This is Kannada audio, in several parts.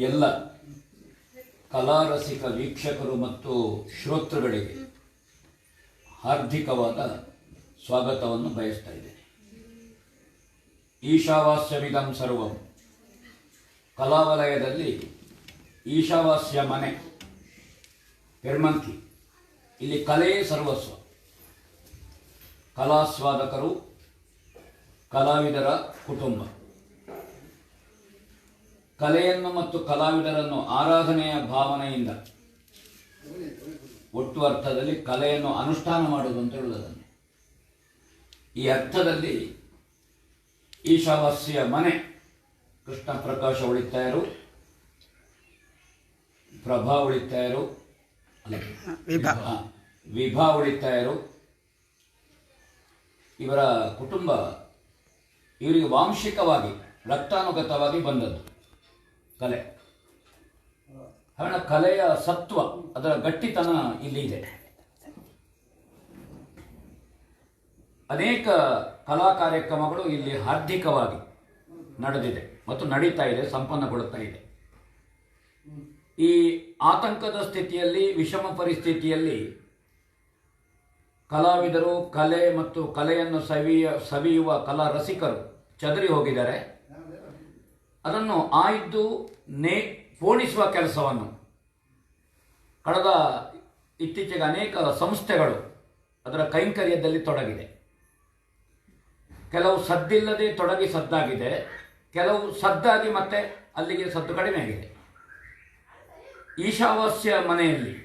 ಎಲ್ಲ ಕಲಾರಸಿಕ ವೀಕ್ಷಕರು ಮತ್ತು ಶ್ರೋತೃಗಳಿಗೆ ಹಾರ್ದಿಕವಾದ ಸ್ವಾಗತವನ್ನು ಬಯಸ್ತಾ ಇದ್ದೇನೆ. ಈಶಾವಾಸ್ಯವಿದಂ ಸರ್ವಂ ಕಲಾವಲಯದಲ್ಲಿ ಈಶಾವಾಸ್ಯ ಮನೆ ಪೆರ್ಮಂಕಿ, ಇಲ್ಲಿ ಕಲೆಯೇ ಸರ್ವಸ್ವ. ಕಲಾಸ್ವಾದಕರು, ಕಲಾವಿದರ ಕುಟುಂಬ. ಕಲೆಯನ್ನು ಮತ್ತು ಕಲಾವಿದರನ್ನು ಆರಾಧನೆಯ ಭಾವನೆಯಿಂದ ಒಟ್ಟು ಅರ್ಥದಲ್ಲಿ ಕಲೆಯನ್ನು ಅನುಷ್ಠಾನ ಮಾಡುವುದು ಅಂತ ಹೇಳುವುದನ್ನು. ಈ ಅರ್ಥದಲ್ಲಿ ಈಶಾವಾಸ್ಯ ಮನೆ ಕೃಷ್ಣ ಪ್ರಕಾಶ ಉಳಿತಾಯರು, ಪ್ರಭಾ ಉಳಿತಾಯರು, ವಿಭಾ ಉಳಿತಾಯರು, ಇವರ ಕುಟುಂಬ ಇವರಿಗೆ ವಾಂಶಿಕವಾಗಿ ರಕ್ತಾನುಗತವಾಗಿ ಬಂದದ್ದು ಕಲೆ. ಕಾರಣ ಕಲೆಯ ಸತ್ವ, ಅದರ ಗಟ್ಟಿತನ ಇಲ್ಲಿ ಇದೆ. ಅನೇಕ ಕಲಾ ಕಾರ್ಯಕ್ರಮಗಳು ಇಲ್ಲಿ ಹಾರ್ದಿಕವಾಗಿ ನಡೆದಿದೆ ಮತ್ತು ನಡೀತಾ ಇದೆ, ಸಂಪನ್ನಗೊಳ್ಳುತ್ತಾ ಇದೆ. ಈ ಆತಂಕದ ಸ್ಥಿತಿಯಲ್ಲಿ, ವಿಷಮ ಪರಿಸ್ಥಿತಿಯಲ್ಲಿ ಕಲಾವಿದರು, ಕಲೆ ಮತ್ತು ಕಲೆಯನ್ನು ಸವಿಯುವ ಕಲಾ ರಸಿಕರು ಚದರಿ ಹೋಗಿದ್ದಾರೆ. ಅದನ್ನು ಆಯ್ದು ಪೋಣಿಸುವ ಕೆಲಸವನ್ನು ಕಳೆದ ಇತ್ತೀಚೆಗೆ ಅನೇಕ ಸಂಸ್ಥೆಗಳು ಅದರ ಕೈಂಕರ್ಯದಲ್ಲಿ ತೊಡಗಿದೆ. ಕೆಲವು ಸದ್ದಿಲ್ಲದೆ ತೊಡಗಿ ಸದ್ದಾಗಿದೆ, ಕೆಲವು ಸದ್ದಾಗಿ ಮತ್ತೆ ಅಲ್ಲಿಗೆ ಸದ್ದು ಕಡಿಮೆ ಆಗಿದೆ. ಈಶಾವಾಸ್ಯ ಮನೆಯಲ್ಲಿ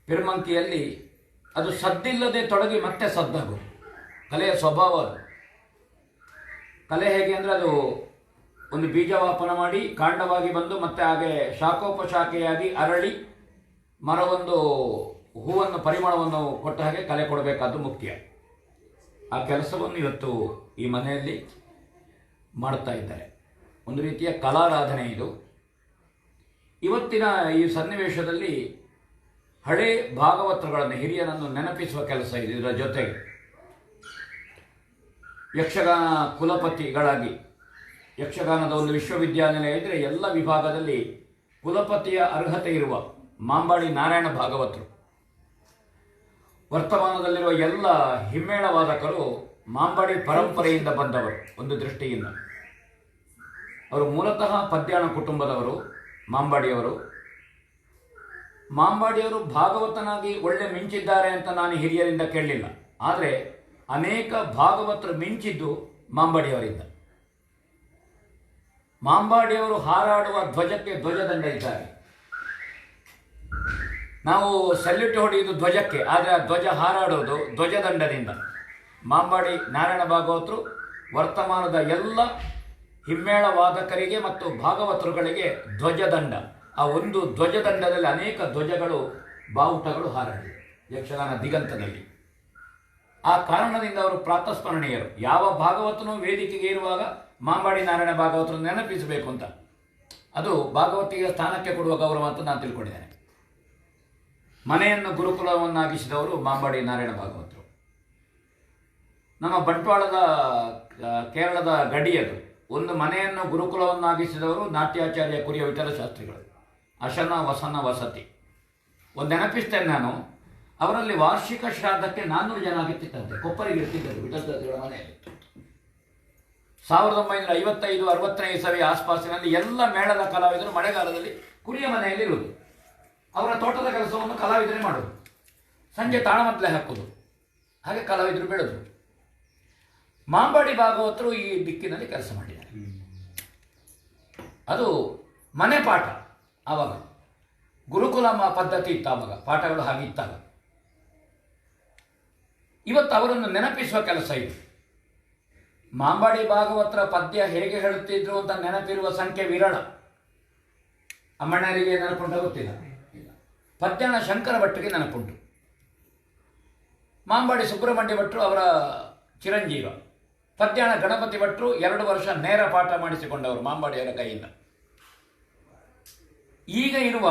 ಪಿರ್ಮಂಕಿಯಲ್ಲಿ ಅದು ಸದ್ದಿಲ್ಲದೆ ತೊಡಗಿ ಮತ್ತೆ ಸದ್ದಾಗು ಕಲೆಯ ಸ್ವಭಾವ. ಅದು ಕಲೆ ಹೇಗೆ ಅಂದರೆ ಅದು ಒಂದು ಬೀಜವಾಪನ ಮಾಡಿ ಕಾಂಡವಾಗಿ ಬಂದು ಮತ್ತೆ ಹಾಗೆ ಶಾಖೋಪಶಾಖೆಯಾಗಿ ಅರಳಿ ಮರವೊಂದು ಹೂವನ್ನು ಪರಿಮಳವನ್ನು ಕೊಟ್ಟ ಹಾಗೆ ಕಲೆ ಕೊಡಬೇಕಾದ್ದು ಮುಖ್ಯ. ಆ ಕೆಲಸವನ್ನು ಇವತ್ತು ಈ ಮನೆಯಲ್ಲಿ ಮಾಡ್ತಾ ಇದ್ದಾರೆ. ಒಂದು ರೀತಿಯ ಕಲಾರಾಧನೆ ಇದು. ಇವತ್ತಿನ ಈ ಸನ್ನಿವೇಶದಲ್ಲಿ ಹಳೇ ಭಾಗವತರುಗಳನ್ನು, ಹಿರಿಯರನ್ನು ನೆನಪಿಸುವ ಕೆಲಸ ಇದೆ. ಇದರ ಜೊತೆಗೆ ಯಕ್ಷಗಾನ ಕುಲಪತಿಗಳಾಗಿ, ಯಕ್ಷಗಾನದ ಒಂದು ವಿಶ್ವವಿದ್ಯಾನಿಲಯ ಇದ್ದರೆ ಎಲ್ಲ ವಿಭಾಗದಲ್ಲಿ ಕುಲಪತಿಯ ಅರ್ಹತೆ ಇರುವ ಮಾಂಬಾಡಿ ನಾರಾಯಣ ಭಾಗವತರು ವರ್ತಮಾನದಲ್ಲಿರುವ ಎಲ್ಲ ಹಿಮ್ಮೇಳ ವಾದಕರು ಮಾಂಬಾಡಿ ಪರಂಪರೆಯಿಂದ ಬಂದವರು. ಒಂದು ದೃಷ್ಟಿಯಿಂದ ಅವರು ಮೂಲತಃ ಪದ್ಯಾಣ ಕುಟುಂಬದವರು ಮಾಂಬಾಡಿಯವರು. ಮಾಂಬಾಡಿಯವರು ಭಾಗವತನಾಗಿ ಒಳ್ಳೆ ಮಿಂಚಿದ್ದಾರೆ ಅಂತ ನಾನು ಹಿರಿಯರಿಂದ ಕೇಳಲಿಲ್ಲ. ಆದರೆ ಅನೇಕ ಭಾಗವತರು ಮಿಂಚಿದ್ದು ಮಾಂಬಾಡಿಯವರಿಂದ. ಮಾಂಬಾಡಿಯವರು ಹಾರಾಡುವ ಧ್ವಜಕ್ಕೆ ಧ್ವಜದಂಡ ಇದ್ದಾರೆ. ನಾವು ಸಲ್ಯೂಟ್ ಹೊಡೆಯುವುದು ಧ್ವಜಕ್ಕೆ, ಆದರೆ ಆ ಧ್ವಜ ಹಾರಾಡುವುದು ಧ್ವಜದಂಡದಿಂದ. ಮಾಂಬಾಡಿ ನಾರಾಯಣ ಭಾಗವತರು ವರ್ತಮಾನದ ಎಲ್ಲ ಹಿಮ್ಮೇಳ ವಾದಕರಿಗೆ ಮತ್ತು ಭಾಗವತರುಗಳಿಗೆ ಧ್ವಜದಂಡ. ಆ ಒಂದು ಧ್ವಜದಂಡದಲ್ಲಿ ಅನೇಕ ಧ್ವಜಗಳು ಬಾವುಟಗಳು ಹಾರಾಡಿವೆ ಯಕ್ಷಗಾನ ದಿಗಂತದಲ್ಲಿ. ಆ ಕಾರಣದಿಂದ ಅವರು ಪ್ರಾತಸ್ಮರಣೀಯರು. ಯಾವ ಭಾಗವತನು ವೇದಿಕೆಗೆ ಇರುವಾಗ ಮಾಂಬಾಡಿ ನಾರಾಯಣ ಭಾಗವತರು ನೆನಪಿಸಬೇಕು ಅಂತ, ಅದು ಭಾಗವತಿಗೆ ಸ್ಥಾನಕ್ಕೆ ಕೊಡುವ ಗೌರವ ಅಂತ ನಾನು ತಿಳ್ಕೊಂಡಿದ್ದೇನೆ. ಮನೆಯನ್ನು ಗುರುಕುಲವನ್ನಾಗಿಸಿದವರು ಮಾಂಬಾಡಿ ನಾರಾಯಣ ಭಾಗವತರು. ನಮ್ಮ ಬಂಟ್ವಾಳದ ಕೇರಳದ ಗಡಿಯದು. ಒಂದು ಮನೆಯನ್ನು ಗುರುಕುಲವನ್ನಾಗಿಸಿದವರು ನಾಟ್ಯಾಚಾರ್ಯ ಕುರಿಯ ವಿಠಲ ಶಾಸ್ತ್ರಿಗಳು. ಅಶನ ವಸನ ವಸತಿ. ಒಂದು ನೆನಪಿಸ್ತೇನೆ ನಾನು, ಅವರಲ್ಲಿ ವಾರ್ಷಿಕ ಶ್ರಾದ್ದಕ್ಕೆ 400 ಜನ ಆಗಿತ್ತಿತ್ತಂತೆ. ಕೊಪ್ಪರಿಗೆ ಇರ್ತಿದ್ದರು ವಿಠಲ ಶಾಸ್ತ್ರಿಗಳ ಮನೆಯಲ್ಲಿ. 1955-60ನೇ ಇಸವಿ ಆಸ್ಪಾಸಿನಲ್ಲಿ ಎಲ್ಲ ಮೇಳದ ಕಲಾವಿದರು ಮಳೆಗಾಲದಲ್ಲಿ ಕುರಿಯ ಮನೆಯಲ್ಲಿ ಇರುವುದು. ಅವರ ತೋಟದ ಕೆಲಸವನ್ನು ಕಲಾವಿದರೇ ಮಾಡೋದು. ಸಂಜೆ ತಾಳಮದ್ದಲೆ ಹಾಕೋದು. ಹಾಗೆ ಕಲಾವಿದರು ಬೆಳೆದರು. ಮಾಂಬಾಡಿ ಭಾಗವತರು ಈ ದಿಕ್ಕಿನಲ್ಲಿ ಕೆಲಸ ಮಾಡಿದ್ದಾರೆ. ಅದು ಮನೆ ಪಾಠ. ಆವಾಗ ಗುರುಕುಲ ಪದ್ಧತಿ ಇತ್ತು. ಆವಾಗ ಪಾಠಗಳು ಹಾಗಿತ್ತಾಗ. ಇವತ್ತು ಅವರನ್ನು ನೆನಪಿಸುವ ಕೆಲಸ ಇದೆ. ಮಾಂಬಾಡಿ ಭಾಗವತರ ಪದ್ಯ ಹೇಗೆ ಹೇಳುತ್ತಿದ್ರು ಅಂತ ನೆನಪಿರುವ ಸಂಖ್ಯೆ ವಿರಳ. ಅಮ್ಮಣ್ಣರಿಗೆ ನೆನಪುಂಟ ಗೊತ್ತಿಲ್ಲ. ಪದ್ಯಾಣ ಶಂಕರ ಭಟ್ರಿಗೆ ನೆನಪುಂಟು. ಮಾಂಬಾಡಿ ಸುಬ್ರಹ್ಮಣ್ಯ ಭಟ್ರು ಅವರ ಚಿರಂಜೀವ. ಪದ್ಯಾಣ ಗಣಪತಿ ಭಟ್ರು 2 ವರ್ಷ ನೇರ ಪಾಠ ಮಾಡಿಸಿಕೊಂಡವರು ಮಾಂಬಾಡಿಯವರ ಕೈಯಿಂದ. ಈಗ ಇರುವ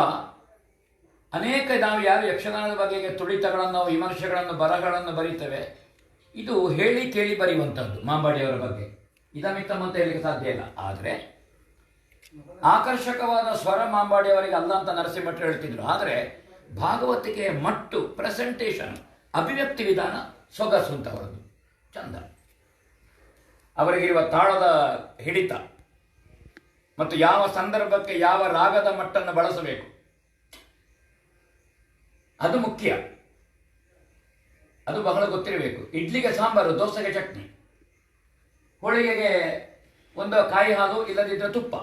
ಅನೇಕ ನಾವು ಯಾರು ಯಕ್ಷಗಾನದ ಬಗೆಗೆ ತುಳಿತಗಳನ್ನು, ವಿಮರ್ಶೆಗಳನ್ನು, ಬರಹಗಳನ್ನು ಬರೀತೇವೆ, ಇದು ಹೇಳಿ ಕೇಳಿ ಬರೆಯುವಂಥದ್ದು ಮಾಂಬಾಡಿಯವರ ಬಗ್ಗೆ. ಇದಮಿತ್ತಮ್ ಅಂತ ಹೇಳಲಿಕ್ಕೆ ಸಾಧ್ಯ ಇಲ್ಲ. ಆದರೆ ಆಕರ್ಷಕವಾದ ಸ್ವರ ಮಾಂಬಾಡಿಯವರಿಗೆ ಅಲ್ಲ ಅಂತ ನರಸಿಂಹಭಟ್ರು ಹೇಳ್ತಿದ್ರು. ಆದರೆ ಭಾಗವತಿಕೆಯ ಮಟ್ಟು, ಪ್ರೆಸೆಂಟೇಷನ್, ಅಭಿವ್ಯಕ್ತಿ ವಿಧಾನ ಸೊಗಸು ಅಂತ ಅವರದ್ದು ಚಂದ. ಅವರಿಗಿರುವ ತಾಳದ ಹಿಡಿತ ಮತ್ತು ಯಾವ ಸಂದರ್ಭಕ್ಕೆ ಯಾವ ರಾಗದ ಮಟ್ಟನ್ನು ಬಳಸಬೇಕು ಅದು ಮುಖ್ಯ. ಅದು ಬಹಳ ಗೊತ್ತಿರಬೇಕು. ಇಡ್ಲಿಗೆ ಸಾಂಬಾರು, ದೋಸೆಗೆ ಚಟ್ನಿ, ಹೋಳಿಗೆಗೆ ಒಂದು ಕಾಯಿ ಹಾಲು, ಇಲ್ಲದಿದ್ದರೆ ತುಪ್ಪ,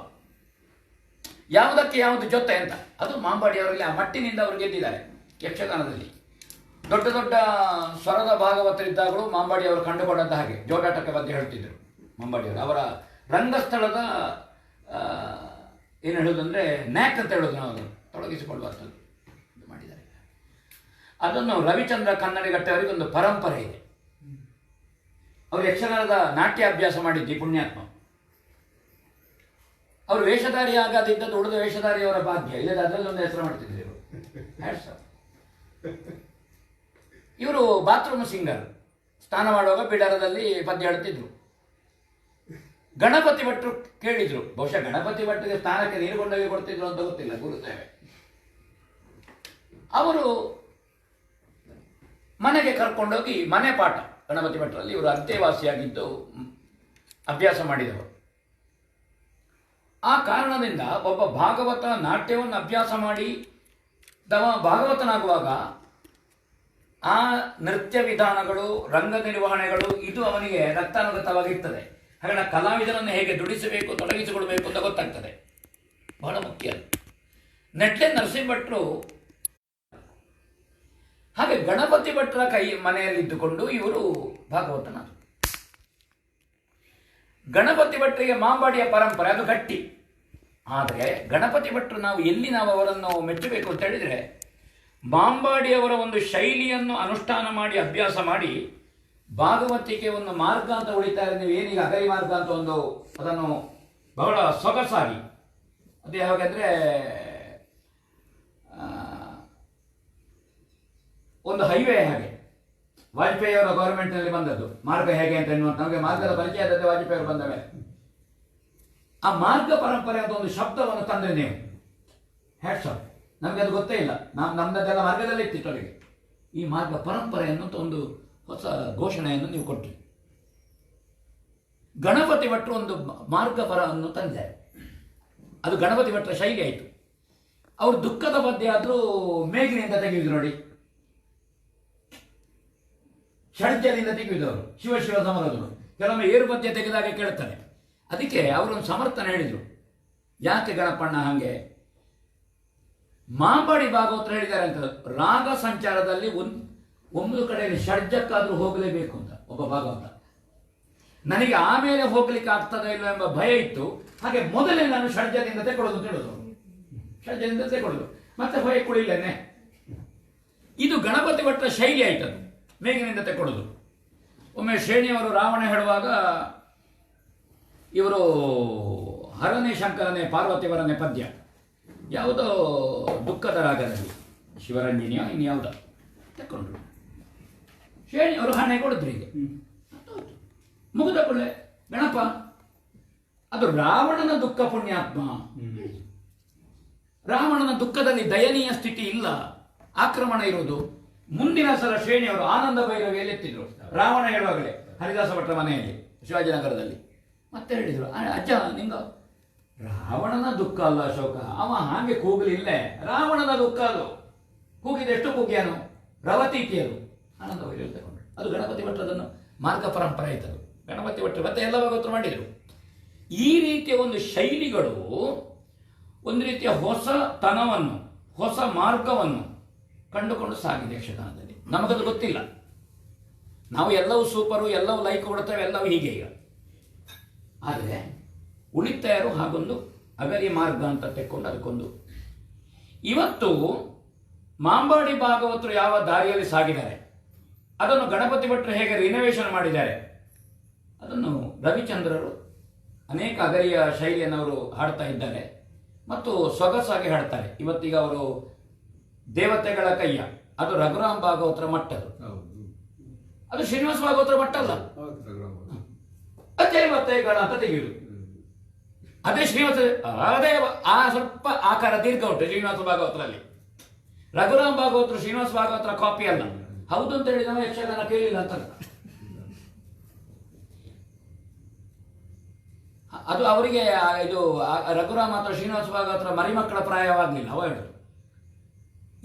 ಯಾವುದಕ್ಕೆ ಯಾವುದು ಜೊತೆ ಅಂತ. ಅದು ಮಾಂಬಾಡಿಯವರಲ್ಲಿ ಆ ಮಟ್ಟಿನಿಂದ ಅವರು ಗೆದ್ದಿದ್ದಾರೆ ಯಕ್ಷಗಾನದಲ್ಲಿ. ದೊಡ್ಡ ದೊಡ್ಡ ಸ್ವರದ ಭಾಗವತರಿದ್ದಾಗಲೂ ಮಾಂಬಾಡಿಯವರು ಕಂಡುಕೊಂಡಂತ ಹಾಗೆ ಜೋಡಾಟಕ್ಕೆ ಬಗ್ಗೆ ಹೇಳ್ತಿದ್ರು ಮಾಂಬಾಡಿಯವರು. ಅವರ ರಂಗಸ್ಥಳದ ಏನು ಹೇಳೋದಂದರೆ ನ್ಯಾಕ್ ಅಂತ ಹೇಳೋದು, ನಾವು ತೊಡಗಿಸಿಕೊಳ್ಳುವಂಥದ್ದು ಮಾಡಿದ್ದಾರೆ. ಅದನ್ನು ರವಿಚಂದ್ರ ಕನ್ನಡಿಗಟ್ಟೆಯವರಿಗೆ ಒಂದು ಪರಂಪರೆ ಇದೆ. ಅವರು ಯಕ್ಷಗಾನದ ನಾಟ್ಯಾಭ್ಯಾಸ ಮಾಡಿದ್ದು ಪುಣ್ಯಾತ್ಮ. ಅವರು ವೇಷಧಾರಿ ಆಗದಿದ್ದದ್ದು ಉಳಿದ ವೇಷಧಾರಿಯವರ ಭಾಗ್ಯ. ಇಲ್ಲದ ಅದರಲ್ಲಿ ಒಂದು ಹೆಸರು ಮಾಡ್ತಿದ್ರು ಇವರು. ಇವರು ಬಾತ್ರೂಮ್ ಸಿಂಗರ್. ಸ್ನಾನ ಮಾಡುವಾಗ ಬಿಡಾರದಲ್ಲಿ ಪದ್ಯ ಹೇಳ್ತಿದ್ರು. ಗಣಪತಿ ಭಟ್ರು ಕೇಳಿದ್ರು. ಬಹುಶಃ ಗಣಪತಿ ಭಟ್ರಿಗೆ ಸ್ನಾನಕ್ಕೆ ನೀರು ಕೊಂಡೋಗಿ ಕೊಡ್ತಿದ್ರು ಅಂತ ಗೊತ್ತಿಲ್ಲ, ಗುರುತೇವೆ. ಅವರು ಮನೆಗೆ ಕರ್ಕೊಂಡೋಗಿ ಮನೆ ಪಾಠ, ಗಣಪತಿ ಭಟ್ರಲ್ಲಿ ಇವರು ಅಂತೆವಾಸಿಯಾಗಿದ್ದು ಅಭ್ಯಾಸ ಮಾಡಿದವರು. ಆ ಕಾರಣದಿಂದ ಒಬ್ಬ ಭಾಗವತ ನಾಟ್ಯವನ್ನು ಅಭ್ಯಾಸ ಮಾಡಿ ಭಾಗವತನಾಗುವಾಗ ಆ ನೃತ್ಯ ವಿಧಾನಗಳು, ರಂಗ ನಿರ್ವಹಣೆಗಳು ಇದು ಅವನಿಗೆ ರಕ್ತಾನುಗತವಾಗಿರ್ತದೆ. ಹಾಗಾಗಿ ಕಲಾವಿದರನ್ನು ಹೇಗೆ ದುಡಿಸಬೇಕು, ತೊಡಗಿಸಿಕೊಳ್ಬೇಕು ಅಂತ ಗೊತ್ತಾಗ್ತದೆ. ಬಹಳ ಮುಖ್ಯ. ನೆಟ್ಲೆ ನರಸಿಂಹಭಟ್ರು ಹಾಗೆ ಗಣಪತಿ ಭಟ್ರ ಕೈ ಮನೆಯಲ್ಲಿದ್ದುಕೊಂಡು ಇವರು ಭಾಗವತನ. ಗಣಪತಿ ಭಟ್ರಿಗೆ ಮಾಂಬಾಡಿಯ ಪರಂಪರೆ ಅದು ಗಟ್ಟಿ. ಆದರೆ ಗಣಪತಿ ಭಟ್ರು ನಾವು ಅವರನ್ನು ಮೆಚ್ಚಬೇಕು ಅಂತ ಹೇಳಿದರೆ, ಮಾಂಬಾಡಿಯವರ ಒಂದು ಶೈಲಿಯನ್ನು ಅನುಷ್ಠಾನ ಮಾಡಿ ಅಭ್ಯಾಸ ಮಾಡಿ ಭಾಗವತಿಕೆ ಒಂದು ಮಾರ್ಗ ಅಂತ ಉಳಿತಾರೆ. ನೀವು ಏನೀಗ ಅಗರಿ ಮಾರ್ಗ ಅಂತ ಒಂದು ಅದನ್ನು ಬಹಳ ಸೊಗಸಾಗಿ, ಅದು ಯಾವಾಗಂದರೆ ಒಂದು ಹೈವೇ ಹಾಗೆ ವಾಜಪೇಯಿ ಅವರ ಗೌರ್ಮೆಂಟ್ನಲ್ಲಿ ಬಂದದ್ದು ಮಾರ್ಗ ಹೇಗೆ ಅಂತ ಎನ್ನುವಂಥ ನಮಗೆ ಮಾರ್ಗದ ಪರಿಚಯ ಆದದ್ದು ವಾಜಪೇಯಿ ಅವರು ಬಂದ ಮೇಲೆ. ಆ ಮಾರ್ಗ ಪರಂಪರೆ ಅಂತ ಒಂದು ಶಬ್ದವನ್ನು ತಂದ್ರೆ ನೀವು ಹ್ಯಾಟ್ಸ್ ಆಫ್. ನಮಗೆ ಅದು ಗೊತ್ತೇ ಇಲ್ಲ. ನಮ್ಮದೆಲ್ಲ ಮಾರ್ಗದಲ್ಲೇ ಇತ್ತಿತ್ತು ಅವರಿಗೆ. ಈ ಮಾರ್ಗ ಪರಂಪರೆ ಅನ್ನುವಂಥ ಒಂದು ಹೊಸ ಘೋಷಣೆಯನ್ನು ನೀವು ಕೊಟ್ಟರಿ. ಗಣಪತಿ ಭಟ್ರು ಒಂದು ಮಾರ್ಗಪರವನ್ನು ತಂದಿದ್ದಾರೆ. ಅದು ಗಣಪತಿ ಭಟ್ರ ಶೈಲಿ ಆಯಿತು. ಅವರು ದುಃಖದ ಪದ್ಯ ಆದರೂ ಮೇಘಿನಿಂದ ತೆಗೆಯುವುದು ನೋಡಿ, ಷಡ್ಜದಿಂದ ತೆಗೆಯುವುದವರು ಶಿವ ಶಿವ ಸಮರದರು. ಕೆಲವೊಮ್ಮೆ ಏರು ಪದ್ಯ ತೆಗೆದಾಗ ಕೇಳ್ತಾನೆ. ಅದಕ್ಕೆ ಅವರೊಂದು ಸಮರ್ಥನೆ ಹೇಳಿದರು. ಯಾಕೆ ಗಣಪಣ್ಣ ಹಾಗೆ? ಮಾಂಬಾಡಿ ಭಾಗವತರು ಹೇಳಿದ್ದಾರೆ ಅಂತ, ರಾಗ ಸಂಚಾರದಲ್ಲಿ ಒಂದು ಕಡೆಯಲ್ಲಿ ಷಡ್ಜಕ್ಕಾದರೂ ಹೋಗಲೇಬೇಕು ಅಂತ ಒಬ್ಬ ಭಾಗವತ. ನನಗೆ ಆಮೇಲೆ ಹೋಗ್ಲಿಕ್ಕೆ ಆಗ್ತದ ಇಲ್ಲ ಎಂಬ ಭಯ ಇತ್ತು. ಹಾಗೆ ಮೊದಲೇ ನಾನು ಷಡ್ಜದಿಂದ ತೆಗೊಳ್ಳೋದು ಅಂತ ಹೇಳೋದು, ಷಡ್ಜದಿಂದ ತೆಗೊಳ್ಳೋದು, ಮತ್ತೆ ಭಯ ಕುಳಿಲೇನೆ. ಇದು ಗಣಪತಿ ಭಟ್ರ ಶೈಲಿ ಆಯ್ತದು, ಮೇಘಿನಿಂದ ತೆಗೊಳ್ಳೋದು. ಒಮ್ಮೆ ಶ್ರೇಣಿಯವರು ರಾವಣ ಹೇಳುವಾಗ ಇವರು ಹರನೇ ಶಂಕರನೇ ಪಾರ್ವತಿಯವರನೇ ಪದ್ಯ ಯಾವುದೋ ದುಃಖದ ರಾಗದಲ್ಲಿ, ಶಿವರಂಜನಿಯೋ ಇನ್ನು ಯಾವುದೋ ತಕೊಂಡ್ರು. ಶ್ರೇಣಿಯವರು ಹಣೆ ಕೊಡಿದ್ರು. ಹೀಗೆ ಮುಗಿದ ಕೊಳ್ಳೆ ಗಣಪ ಅದು ರಾವಣನ ದುಃಖ ಪುಣ್ಯಾತ್ಮ. ರಾವಣನ ದುಃಖದಲ್ಲಿ ದಯನೀಯ ಸ್ಥಿತಿ ಇಲ್ಲ, ಆಕ್ರಮಣ ಇರುವುದು. ಮುಂದಿನ ಸಲ ಶ್ರೇಣಿಯವರು ಆನಂದ ಭೈರವಿಯಲ್ಲಿ ಎತ್ತಿದ್ರು ರಾವಣ ಹೇಳುವಾಗಲೇ ಹರಿದಾಸ ಭಟ್ರ ಮನೆಯಲ್ಲಿ ಶಿವಾಜಿನಗರದಲ್ಲಿ. ಮತ್ತೆ ಹೇಳಿದ್ರು, ಅಜ್ಜ ನಿಂಗ ರಾವಣನ ದುಃಖ ಅಲ್ಲ ಅಶೋಕ, ಅವ ಹಾಗೆ ಕೂಗಲಿಲ್ಲೇ, ರಾವಣನ ದುಃಖ ಅದು. ಕೂಗಿದೆಷ್ಟು ಕೂಗ್ಯಾನು, ರವತೀತಿಯರು. ಆನಂದ ಭೈರವಿ ತಗೊಂಡ್ರು. ಅದು ಗಣಪತಿ ಭಟ್ರದನ್ನು ಮಾರ್ಗ ಪರಂಪರೆ ಆಯ್ತದು. ಗಣಪತಿ ಭಟ್ರು ಮತ್ತೆ ಎಲ್ಲ ಭಾಗವತರು ಮಾಡಿದರು. ಈ ರೀತಿಯ ಒಂದು ಶೈಲಿಗಳು ಒಂದು ರೀತಿಯ ಹೊಸತನವನ್ನು, ಹೊಸ ಮಾರ್ಗವನ್ನು ಕಂಡುಕೊಂಡು ಸಾಗಿದೆ ಯಕ್ಷಗಾನದಲ್ಲಿ. ನಮಗದು ಗೊತ್ತಿಲ್ಲ. ನಾವು ಎಲ್ಲವೂ ಸೂಪರು, ಎಲ್ಲವೂ ಲೈಕ್ ಕೊಡ್ತೇವೆ, ಎಲ್ಲವೂ ಹೀಗೆ ಈಗ. ಆದರೆ ಉಳಿತಾಯರು ಹಾಗೊಂದು ಅಗಲಿ ಮಾರ್ಗ ಅಂತ ತೆಕ್ಕೊಂಡು ಅದಕ್ಕೊಂದು ಇವತ್ತು ಮಾಂಬಾಡಿ ಭಾಗವತರು ಯಾವ ದಾರಿಯಲ್ಲಿ ಸಾಗಿದ್ದಾರೆ, ಅದನ್ನು ಗಣಪತಿ ಭಟ್ರು ಹೇಗೆ ರಿನೋವೇಷನ್ ಮಾಡಿದ್ದಾರೆ, ಅದನ್ನು ರವಿಚಂದ್ರರು ಅನೇಕ ಅಗಲಿಯ ಶೈಲಿಯನ್ನು ಅವರು ಹಾಡ್ತಾ ಇದ್ದಾರೆ ಮತ್ತು ಸೊಗಸಾಗಿ ಹಾಡ್ತಾರೆ. ಇವತ್ತೀಗ ಅವರು ದೇವತೆಗಳ ಕೈಯ, ಅದು ರಘುರಾಮ್ ಭಾಗವತರ ಮಟ್ಟದು, ಅದು ಶ್ರೀನಿವಾಸ ಭಾಗವತರ ಮಟ್ಟ ಅಲ್ಲ. ದೇವತೆಗಳ ಅಂತ ತೆಗೆಯುವುದು, ಅದೇ ಶ್ರೀನಿವಾಸ, ಅದೇ ಆ ಸ್ವಲ್ಪ ಆಕಾರ ದೀರ್ಘ ಉಂಟು ಶ್ರೀನಿವಾಸ ಭಾಗವತರಲ್ಲಿ. ರಘುರಾಮ್ ಭಾಗವತರು ಶ್ರೀನಿವಾಸ ಭಾಗವತರ ಕಾಪಿ ಅಲ್ಲ. ಹೌದು ಅಂತ ಹೇಳಿ ನಾವು ಯಕ್ಷಗಾನ ಕೇಳಿಲ್ಲ ಅಂತ. ಅದು ಅವರಿಗೆ ಇದು ರಘುರಾಮ್ ಅಥವಾ ಶ್ರೀನಿವಾಸ ಭಾಗವತರ ಮರಿಮಕ್ಕಳ ಪ್ರಾಯವಾಗಲಿಲ್ಲ ಅವ ಹೇಳುದು.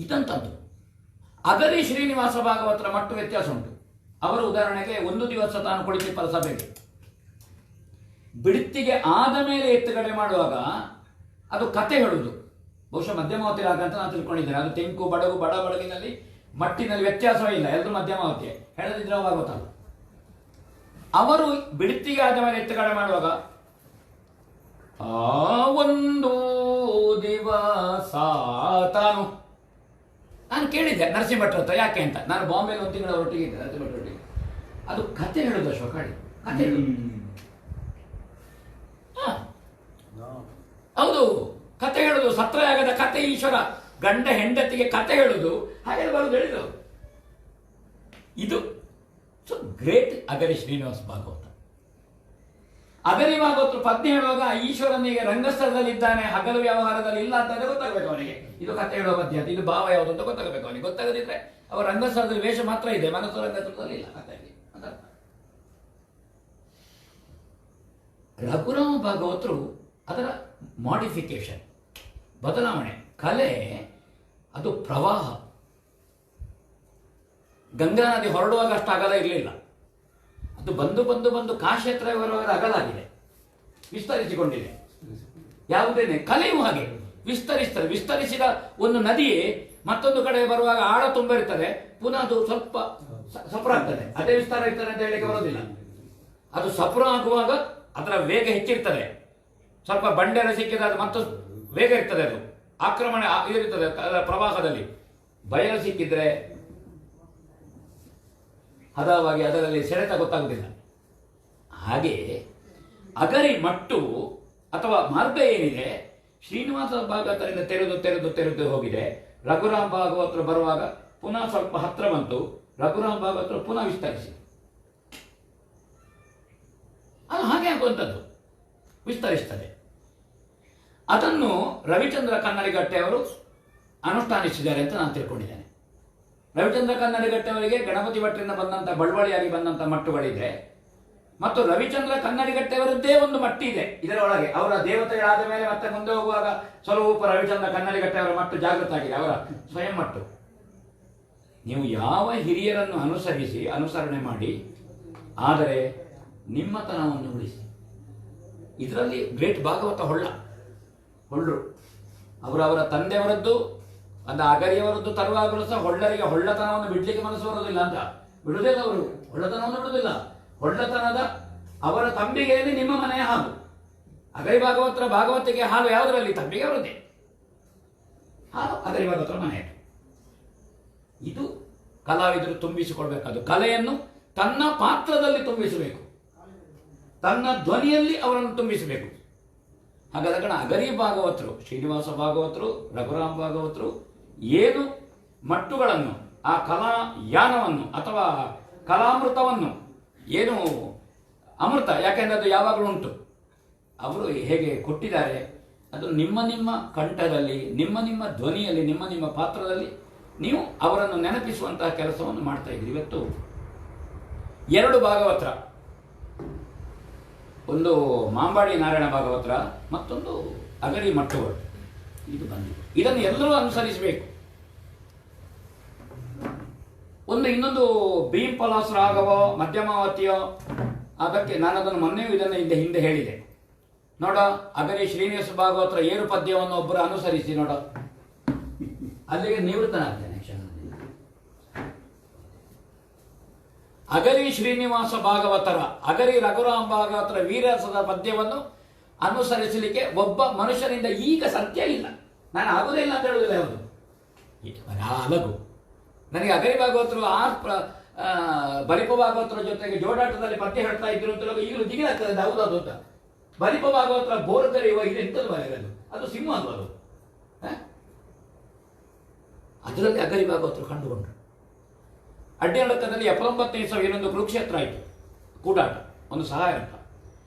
ಇದಂತದ್ದು ಅಗಲಿ ಶ್ರೀನಿವಾಸ ಭಾಗವತರ ಮಟ್ಟು ವ್ಯತ್ಯಾಸ ಉಂಟು. ಅವರು ಉದಾಹರಣೆಗೆ ಒಂದು ದಿವಸ ತಾನು ಕುಳಿತಿಪ್ಪರ ಸಭೆಗೆ ಬಿಡುತ್ತಿಗೆ ಆದ ಮೇಲೆ ಎತ್ತುಗಡೆ ಮಾಡುವಾಗ ಅದು ಕತೆ ಹೇಳುವುದು. ಬಹುಶಃ ಮಧ್ಯಮಾವತಿ ರಾಗ ಅಂತ ನಾನು ತಿಳ್ಕೊಂಡಿದ್ದೇನೆ. ಅದು ತೆಂಕು ಬಡಗು ಬಡ ಬಡಗಿನಲ್ಲಿ ಮಟ್ಟಿನಲ್ಲಿ ವ್ಯತ್ಯಾಸವೇ ಇಲ್ಲ, ಎಲ್ಲರೂ ಮಧ್ಯಮಾವತಿ ಹೇಳದಿದ್ರೆ ಭಾಗವತಲ್ಲ. ಅವರು ಬಿಡುತ್ತಿಗೆ ಆದ ಮೇಲೆ ಎತ್ತುಗಡೆ ಮಾಡುವಾಗ ಆ ಒಂದು ದಿವಸ ತಾನು, ನಾನು ಕೇಳಿದ್ದೆ ನರಸಿಂಹ ಭಟ್ರ ಹತ್ರ ಯಾಕೆ ಅಂತ. ನಾನು ಬಾಂಬೆಲಿ ಒಂದು ತಿಂಗಳ ಒಟ್ಟಿಗೆ ಇದ್ದೆ ನರಸಿಂಹ ಭಟ್ರ ಒಟ್ಟಿಗೆ. ಅದು ಕತೆ ಹೇಳುದು ಅಶೋಕ, ಕತೆ ಹೇಳುದು. ಹೌದು, ಕತೆ ಹೇಳುದು. ಸತ್ರಯಾಗದ ಕತೆ, ಈಶ್ವರ ಗಂಡ ಹೆಂಡತಿಗೆ ಕತೆ ಹೇಳುದು, ಹಾಗೆ ಬರುದು ಹೇಳಿದ್ರು. ಇದು ಗ್ರೇಟ್ ಅಗಲಿ ಶ್ರೀನಿವಾಸ ಭಾಗವತ. ಅಗಲಿ ಭಾಗವತರು ಪದ್ಯ ಹೇಳುವಾಗ ಈಶ್ವರನಿಗೆ ರಂಗಸ್ಥಳದಲ್ಲಿ ಇದ್ದಾನೆ, ಹಗಲು ವ್ಯವಹಾರದಲ್ಲಿ ಇಲ್ಲ ಅಂತ ಗೊತ್ತಾಗಬೇಕು ಅವನಿಗೆ. ಇದು ಕತೆ ಹೇಳುವ ಪದ್ಯ, ಇದು ಭಾವ ಯಾವುದು ಅಂತ ಗೊತ್ತಾಗಬೇಕು ಅವನಿಗೆ. ಗೊತ್ತಾಗದಿದ್ರೆ ಅವರ ರಂಗಸ್ಥಳದಲ್ಲಿ ವೇಷ ಮಾತ್ರ ಇದೆ, ಮನಸ್ಸು ರಂಗಸ್ಥಳದಲ್ಲಿ ಇಲ್ಲ ಕಥೆಯಲ್ಲಿ ಅಂತ. ರಘುರಾಮ ಭಾಗವತರು ಅದರ ಮಾಡಿಫಿಕೇಶನ್, ಬದಲಾವಣೆ. ಕಲೆ ಅದು ಪ್ರವಾಹ. ಗಂಗಾ ನದಿ ಹೊರಡುವಾಗ ಅಷ್ಟು ಅಗಲ ಇರಲಿಲ್ಲ, ಅದು ಬಂದು ಬಂದು ಬಂದು ಕಾಶಿ ಹತ್ರ ಬರುವಾಗ ಅಗಲಾಗಿದೆ, ವಿಸ್ತರಿಸಿಕೊಂಡಿದೆ. ಯಾವುದೇನೆ ಕಲೆಯೂ ಹಾಗೆ ವಿಸ್ತರಿಸ್ತಾರೆ. ವಿಸ್ತರಿಸಿದ ಒಂದು ನದಿಯೇ ಮತ್ತೊಂದು ಕಡೆ ಬರುವಾಗ ಆಳ ತುಂಬ ಇರ್ತದೆ, ಪುನಃ ಅದು ಸ್ವಲ್ಪ ಸಪುರ ಆಗ್ತದೆ. ಅದೇ ವಿಸ್ತಾರ ಇರ್ತದೆ ಅಂತ ಹೇಳಿಕ್ಕೆ ಬರೋದಿಲ್ಲ. ಅದು ಸಪುರ ಆಗುವಾಗ ಅದರ ವೇಗ ಹೆಚ್ಚಿರ್ತದೆ. ಸ್ವಲ್ಪ ಬಂಡೆಲ್ಲ ಸಿಕ್ಕಿದ್ರೆ ಅದು ಮತ್ತು ವೇಗ ಇರ್ತದೆ, ಅದು ಆಕ್ರಮಣ ಇದಿರ್ತದೆ ಅದರ ಪ್ರವಾಹದಲ್ಲಿ. ಬಯಲು ಸಿಕ್ಕಿದ್ರೆ ಹದವಾಗಿ ಅದರಲ್ಲಿ ಸೆಳೆತ ಗೊತ್ತಾಗುವುದಿಲ್ಲ. ಹಾಗೆ ಅಗರಿ ಮಟ್ಟು ಅಥವಾ ಮಾರ್ಗ ಏನಿದೆ, ಶ್ರೀನಿವಾಸ ಭಾಗವತರಿಂದ ತೆರೆದು ತೆರೆದು ತೆರೆದು ಹೋಗಿದೆ. ರಘುರಾಮ್ ಭಾಗವತರು ಬರುವಾಗ ಪುನಃ ಸ್ವಲ್ಪ ಹತ್ರ ಬಂತು, ರಘುರಾಮ್ ಭಾಗವತರು ಪುನಃ ವಿಸ್ತರಿಸಿ. ಅದು ಹಾಗೆ ಆಗುವಂಥದ್ದು, ವಿಸ್ತರಿಸ್ತದೆ. ಅದನ್ನು ರವಿಚಂದ್ರ ಕನ್ನಡಿಗಟ್ಟೆ ಅವರು ಅನುಷ್ಠಾನಿಸಿದ್ದಾರೆ ಅಂತ ನಾನು ತಿಳ್ಕೊಂಡಿದ್ದೇನೆ. ರವಿಚಂದ್ರ ಕನ್ನಡಿಗಟ್ಟೆಯವರಿಗೆ ಗಣಪತಿ ಭಟ್ರಿಂದ ಬಂದಂಥ ಬಳುವಳಿಯಾಗಿ ಬಂದಂಥ ಮಟ್ಟುಗಳಿದೆ, ಮತ್ತು ರವಿಚಂದ್ರ ಕನ್ನಡಿಗಟ್ಟೆಯವರದ್ದೇ ಒಂದು ಮಟ್ಟಿ ಇದೆ ಇದರ ಒಳಗೆ. ಅವರ ದೇವತೆಗಳಾದ ಮೇಲೆ ಮತ್ತೆ ಮುಂದೆ ಹೋಗುವಾಗ ಸ್ವರೂಪ ರವಿಚಂದ್ರ ಕನ್ನಡಿಗಟ್ಟೆಯವರ ಮಟ್ಟು ಜಾಗೃತ ಆಗಿದೆ, ಅವರ ಸ್ವಯಂ ಮಟ್ಟು. ನೀವು ಯಾವ ಹಿರಿಯರನ್ನು ಅನುಸರಣೆ ಮಾಡಿ, ಆದರೆ ನಿಮ್ಮತನವನ್ನು ಉಳಿಸಿ. ಇದರಲ್ಲಿ ಗ್ರೇಟ್ ಭಾಗವತ ಹೊಳ್ಳರು ಅವರವರ ತಂದೆಯವರದ್ದು, அந்த ಅಗರಿಯವರದ್ದು ತರುವಾಗಲೂ ಸಹ ಹೊಳ್ಳರಿಗೆ ಹೊಳ್ಳತನವನ್ನು ಬಿಡ್ಲಿಕ್ಕೆ ಮನಸ್ಸು ಬರೋದಿಲ್ಲ ಅಂತ ಬಿಡುವುದಿಲ್ಲ. ಅವರು ಹೊಳ್ಳತನವನ್ನು ಬಿಡುವುದಿಲ್ಲ. ಹೊಳ್ಳತನದ ಅವರ ತಂಬಿಗೆಯಲ್ಲಿ ನಿಮ್ಮ ಮನೆಯ ಹಾಲು. ಅಗರಿ ಭಾಗವತಿಗೆ ಹಾಲು ಯಾವುದರಲ್ಲಿ? ತಂಬಿಗೆ ಅವರದ್ದೇ ಹಾಲು, ಅಗರಿ ಭಾಗವತರ ಮನೆಯಲ್ಲಿ. ಇದು ಕಲಾವಿದರು ತುಂಬಿಸಿಕೊಳ್ಬೇಕಾದ್ದು. ಕಲೆಯನ್ನು ತನ್ನ ಪಾತ್ರದಲ್ಲಿ ತುಂಬಿಸಬೇಕು, ತನ್ನ ಧ್ವನಿಯಲ್ಲಿ ಅವರನ್ನು ತುಂಬಿಸಬೇಕು. ಹಾಗಾದ ಕಾರಣ ಅಗರಿ ಭಾಗವತರು, ಶ್ರೀನಿವಾಸ ಭಾಗವತರು, ರಘುರಾಮ್ ಭಾಗವತರು ಏನು ಮಟ್ಟುಗಳನ್ನು, ಆ ಕಲಾಯಾನವನ್ನು ಅಥವಾ ಕಲಾಮೃತವನ್ನು, ಏನು ಅಮೃತ, ಯಾಕೆಂದರೆ ಅದು ಯಾವಾಗಲೂ ಉಂಟು, ಅವರು ಹೇಗೆ ಕೊಟ್ಟಿದ್ದಾರೆ, ಅದು ನಿಮ್ಮ ನಿಮ್ಮ ಕಂಠದಲ್ಲಿ, ನಿಮ್ಮ ನಿಮ್ಮ ಧ್ವನಿಯಲ್ಲಿ, ನಿಮ್ಮ ನಿಮ್ಮ ಪಾತ್ರದಲ್ಲಿ ನೀವು ಅವರನ್ನು ನೆನಪಿಸುವಂತಹ ಕೆಲಸವನ್ನು ಮಾಡ್ತಾ ಇದ್ದೀರಿ. ಇವತ್ತು 2 ಭಾಗವತರ, ಒಂದು ಮಾಂಬಾಡಿ ನಾರಾಯಣ ಭಾಗವತರ, ಮತ್ತೊಂದು ಅಗರಿ ಮಟ್ಟುಗಳು ಇದು ಬಂದಿದೆ. ಇದನ್ನು ಎಲ್ಲರೂ ಅನುಸರಿಸಬೇಕು. ಇನ್ನೊಂದು ಭೀಮ್ ಪಲಾಸ್ ರಾಗವೋ ಮಧ್ಯಮಾವತಿಯೋ, ಅದಕ್ಕೆ ನಾನು ಅದನ್ನು ಮೊನ್ನೆಯೂ ಇದನ್ನು ಹಿಂದೆ ಹೇಳಿದೆ ನೋಡ. ಅಗರಿ ಶ್ರೀನಿವಾಸ ಭಾಗವತರ ಏರು ಪದ್ಯವನ್ನು ಒಬ್ಬರು ಅನುಸರಿಸಿ ನೋಡ, ಅಲ್ಲಿಗೆ ನಿವೃತ್ತನಾಗ್ತೇನೆ. ಅಗರಿ ಶ್ರೀನಿವಾಸ ಭಾಗವತರ, ಅಗರಿ ರಘುರಾಮ್ ಭಾಗವತರ ವೀರರಸದ ಪದ್ಯವನ್ನು ಅನುಸರಿಸಲಿಕ್ಕೆ ಒಬ್ಬ ಮನುಷ್ಯನಿಂದ ಈಗ ಸತ್ಯ ಇಲ್ಲ. ನಾನು ಆಗುದೇ ಇಲ್ಲ ಅಂತ ಹೇಳುವುದಿಲ್ಲ. ಯಾವುದು ಅಲಗು ನನಗೆ ಅಗರಿ ಭಾಗವತರು ಬಲಿಪ ಭಾಗವತರ ಜೊತೆಗೆ ಜೋಡಾಟದಲ್ಲಿ ಪದ್ಯ ಹೇಳ್ತಾ ಇದ್ರು ಅಂತ ಈಗಲೂ ಜಿಗಿಲಾಗ್ತದೆ. ಹೌದದು ಅಂತ ಬಲಿಪ ಭಾಗವತರ ಬೋರ್ ಕರೆಯುವ ಇದು ಎಂಥದ್ದು ಬರೆಯೋದು, ಅದು ಸಿಂಹ ಅದು. ಅದು ಅದರಲ್ಲಿ ಅಗರಿ ಭಾಗವತರು ಕಂಡುಕೊಂಡ್ರು. ಅಡ್ಡಿಯಳಕದಲ್ಲಿ 79 ಇನ್ನೊಂದು ಕುರುಕ್ಷೇತ್ರ ಆಯಿತು, ಕೂಡಾಟ, ಒಂದು ಸಹಾಯ ಅಂತ.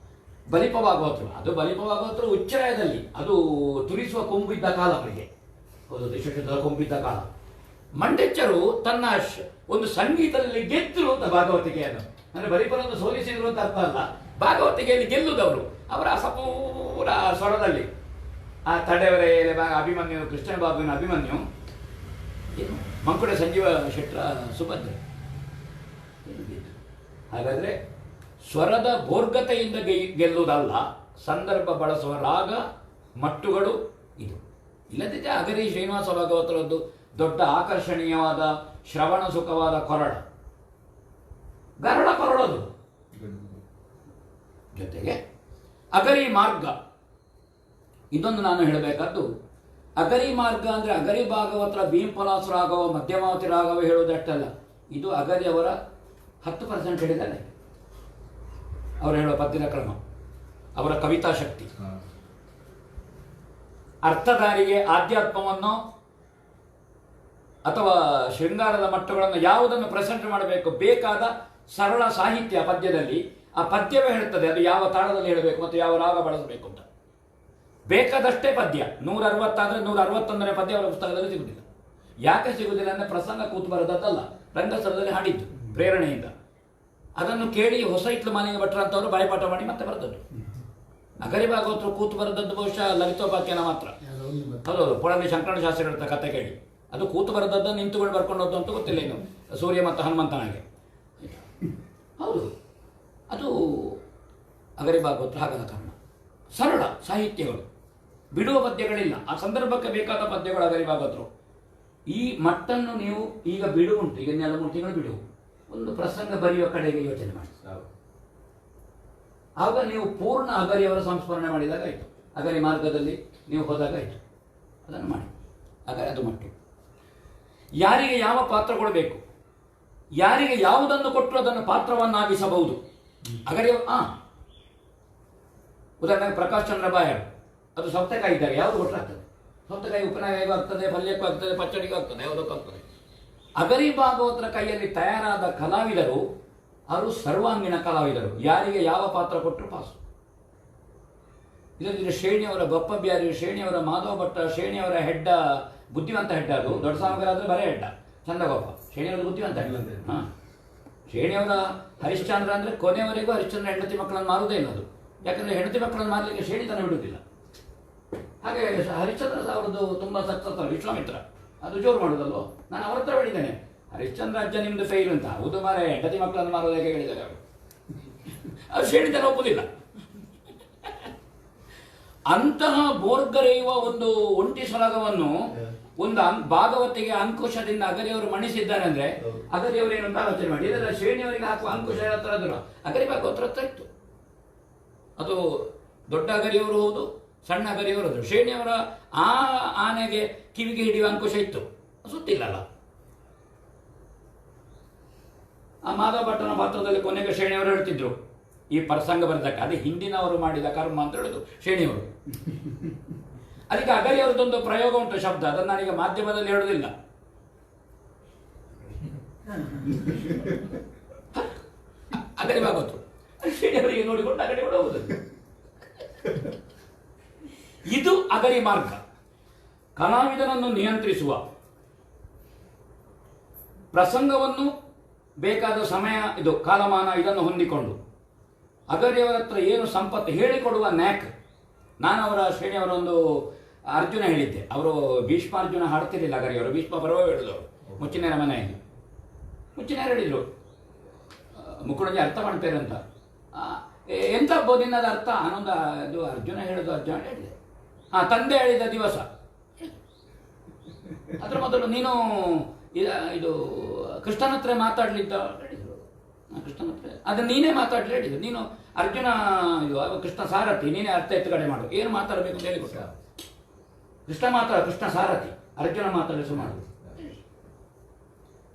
ಬಲಿಪ ಭಾಗವತರು, ಅದು ಬಲಿಪ ಭಾಗವತರು ಉಚ್ಚಾಯದಲ್ಲಿ, ಅದು ತುರಿಸುವ ಕೊಂಬಿದ್ದ ಕಾಲ ಅವರಿಗೆ, ಹೌದು, ದಶಕದ ಕೊಂಬಿದ್ದ ಕಾಲ. ಮಂಡೆಚ್ಚರು ತನ್ನ ಒಂದು ಸಂಗೀತದಲ್ಲಿ ಗೆದ್ದರು ಅಂತ ಭಾಗವತಿಗೆಯನ್ನು, ಅಂದರೆ ಬಲಿಪರನ್ನು ಸೋಲಿಸಿದ್ರು ಅಂತ ಅರ್ಥ ಅಲ್ಲ, ಭಾಗವತಿಗೆಯಲ್ಲಿ ಗೆಲ್ಲುದವರು ಅವರ ಸಪೂರ ಸ್ವರದಲ್ಲಿ. ಆ ತಡೆಯವರೇ ಅಭಿಮನ್ಯು, ಕೃಷ್ಣ ಬಾಬುವಿನ ಅಭಿಮನ್ಯು, ಏನು ಮಂಕುಡ ಸಂಜೀವ ಶೆಟ್ರ ಸುಭದ್ರೆ. ಹಾಗಾದರೆ ಸ್ವರದ ಬೋರ್ಗತೆಯಿಂದ ಗೆಲ್ಲುವುದಲ್ಲ, ಸಂದರ್ಭ ಬಳಸುವ ರಾಗ ಮಟ್ಟುಗಳು ಇದು. ಇಲ್ಲದಿದ್ದರೆ ಅಗರಿ ಶ್ರೀನಿವಾಸ ಭಾಗವತರದ್ದು ದೊಡ್ಡ ಆಕರ್ಷಣೀಯವಾದ ಶ್ರವಣ ಸುಖವಾದ ಗರಳ ಕೊರಳದು. ಜೊತೆಗೆ ಅಗರಿ ಮಾರ್ಗ, ಇದೊಂದು ನಾನು ಹೇಳಬೇಕಾದ್ದು. ಅಗರಿ ಮಾರ್ಗ ಅಂದರೆ ಅಗರಿ ಭಾಗವತರ ಭೀಮ್ ಪಲಾಸ್ ರಾಗವ ಮಧ್ಯಮಾವತಿ ರಾಗವ ಹೇಳುವುದಷ್ಟಲ್ಲ, ಇದು ಅಗರಿ ಅವರ 10% ಹೇಳಿದ್ದಾರೆ. ಅವರು ಹೇಳುವ ಪದ್ಯದ ಕ್ರಮ, ಅವರ ಕವಿತಾ ಶಕ್ತಿ, ಅರ್ಥಧಾರಿಗೆ ಆಧ್ಯಾತ್ಮವನ್ನು ಅಥವಾ ಶೃಂಗಾರದ ಮಟ್ಟಗಳನ್ನು ಯಾವುದನ್ನು ಪ್ರೆಸೆಂಟ್ ಮಾಡಬೇಕು, ಬೇಕಾದ ಸರಳ ಸಾಹಿತ್ಯ ಪದ್ಯದಲ್ಲಿ ಆ ಪದ್ಯವೇ ಹೇಳುತ್ತದೆ ಅದು ಯಾವ ತಾಳದಲ್ಲಿ ಹೇಳಬೇಕು ಮತ್ತು ಯಾವ ರಾಗ ಬಳಸಬೇಕು ಅಂತ. ಬೇಕಾದಷ್ಟೇ ಪದ್ಯ, 160 ಆದರೆ 161ನೇ ಪದ್ಯ ಅವರ ಪುಸ್ತಕದಲ್ಲಿ ಸಿಗುವುದಿಲ್ಲ. ಯಾಕೆ ಸಿಗುವುದಿಲ್ಲ ಅಂದರೆ ಪ್ರಸಂಗ ಕೂತು ಬರೋದಲ್ಲ, ರಂಗಸ್ಥಳದಲ್ಲಿ ಹಾಡಿದ್ದು ಪ್ರೇರಣೆಯಿಂದ. ಅದನ್ನು ಕೇಳಿ ಹೊಸ ಇಟ್ಲು ಮಾಲಿಂಗ ಭಟ್ರ ಅಂತವರು ಬಾಯಿಪಾಠ ಮಾಡಿ ಮತ್ತೆ ಬರೆದದ್ದು. ಅಗರಿ ಭಾಗವತರು ಕೂತು ಬರೆದದ್ದು ಬಹುಶಃ ಲಲಿತೋಪಾಖ್ಯಾನ ಮಾತ್ರ. ಹೌದು, ಪೊಳಲಿ ಶಂಕರಣ ಶಾಸ್ತ್ರಿಗಳ ಕಥೆ ಕೇಳಿ, ಅದು ಕೂತು ಬರೆದದ್ದು ನಿಂತುಕೊಂಡು ಬರ್ಕೊಂಡು ಹೋದ್ದು ಅಂತ ಗೊತ್ತಿಲ್ಲ ಇನ್ನು, ಸೂರ್ಯ ಮತ್ತು ಹನುಮಂತನಾಗೆ. ಹೌದು, ಅದು ಅಗರಿ ಭಾಗವತರು ಹಾಗಾದ ಕಾರಣ. ಸರಳ ಸಾಹಿತ್ಯಗಳು, ಬಿಡುವ ಪದ್ಯಗಳಿಲ್ಲ, ಆ ಸಂದರ್ಭಕ್ಕೆ ಬೇಕಾದ ಪದ್ಯಗಳು ಅಗರಿ ಭಾಗವತರು. ಈ ಮಟ್ಟನ್ನು ನೀವು ಈಗ ಬಿಡುವುಂಟು, ಈಗ 3 ತಿಂಗಳು ಬಿಡುವು, ಒಂದು ಪ್ರಸಂಗ ಬರೆಯುವ ಕಡೆಗೆ ಯೋಚನೆ ಮಾಡಿ. ಆಗ ನೀವು ಪೂರ್ಣ ಅಗರಿಯವರ ಸಂಸ್ಮರಣೆ ಮಾಡಿದಾಗ ಆಯಿತು. ಅಗರಿ ಮಾರ್ಗದಲ್ಲಿ ನೀವು ಹೋದಾಗ ಆಯಿತು, ಅದನ್ನು ಮಾಡಿ. ಹಾಗಾದರೆ ಅದು ಮಟ್ಟು. ಯಾರಿಗೆ ಯಾವ ಪಾತ್ರ ಕೊಡಬೇಕು, ಯಾರಿಗೆ ಯಾವುದನ್ನು ಕೊಟ್ಟರು ಅದನ್ನು ಪಾತ್ರವನ್ನಾಗಿಸಬಹುದು. ಅಗರಿ ಉದಾಹರಣೆಗೆ ಪ್ರಕಾಶ್ ಚಂದ್ರ ಬಾಯರ್, ಅದು ಸೌತೆಕಾಯಿ ಇದ್ದಾರೆ, ಯಾವುದು ಕೊಟ್ಟರೆ ಆಗ್ತದೆ. ಸೌತೆಕಾಯಿ ಉಪನಯಗೂ ಆಗ್ತದೆ, ಪಲ್ಯಕ್ಕೂ ಆಗ್ತದೆ, ಪಚ್ಚಡಿಗೂ ಆಗ್ತದೆ, ಯಾವುದಕ್ಕೂ ಆಗ್ತದೆ. ಅಗರಿ ಭಾಗವತರ ಕೈಯಲ್ಲಿ ತಯಾರಾದ ಕಲಾವಿದರು ಅವರು ಸರ್ವಾಂಗೀಣ ಕಲಾವಿದರು. ಯಾರಿಗೆ ಯಾವ ಪಾತ್ರ ಕೊಟ್ಟರು ಪಾಸು. ಇದರಲ್ಲಿ ಶ್ರೇಣಿಯವರ ಬಪ್ಪ ಬ್ಯಾರಿ, ಶ್ರೇಣಿಯವರ ಮಾಧವ ಭಟ್ಟ, ಶ್ರೇಣಿಯವರ ಹೆಡ್ಡ, ಬುದ್ಧಿವಂತ ಹೆಡ್ಡ, ಅದು ದೊಡ್ಡ ಸಾಮಗ್ರ ಆದರೆ ಬರೇ ಹೆಡ್ಡ ಚಂದಗೊಪ್ಪ. ಶೇಣಿಯವರ ಬುದ್ಧಿವಂತ. ಹಾಂ, ಶೇಣಿಯವರ ಹರಿಶ್ಚಂದ್ರ ಅಂದರೆ ಕೊನೆಯವರೆಗೂ ಹರಿಶ್ಚಂದ್ರ ಹೆಂಡತಿ ಮಕ್ಕಳನ್ನು ಮಾರುವುದೇ ಇಲ್ಲ ಅದು. ಯಾಕಂದರೆ ಹೆಂಡತಿ ಮಕ್ಕಳನ್ನು ಮಾರಲಿಕ್ಕೆ ಶೇಣಿತನ ಬಿಡುವುದಿಲ್ಲ. ಹಾಗೆ ಹರಿಶ್ಚಂದ್ರ ಅವರದ್ದು ತುಂಬ ಸಕ್ಸಸ್, ವಿಶ್ವಾಮಿತ್ರ ಅದು ಜೋರು ಮಾಡೋದಲ್ವ. ನಾನು ಅವ್ರ ಹತ್ರ ಹೇಳಿದ್ದೇನೆ, ಹರಿಶ್ಚಂದ್ರ ಅಜ್ಜ ನಿಮ್ಮದು ಫೈಲ್ ಅಂತ. ಹೌದು ಮಾರೆ, ಹೆಂಡತಿ ಮಕ್ಕಳನ್ನು ಮಾರೋದು ಹೇಗೆ ಹೇಳಿದ್ದಾರೆ ಅವರು. ಅದು ಶೇಣಿತನ ಒಪ್ಪುದಿಲ್ಲ. ಅಂತಹ ಬೋರ್ಗರೆಯುವ ಒಂದು ಒಂಟಿ ಸಲಗವನ್ನು ಒಂದು ಭಾಗವತಿಗೆ ಅಂಕುಶದಿಂದ ಅಗರಿಯವರು ಮಣಿಸಿದ್ದಾರೆ ಅಂದ್ರೆ ಅಗರಿಯವರು ಏನು ಅಂತ ಆಲೋಚನೆ ಮಾಡಿ. ಇದೆಲ್ಲ ಶ್ರೇಣಿಯವರಿಗೆ ಹಾಕುವ ಅಂಕುಶ ಹತ್ರ ಅದ್ರ ಅಗರಿ ಭಾಗವತರ ಹತ್ರ ಇತ್ತು. ಅದು ದೊಡ್ಡ ಅಗರಿಯವರು ಹೌದು, ಸಣ್ಣ ಅಗರಿಯವರು ಹೌದು. ಶ್ರೇಣಿಯವರ ಆ ಆನೆಗೆ ಕಿವಿಗೆ ಹಿಡಿಯುವ ಅಂಕುಶ ಇತ್ತು, ಸುತ್ತಿಲ್ಲಲ್ಲ. ಆ ಮಾಧವ ಭಟ್ಟನ ಪಾತ್ರದಲ್ಲಿ ಕೊನೆಗೆ ಶ್ರೇಣಿಯವರು ಹೇಳ್ತಿದ್ರು ಈ ಪ್ರಸಂಗ ಬರೆದಕ್ಕೆ, ಅದೇ ಹಿಂದಿನವರು ಮಾಡಿದ ಕರ್ಮ ಅಂತ ಹೇಳುದು ಶ್ರೇಣಿಯವರು. ಅದಕ್ಕೆ ಅಗರಿಯವರದೊಂದು ಪ್ರಯೋಗ ಉಂಟು ಶಬ್ದ, ಅದನ್ನು ನಾನೀಗ ಮಾಧ್ಯಮದಲ್ಲಿ ಹೇಳುವುದಿಲ್ಲ. ಅಗರಿ ಭಾಗವತು ಶ್ರೇಣಿಯವರಿಗೆ ನೋಡಿಕೊಂಡು ಅಗಡಿ ಹೋಗುದು. ಇದು ಅಗರಿ ಮಾರ್ಗ. ಕಲಾವಿದನನ್ನು ನಿಯಂತ್ರಿಸುವ, ಪ್ರಸಂಗವನ್ನು ಬೇಕಾದ ಸಮಯ ಇದು ಕಾಲಮಾನ ಇದನ್ನು ಹೊಂದಿಕೊಂಡು ಅಗರಿಯವರ ಹತ್ರ ಏನು ಸಂಪತ್ತು ಹೇಳಿಕೊಡುವ ನ್ಯಾಕ್. ನಾನು ಅವರ ಶ್ರೇಣಿಯವರ ಒಂದು ಅರ್ಜುನ ಹೇಳಿದ್ದೆ, ಅವರು ಭೀಷ್ಮಾರ್ಜುನ ಹಾಡ್ತಿರ್ಲಿಲ್ಲ ಅಗರಿಯವರು, ಭೀಷ್ಮ ಪರ್ವ ಹೇಳಿದವರು ಮುಚ್ಚಿನೇರ ಮನೆಯಲ್ಲಿ. ಮುಚ್ಚಿನೇರ ಹೇಳಿದ್ರು, ಮುಕ್ಕುಳಜಿ ಅರ್ಥ ಮಾಡ್ತೇನೆ ಅಂತ. ಎಂತ ಬೋದಿನದ ಅರ್ಥ ಅನ್ನೊಂದು ಇದು ಅರ್ಜುನ ಹೇಳೋದು ಅರ್ಜುನ ಹೇಳಿದೆ. ತಂದೆ ಹೇಳಿದ ದಿವಸ, ಅದರ ಮೊದಲು ನೀನು ಇದು ಕೃಷ್ಣನ ಹತ್ರ ಮಾತಾಡ್ಲಿದ್ದ ಹೇಳಿದ್ರು. ಕೃಷ್ಣನ ಹತ್ರ ಅದನ್ನು ನೀನೇ ಮಾತಾಡ್ಲಿ ಹೇಳಿದ್ರು. ನೀನು ಅರ್ಜುನ ಇದು ಕೃಷ್ಣ ಸಾರಥಿ, ನೀನೇ ಅರ್ಥ ಎತ್ತುಗಡೆ ಮಾಡು, ಏನು ಮಾತಾಡಬೇಕು ಅಂತ ಹೇಳಿಕೊಟ್ಟ. ಕೃಷ್ಣ ಸಾರಥಿ, ಅರ್ಜುನ ಮಾತಾಡಿಸು ಮಾಡು.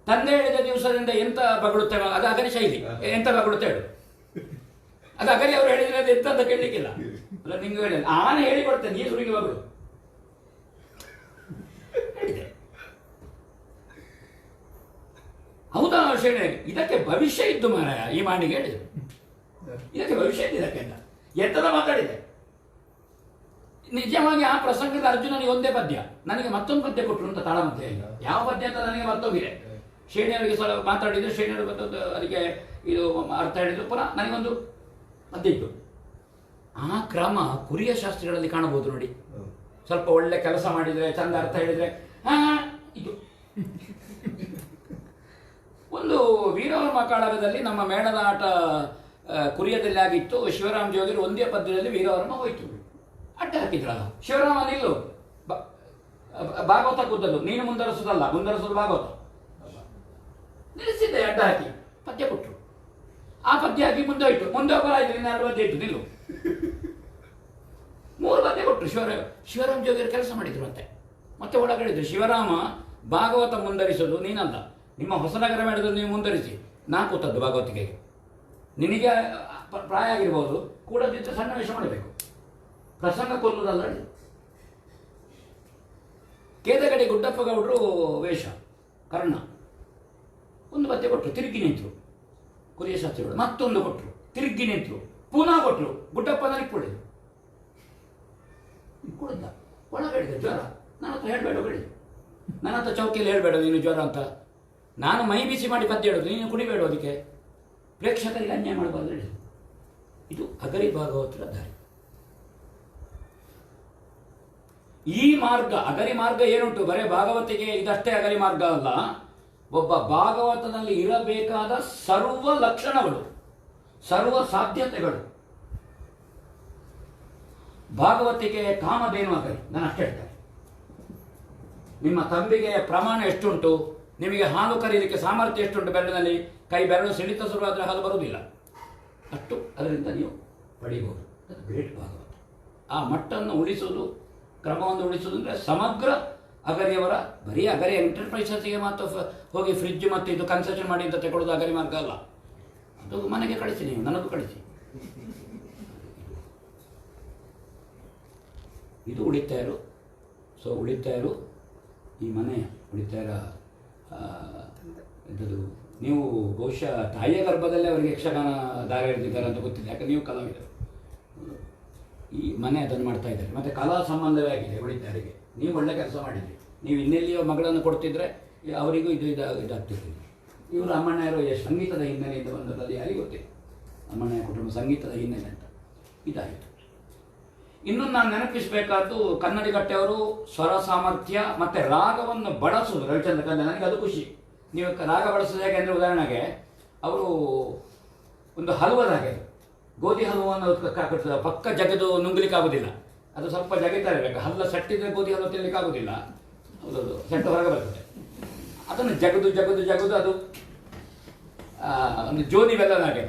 ತಂದೆ ಹೇಳಿದ ದಿವಸದಿಂದ ಎಂತ ಬಗಳುತ್ತೇವೆ, ಅದು ಅಗರಿ ಶೈಲಿ. ಎಂತ ಬಗಳುತ್ತೆ ಹೇಳು, ಅದು ಅಗರಿ ಅವರು ಹೇಳಿದ್ರೆ ಅದು ಎಂತ ಅಂತ ಕೇಳಲಿಕ್ಕಿಲ್ಲ. ಅಲ್ಲ, ನಿಂಗೆ ಹೇಳಿಲ್ಲ, ಆನೆ ಹೇಳಿಕೊಡ್ತೇನೆ, ನೀ ಸುರಿಗೆ ಬಗಳು ಹೇಳಿದೆ. ಹೌದಾ ಶೇಣೆ, ಇದಕ್ಕೆ ಭವಿಷ್ಯ ಇದ್ದು ಮಾರಾಯ ಈ ಮಾಡಿಗೆ ಹೇಳಿದ್ರು. ಇದಕ್ಕೆ ಭವಿಷ್ಯ ಇದ್ದು ಇದಕ್ಕೆ ಅಂತ ಎತ್ತದ ಮಾತಾಡಿದೆ. ನಿಜವಾಗಿ ಆ ಪ್ರಸಂಗದ ಅರ್ಜುನನಿಗೆ ಒಂದೇ ಪದ್ಯ, ನನಗೆ ಮತ್ತೊಂದು ಪದ್ಯ ಕೊಟ್ಟರು ಅಂತ ತಾಳಮಧ್ಯ. ಯಾವ ಪದ್ಯ ಅಂತ ನನಗೆ ಮತ್ತೋಗಿದೆ. ಶ್ರೇಣಿಯವರಿಗೆ ಸ್ವಲ್ಪ ಮಾತಾಡಿದ್ರು, ಶ್ರೇಣಿಯವರು ಮತ್ತೊಂದು ಅದಕ್ಕೆ ಇದು ಅರ್ಥ ಹೇಳಿದ್ರು, ಪುನಃ ನನಗೊಂದು ಪದ್ಯ ಇತ್ತು. ಆ ಕ್ರಮ ಕುರಿಯ ಶಾಸ್ತ್ರಿಗಳಲ್ಲಿ ಕಾಣಬಹುದು ನೋಡಿ. ಸ್ವಲ್ಪ ಒಳ್ಳೆ ಕೆಲಸ ಮಾಡಿದರೆ, ಚಂದ ಅರ್ಥ ಹೇಳಿದರೆ ಇದು. ಒಂದು ವೀರವರ್ಮ ಕಾಳಗದಲ್ಲಿ ನಮ್ಮ ಮೇಳದ ಆಟ ಕುರಿಯದಲ್ಲಿ ಆಗಿತ್ತು. ಶಿವರಾಮ ಜೋಗಿರು ಒಂದೇ ಪದ್ಯದಲ್ಲಿ ವೀರವರ್ಮ ಹೋಯ್ತು, ಅಡ್ಡ ಹಾಕಿದ್ರಲ್ಲ. ಶಿವರಾಮ ನಿಲ್ಲು, ಭಾಗವತ ಕೂದಲು, ನೀನು ಮುಂದರಿಸೋದಲ್ಲ, ಮುಂದರಿಸೋದು ಭಾಗವತ. ನಿಲ್ಲಿಸಿದ್ದೆ, ಅಡ್ಡ ಹಾಕಿ ಪದ್ಯ ಕೊಟ್ಟರು. ಆ ಪದ್ಯ ಹಾಕಿ ಮುಂದೆ ಹೋಯ್ತು, ಮುಂದೆ ಹೋಗಲಾಯ್ತು, ಇನ್ನು 2 ಪದ್ಯ ಇತ್ತು, ನಿಲ್ಲು. 3 ಪದ್ಯ ಕೊಟ್ಟರು. ಶಿವರಾಮ ಜೋಗಿರು ಕೆಲಸ ಮಾಡಿದ್ರು. ಮತ್ತೆ ಒಳಗಡಿದ್ರು, ಶಿವರಾಮ ಭಾಗವತ ಮುಂದರಿಸೋದು ನೀನಲ್ಲ, ನಿಮ್ಮ ಹೊಸನಗರ ಮೇಳದಲ್ಲಿ ನೀವು ಮುಂದರಿಸಿ. 4 ಕೂತದ್ದು ಭಾಗವತಿಗೆಗೆ. ನಿನಗೆ ಪ್ರಾಯ ಆಗಿರ್ಬೋದು, ಕೂಡದಿದ್ದರೆ ಸಣ್ಣ ವೇಷ ಮಾಡಬೇಕು, ಪ್ರಸಂಗ ಕೊಲ್ಲುವುದಲ್ಲ. ಕೇದಗಡಿ ಗುಡ್ಡಪ್ಪ ಗೌಡರು ವೇಷ ಕರ್ಣ. 1 ಪದ್ಯ ಕೊಟ್ಟರು, ತಿರುಗಿ ನಿಂತರು ಕುರಿಯ ಶಾಸ್ತ್ರಿಗಳು. ಮತ್ತೊಂದು ಕೊಟ್ಟರು, ತಿರುಗಿ ನಿಂತರು, ಪುನಃ ಕೊಟ್ಟರು. ಗುಡ್ಡಪ್ಪ ನನಗೆ ಕುಡಿದು ಕುಡಿದ, ಒಳಗಡಿದ ಜ್ವರ. ನನ್ನ ಹತ್ರ ಹೇಳಬೇಡ, ಹೇಳಿ ನನ್ನ ಹತ್ರ ಚೌಕಿಯಲ್ಲಿ ಹೇಳಬೇಡ ನೀನು ಜ್ವರ ಅಂತ. ನಾನು ಮೈ ಬಿಸಿ ಮಾಡಿ ಪದ್ಯ ಹೇಳೋದು, ನೀನು ಕುಡಿಬೇಡ, ಅದಕ್ಕೆ ಪ್ರೇಕ್ಷಕರಿಗೆ ಅನ್ಯಾಯ ಮಾಡಬಾರ್ದು ಹೇಳಿ. ಇದು ಅಗರಿ ಭಾಗವತರ ದಾರಿ. ಈ ಮಾರ್ಗ, ಅಗರಿ ಮಾರ್ಗ ಏನುಂಟು, ಬರೇ ಭಾಗವತಿಗೆ ಇದಷ್ಟೇ ಅಗರಿ ಮಾರ್ಗ ಅಲ್ಲ. ಒಬ್ಬ ಭಾಗವತನಲ್ಲಿ ಇರಬೇಕಾದ ಸರ್ವ ಲಕ್ಷಣಗಳು, ಸರ್ವ ಸಾಧ್ಯತೆಗಳು. ಭಾಗವತಿಗೆ ಕಾಮಧೇನು ಅಗರಿ. ನಾನು ಅಷ್ಟೇ ಹೇಳ್ತೇನೆ. ನಿಮ್ಮ ತಂಬಿಗೆ ಪ್ರಮಾಣ ಎಷ್ಟುಂಟು, ನಿಮಗೆ ಹಾಲು ಕರೀಲಿಕ್ಕೆ ಸಾಮರ್ಥ್ಯ ಎಷ್ಟುಂಟು, ಬೆರಳಿನಲ್ಲಿ ಕೈ ಬೆರಳು ಸಿಡಿತ ಶುರುವಾದರೆ ಹಾಲು ಬರುವುದಿಲ್ಲ, ಅಷ್ಟು ಅದರಿಂದ ನೀವು ಪಡಿಬಹುದು. ಅದು ಗ್ರೇಟ್ ಭಾಗವತ. ಆ ಮಟ್ಟನ್ನು ಉಳಿಸೋದು, ಕ್ರಮವನ್ನು ಉಳಿಸೋದು ಅಂದರೆ ಸಮಗ್ರ ಅಗರಿಯವರ, ಬರೀ ಅಗರಿ ಎಂಟರ್ಪ್ರೈಸಸ್ಗೆ ಮಾತ್ರ ಹೋಗಿ ಫ್ರಿಡ್ಜ್ ಮತ್ತು ಇದು ಕನ್ಸೆಷನ್ ಮಾಡಿ ಅಂತ ತಗೊಳ್ಳೋದು ಅಗರಿ ಮಾರ್ಗ ಅಲ್ಲ. ಅದು ಮನೆಗೆ ಕಳಿಸಿ, ನೀವು ನನಗೂ ಕಳಿಸಿ. ಇದು ಉಳಿತಾಯರು. ಸೊ ಉಳಿತಾಯರು ಈ ಮನೆಯ ಉಳಿತಾಯರ ಎಂಥದ್ದು, ನೀವು ಬಹುಶಃ ತಾಯಿಯ ಗರ್ಭದಲ್ಲೇ ಅವರಿಗೆ ಯಕ್ಷಗಾನ ದಾರಿ ಹಿಡಿದಿದ್ದಾರೆ ಅಂತ ಗೊತ್ತಿಲ್ಲ, ಯಾಕಂದ್ರೆ ನೀವು ಕಲಾವಿದರು. ಈ ಮನೆ ಅದನ್ನು ಮಾಡ್ತಾ ಇದ್ದಾರೆ. ಮತ್ತು ಕಲಾ ಸಂಬಂಧವೇ ಆಗಿದೆ ಉಳಿತಾಯರಿಗೆ. ನೀವು ಒಳ್ಳೆ ಕೆಲಸ ಮಾಡಿದ್ರಿ. ನೀವು ಇನ್ನೆಲ್ಲಿಯೋ ಮಗಳನ್ನು ಕೊಡ್ತಿದ್ರೆ ಅವರಿಗೂ ಇದಾಗ್ತಿತ್ತು. ಇವರು ಅಮ್ಮಣ್ಣರು ಸಂಗೀತದ ಹಿನ್ನೆಲೆಯಿಂದ ಬಂದದ್ದು ಯಾರಿಗೂ ಗೊತ್ತಿಲ್ಲ. ಅಮ್ಮಣ್ಣಯ ಕುಟುಂಬ ಸಂಗೀತದ ಹಿನ್ನೆಲೆ ಅಂತ ಇದಾಯಿತು. ಇನ್ನೊಂದು ನಾನು ನೆನಪಿಸಬೇಕಾದ್ದು, ಕನ್ನಡಿಗಟ್ಟೆಯವರು ಸ್ವರ ಸಾಮರ್ಥ್ಯ ಮತ್ತು ರಾಗವನ್ನು ಬಳಸೋದು. ರವಿಚಂದ್ರ ಕಲ್ಯಾಣ್, ನನಗೆ ಅದು ಖುಷಿ. ನೀವು ರಾಗ ಬಳಸೋದು ಹೇಗೆ ಅಂದರೆ, ಉದಾಹರಣೆಗೆ ಅವರು ಒಂದು ಹಲವದ ಹಾಗೆ, ಗೋಧಿ ಹಲವನ್ನು ಪಕ್ಕ ಜಗದು ನುಂಗ್ಲಿಕ್ಕಾಗೋದಿಲ್ಲ, ಅದು ಸ್ವಲ್ಪ ಜಗಿತಾ ಇರಬೇಕು. ಹಲ್ಲ ಸಟ್ಟಿದ್ರೆ ಗೋಧಿ ಹಲ್ವ ತಿನ್ನಲಿಕ್ಕಾಗೋದಿಲ್ಲ, ಹೌದೌದು, ಸೆಟ್ಟು ಹೊರಗೆ ಬರ್ತದೆ. ಅದನ್ನು ಜಗದು ಜಗದು ಜಗದು ಅದು ಒಂದು ಜೋನಿ ಬೆಲ್ಲದ ಹಾಗೆ.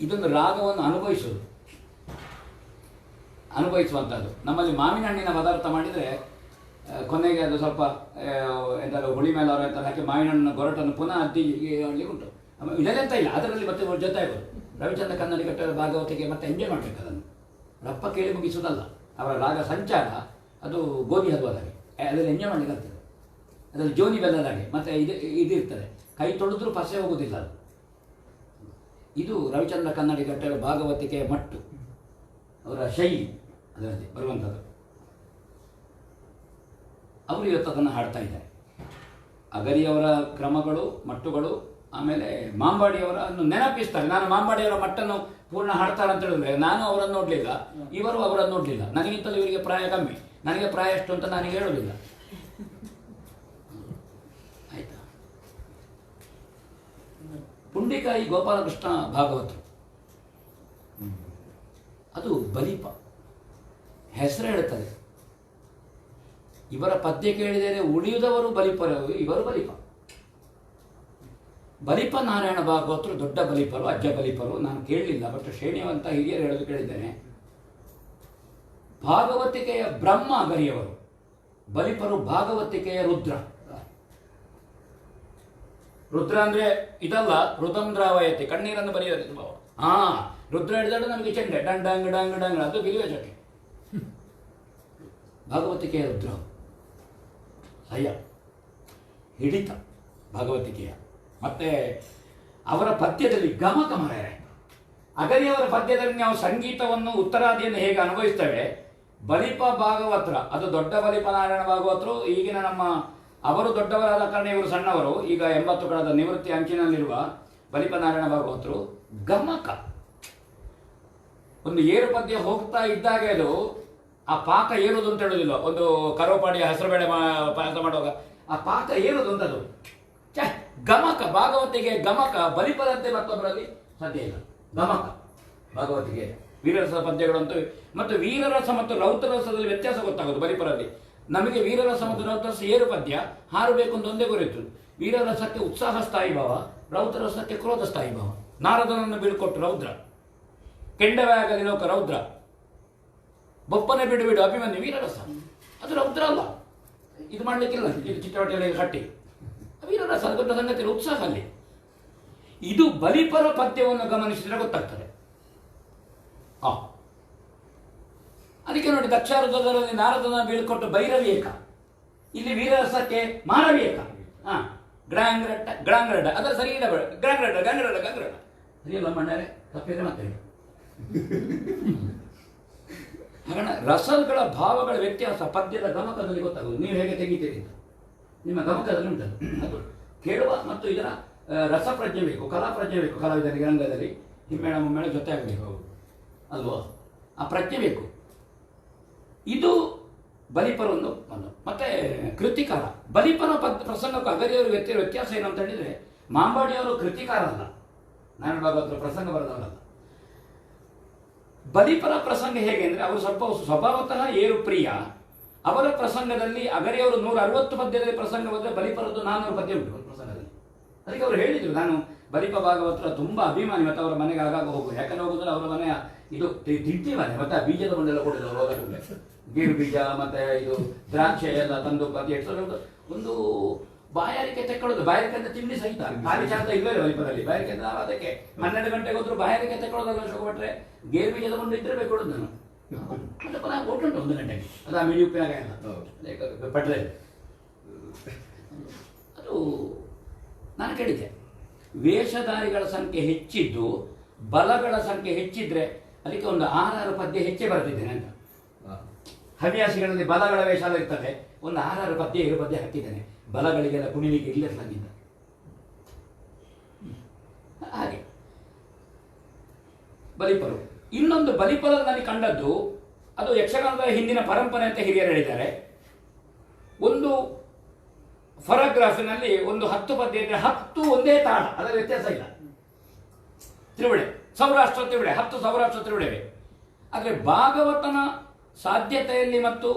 ಇದೊಂದು ರಾಗವನ್ನು ಅನುಭವಿಸುವಂಥದ್ದು. ನಮ್ಮಲ್ಲಿ ಮಾವಿನ ಹಣ್ಣಿನ ಪದಾರ್ಥ ಮಾಡಿದರೆ ಕೊನೆಗೆ ಅದು ಸ್ವಲ್ಪ ಎಂತಾದ್ರು ಹುಳಿ ಮೇಲೆ ಅವರ ಎಂತ ಹಾಕಿ ಮಾವಿನ ಹಣ್ಣಿನ ಗೊರಟನ್ನು ಪುನಃ ಅದ್ದಿ ಆಡಲಿಕ್ಕೆ ಉಂಟು. ಇದೆಲ್ಲ ಇಲ್ಲ, ಅದರಲ್ಲಿ ಮತ್ತೆ ಜೊತೆ ಆಗೋದು. ರವಿಚಂದ್ರ ಕನ್ನಡಿಗಟ್ಟರ ಭಾಗವತಿಗೆ ಮತ್ತೆ ಎಂಜಾಯ್ ಮಾಡಬೇಕು. ಅದನ್ನು ರಪ್ಪ ಕೇಳಿ ಮುಗಿಸೋದಲ್ಲ, ಅವರ ರಾಗ ಸಂಚಾರ ಅದು ಗೋಧಿ ಹಲ್ವದಾಗೆ, ಅದರಲ್ಲಿ ಎಂಜಾಯ್ ಮಾಡಲಿಕ್ಕೆ ಆಗ್ತದೆ. ಅದರಲ್ಲಿ ಜೋನಿ ಬೆಲ್ಲದಾಗೆ ಮತ್ತು ಇದಿರ್ತದೆ, ಕೈ ತೊಳೆದ್ರೂ ಪಸೆ ಹೋಗೋದಿಲ್ಲ ಅದು. ಇದು ರವಿಚಂದ್ರ ಕನ್ನಡಿಗಟ್ಟರ ಭಾಗವತಿಕೆಯ ಮಟ್ಟು, ಅವರ ಶೈಲಿ ಅದರಲ್ಲಿ ಬರುವಂಥದ್ದು. ಅವರು ಇವತ್ತು ಅದನ್ನು ಹಾಡ್ತಾ ಇದ್ದಾರೆ. ಅಗರಿಯವರ ಕ್ರಮಗಳು, ಮಟ್ಟುಗಳು, ಆಮೇಲೆ ಮಾಂಬಾಡಿಯವರನ್ನು ನೆನಪಿಸ್ತಾರೆ. ನಾನು ಮಾಂಬಾಡಿಯವರ ಮಟ್ಟನ್ನು ಪೂರ್ಣ ಹಾಡ್ತಾರೆ ಅಂತ ಹೇಳಿದ್ರೆ, ನಾನು ಅವರನ್ನು ನೋಡಲಿಲ್ಲ, ಇವರು ಅವರನ್ನು ನೋಡಲಿಲ್ಲ. ನನಗಿಂತಲೂ ಇವರಿಗೆ ಪ್ರಾಯ ಕಮ್ಮಿ, ನನಗೆ ಪ್ರಾಯ ಎಷ್ಟು ಅಂತ ನನಗೆ ಹೇಳೋದಿಲ್ಲ. ಆಯ್ತಾ? ಪುಂಡಿಕಾಯಿ ಗೋಪಾಲಕೃಷ್ಣ ಭಾಗವತರು, ಅದು ಬಲಿಪ ಹೆಸರು ಹೇಳ್ತದೆ. ಇವರ ಪದ್ಯ ಕೇಳಿದರೆ ಉಳಿಯುವುದವರು ಬಲಿಪರು, ಇವರು ಬಲಿಪ. ಬಲಿಪ ನಾರಾಯಣ ಭಾಗವತರು ದೊಡ್ಡ ಬಲಿಪರು, ಅಜ್ಜ ಬಲಿಪರು. ನಾನು ಕೇಳಲಿಲ್ಲ, ಬಟ್ ಶ್ರೇಣಿವಂತ ಹಿರಿಯರು ಹೇಳೋದು ಕೇಳಿದ್ದೇನೆ. ಭಾಗವತಿಕೆಯ ಬ್ರಹ್ಮ ಅಗರಿಯವರು, ಬಲಿಪರು ಭಾಗವತಿಕೆಯ ರುದ್ರ. ರುದ್ರ ಅಂದ್ರೆ ಇದಲ್ಲ, ರುದಂದ್ರಾವಯತಿ, ಕಣ್ಣೀರನ್ನು ಬರೆಯೋದು ಭಾವ. ರುದ್ರ ಹಿಡಿದಾಡು ನಮಗೆ ಚೆಂಡೆ, ಡಂಗ್ ಡಂಗ್ ಡಂಗ್ ಡಂಗ್, ಅದು ಬಿಗುವೆ ಚಕ್ಕೆ. ಭಾಗವತಿಕೆಯ ರುದ್ರ ಸಹ್ಯ ಹಿಡಿತ ಭಾಗವತಿಕೆಯ. ಮತ್ತೆ ಅವರ ಪದ್ಯದಲ್ಲಿ ಗಮಕ ಮರೆಯರೆ. ಅಗರಿಯವರ ಪದ್ಯದಲ್ಲಿ ನಾವು ಸಂಗೀತವನ್ನು ಉತ್ತರಾದಿಯನ್ನು ಹೇಗೆ ಅನುಭವಿಸ್ತೇವೆ, ಬಲಿಪ ಭಾಗವತರ, ಅದು ದೊಡ್ಡ ಬಲಿಪ ನಾರಾಯಣ ಭಾಗವತರು. ಈಗಿನ ನಮ್ಮ ಅವರು ದೊಡ್ಡವರಾದ ಕಾರಣ ಇವರು ಸಣ್ಣವರು. ಈಗ 80 ಕಳೆದ ನಿವೃತ್ತಿ ಅಂಚಿನಲ್ಲಿರುವ ಬಲಿಪ ನಾರಾಯಣ ಭಾಗವತರು ಗಮಕ. ಒಂದು ಏರು ಪದ್ಯ ಹೋಗ್ತಾ ಇದ್ದಾಗೆ ಅದು ಆ ಪಾಕ ಏರುವುದು ಅಂತ ಹೇಳೋದಿಲ್ಲ. ಒಂದು ಕರೋಪಾಡಿಯ ಹೆಸರುಬೇಳೆ ಪಾಯಸ ಮಾಡುವಾಗ ಆ ಪಾಕ ಏರುವುದು ಅಂತದು ಗಮಕ. ಭಾಗವತಿಗೆ ಗಮಕ, ಬಲಿಪದಂತೆ ಮತ್ತೊಬ್ಬರಲ್ಲಿ ಸಾಧ್ಯ ಇಲ್ಲ. ಗಮಕ ಭಾಗವತಿಗೆ. ವೀರರಸ ಪದ್ಯಗಳಂತೂ, ಮತ್ತು ವೀರರಸ ಮತ್ತು ರೌದ್ರರಸದಲ್ಲಿ ವ್ಯತ್ಯಾಸ ಗೊತ್ತಾಗೋದು ಬಲಿಪರಲ್ಲಿ. ನಮಗೆ ವೀರರಸ ಮತ್ತು ರೌದ್ರರಸ ಏರು ಪದ್ಯ ಹಾರಬೇಕು ಅಂತ ಒಂದೇ ಗುರಿತು. ವೀರರಸಕ್ಕೆ ಉತ್ಸಾಹ ಸ್ಥಾಯಿ ಭಾವ, ರೌದ್ರರಸಕ್ಕೆ ಕ್ರೋಧ ಸ್ಥಾಯಿ ಭಾವ. ನಾರದನನ್ನು ಬೀಳ್ಕೊಟ್ಟು ರೌದ್ರ, ಕೆಂಡವೇ ಆಗಲಿ ಲೋಕ ರೌದ್ರ, ಬೊಪ್ಪನೆ ಬಿಡು ಬಿಡು ಅಭಿಮನ್ಯು ವೀರರಸ. ಅದು ರೌದ್ರ ಅಲ್ಲ, ಇದು ಮಾಡಲಿಕ್ಕಿಲ್ಲ. ಇದು ಚಿತ್ರವಟೆಯಲ್ಲಿ ಕಟ್ಟಿ ವೀರರಸ ದೊಡ್ಡ ಸಂಗತಿ, ಉತ್ಸಾಹ ಅಲ್ಲಿ. ಇದು ಬಲಿಪರ ಪದ್ಯವನ್ನು ಗಮನಿಸಿದರೆ ಗೊತ್ತಾಗ್ತದೆ. ಅದಕ್ಕೆ ನೋಡಿ, ದಕ್ಷಾರುದ್ರದಲ್ಲಿ ನಾರದನ ಬೀಳ್ಕೊಟ್ಟು ಭೈರವಿ ಏಕ, ಇಲ್ಲಿ ವೀರರಸಕ್ಕೆ ಮಾರವಿ ಏಕ. ಗ್ರಾಂಗ್ರಡ್ಡ ಗ್ರಾಂಗ್ರಡ್ಡ, ಅದರ ಸರಿ ಇಲ್ಲ, ಗ್ರಾಂಗ್ರಡ್ಡ ಗಂಗ್ರಡ್ಡ ಗಂಗ್ರಡ್ಡ ಸರಿಯಲ್ಲ ಮಣ್ಣರೆ, ತಪ್ಪಿದ್ರೆ ಮತ್ತೆ ಹಾಗಣ ರಸಗಳ ಭಾವಗಳ ವ್ಯತ್ಯಾಸ ಪದ್ಯದ ಗಮಕದಲ್ಲಿ ಗೊತ್ತಾಗುವುದು. ನೀವು ಹೇಗೆ ತೆಗಿತೀರಿ ಅಂತ ನಿಮ್ಮ ಗಮಕದಲ್ಲಿ ಉಂಟದು. ಅದು ಕೇಳುವ ಮತ್ತು ಇದರ ರಸಪ್ರಜ್ಞೆ ಬೇಕು, ಕಲಾಪ್ರಜ್ಞೆ ಬೇಕು. ಕಲಾವಿದರಿಗೆ ರಂಗದಲ್ಲಿ ಹಿಮ್ಮೇಳ ಮುಮ್ಮೇಳ ಜೊತೆ ಆಗಬೇಕು ಅಲ್ವೋ, ಆ ಪ್ರಜ್ಞೆ ಬೇಕು. ಇದು ಬಲಿಪರ ಒಂದು. ಮತ್ತೆ ಕೃತಿಕಾರ. ಬಲಿಪರ ಪ್ರಸಂಗಕ್ಕೂ ಅಗರಿಯವರು ವ್ಯತ್ಯಾಸ ಏನು ಅಂತ ಹೇಳಿದ್ರೆ, ಮಾಂಬಾಡಿಯವರು ಕೃತಿಕಾರ ಅಲ್ಲ, ನಾರಾಯಣ ಭಾಗವತರ ಪ್ರಸಂಗ ಬರೆದವರಲ್ಲ. ಬಲಿಪರ ಪ್ರಸಂಗ ಹೇಗೆ ಅಂದರೆ, ಅವರು ಸ್ವಲ್ಪ ಸ್ವಭಾವತಃ ಏರು ಪ್ರಿಯ. ಅವರ ಪ್ರಸಂಗದಲ್ಲಿ ಅಗರಿಯವರು 160 ಪದ್ಯದಲ್ಲಿ ಪ್ರಸಂಗ ಬಂದರೆ ಬಲಿಪರದ್ದು 400 ಪದ್ಯ ಉಂಟು ಪ್ರಸಂಗದಲ್ಲಿ. ಅದಕ್ಕೆ ಅವರು ಹೇಳಿದರು, ನಾನು ಬಲಿಪ ಭಾಗವತರ ತುಂಬ ಅಭಿಮಾನಿ, ಮತ್ತು ಅವರ ಮನೆಗೆ ಆಗಾಗ ಹೋಗುದು. ಯಾಕಂದ್ರೆ ಹೋಗುದ್ರೆ ಅವರ ಮನೆಯ ಇದು ತಿಂಡಿ ಮನೆ, ಮತ್ತೆ ಆ ಬೀಜದ ಬಂಡೆಲ್ಲ ಕೊಡೋದು ಅವರು ಹೋಗಕ್ಕೆ. ಗೀರು ಬೀಜ ಮತ್ತೆ ಇದು ದ್ರಾಕ್ಷೆ ಎಲ್ಲ ತಂದು ಪದ್ಯ ಇಟ್ಟು ಒಂದು ಬಾಯಾರಿಕೆ ತೆಕ್ಕೊಳ್ಳೋದು. ಬಾಯಾರಿಕೆ ಅಂತ ತಿಂಡಿ ಸಹಿತ ಖಾಲಿ ಶಾಂತ ಇಲ್ಲವೇ ಬಲಿಪದಲ್ಲಿ. ಬಾಯಾರಿಕೆ ಅಂತ ಅದಕ್ಕೆ 12 ಗಂಟೆಗೆ ಹೋದ್ರು ಬಾಯಾರಿಕೆ ತೆಕ್ಕೊಳ್ಳೋದಲ್ಲ. ಶೋಕಪಟ್ರೆ ಗೇರು ಬೀಜದ ಬಂದು ಇದ್ರೆ ಬೇಕು ಕೊಡೋದು ನಾನು. ಮತ್ತೆ ಪುನಃ ಕೊಟ್ಟುಂಟು 1 ಗಂಟೆಗೆ, ಅದು ಆ ಮಿಡಿ ಉಪ್ಪಿನಾಗ ಎಲ್ಲ ಪಟ್ರೆ. ಅದು ನಾನು ಕೇಳಿದ್ದೆ, ವೇಷಧಾರಿಗಳ ಸಂಖ್ಯೆ ಹೆಚ್ಚಿದ್ದು ಬಲಗಳ ಸಂಖ್ಯೆ ಹೆಚ್ಚಿದ್ರೆ ಅದಕ್ಕೆ ಒಂದು 6 ಪದ್ಯ ಹೆಚ್ಚೇ ಬರ್ತಿದ್ದೇನೆ ಅಂತ. ಹವ್ಯಾಸಿಗಳಲ್ಲಿ ಬಲಗಳ ವೇಷ ಇರ್ತದೆ, ಒಂದು 6 ಪದ್ಯ 7 ಪದ್ಯ ಹಾಕಿದ್ದೇನೆ. ಬಲಗಳಿಗೆಲ್ಲ ಕುಣಿಲಿಕ್ಕೆ ಇಲ್ಲೇ ಸಂಗೀತ. ಹಾಗೆ ಬಲಿಪರು. ಇನ್ನೊಂದು ಬಲಿಪರಲ್ಲಿ ನನಗೆ ಕಂಡದ್ದು ಅದು ಯಕ್ಷಗಾನದ ಹಿಂದಿನ ಪರಂಪರೆ ಅಂತ ಹಿರಿಯರು ಹೇಳಿದ್ದಾರೆ. ಒಂದು ಫರಾಗ್ರಾಫಿನಲ್ಲಿ ಒಂದು 10 ಪದ್ಯ ಇದ್ರೆ 10 ಒಂದೇ ತಾಳ, ಅದರ ವ್ಯತ್ಯಾಸ ಇಲ್ಲ. ತ್ರಿವಿಡೆ, ಸೌರಾಷ್ಟ್ರ ತ್ರಿವಿಡೆ, 10 ಸೌರಾಷ್ಟ್ರ ತ್ರಿವಿಡೆವೆ. ಆದರೆ ಭಾಗವತನ ಸಾಧ್ಯತೆಯಲ್ಲಿ ಮತ್ತು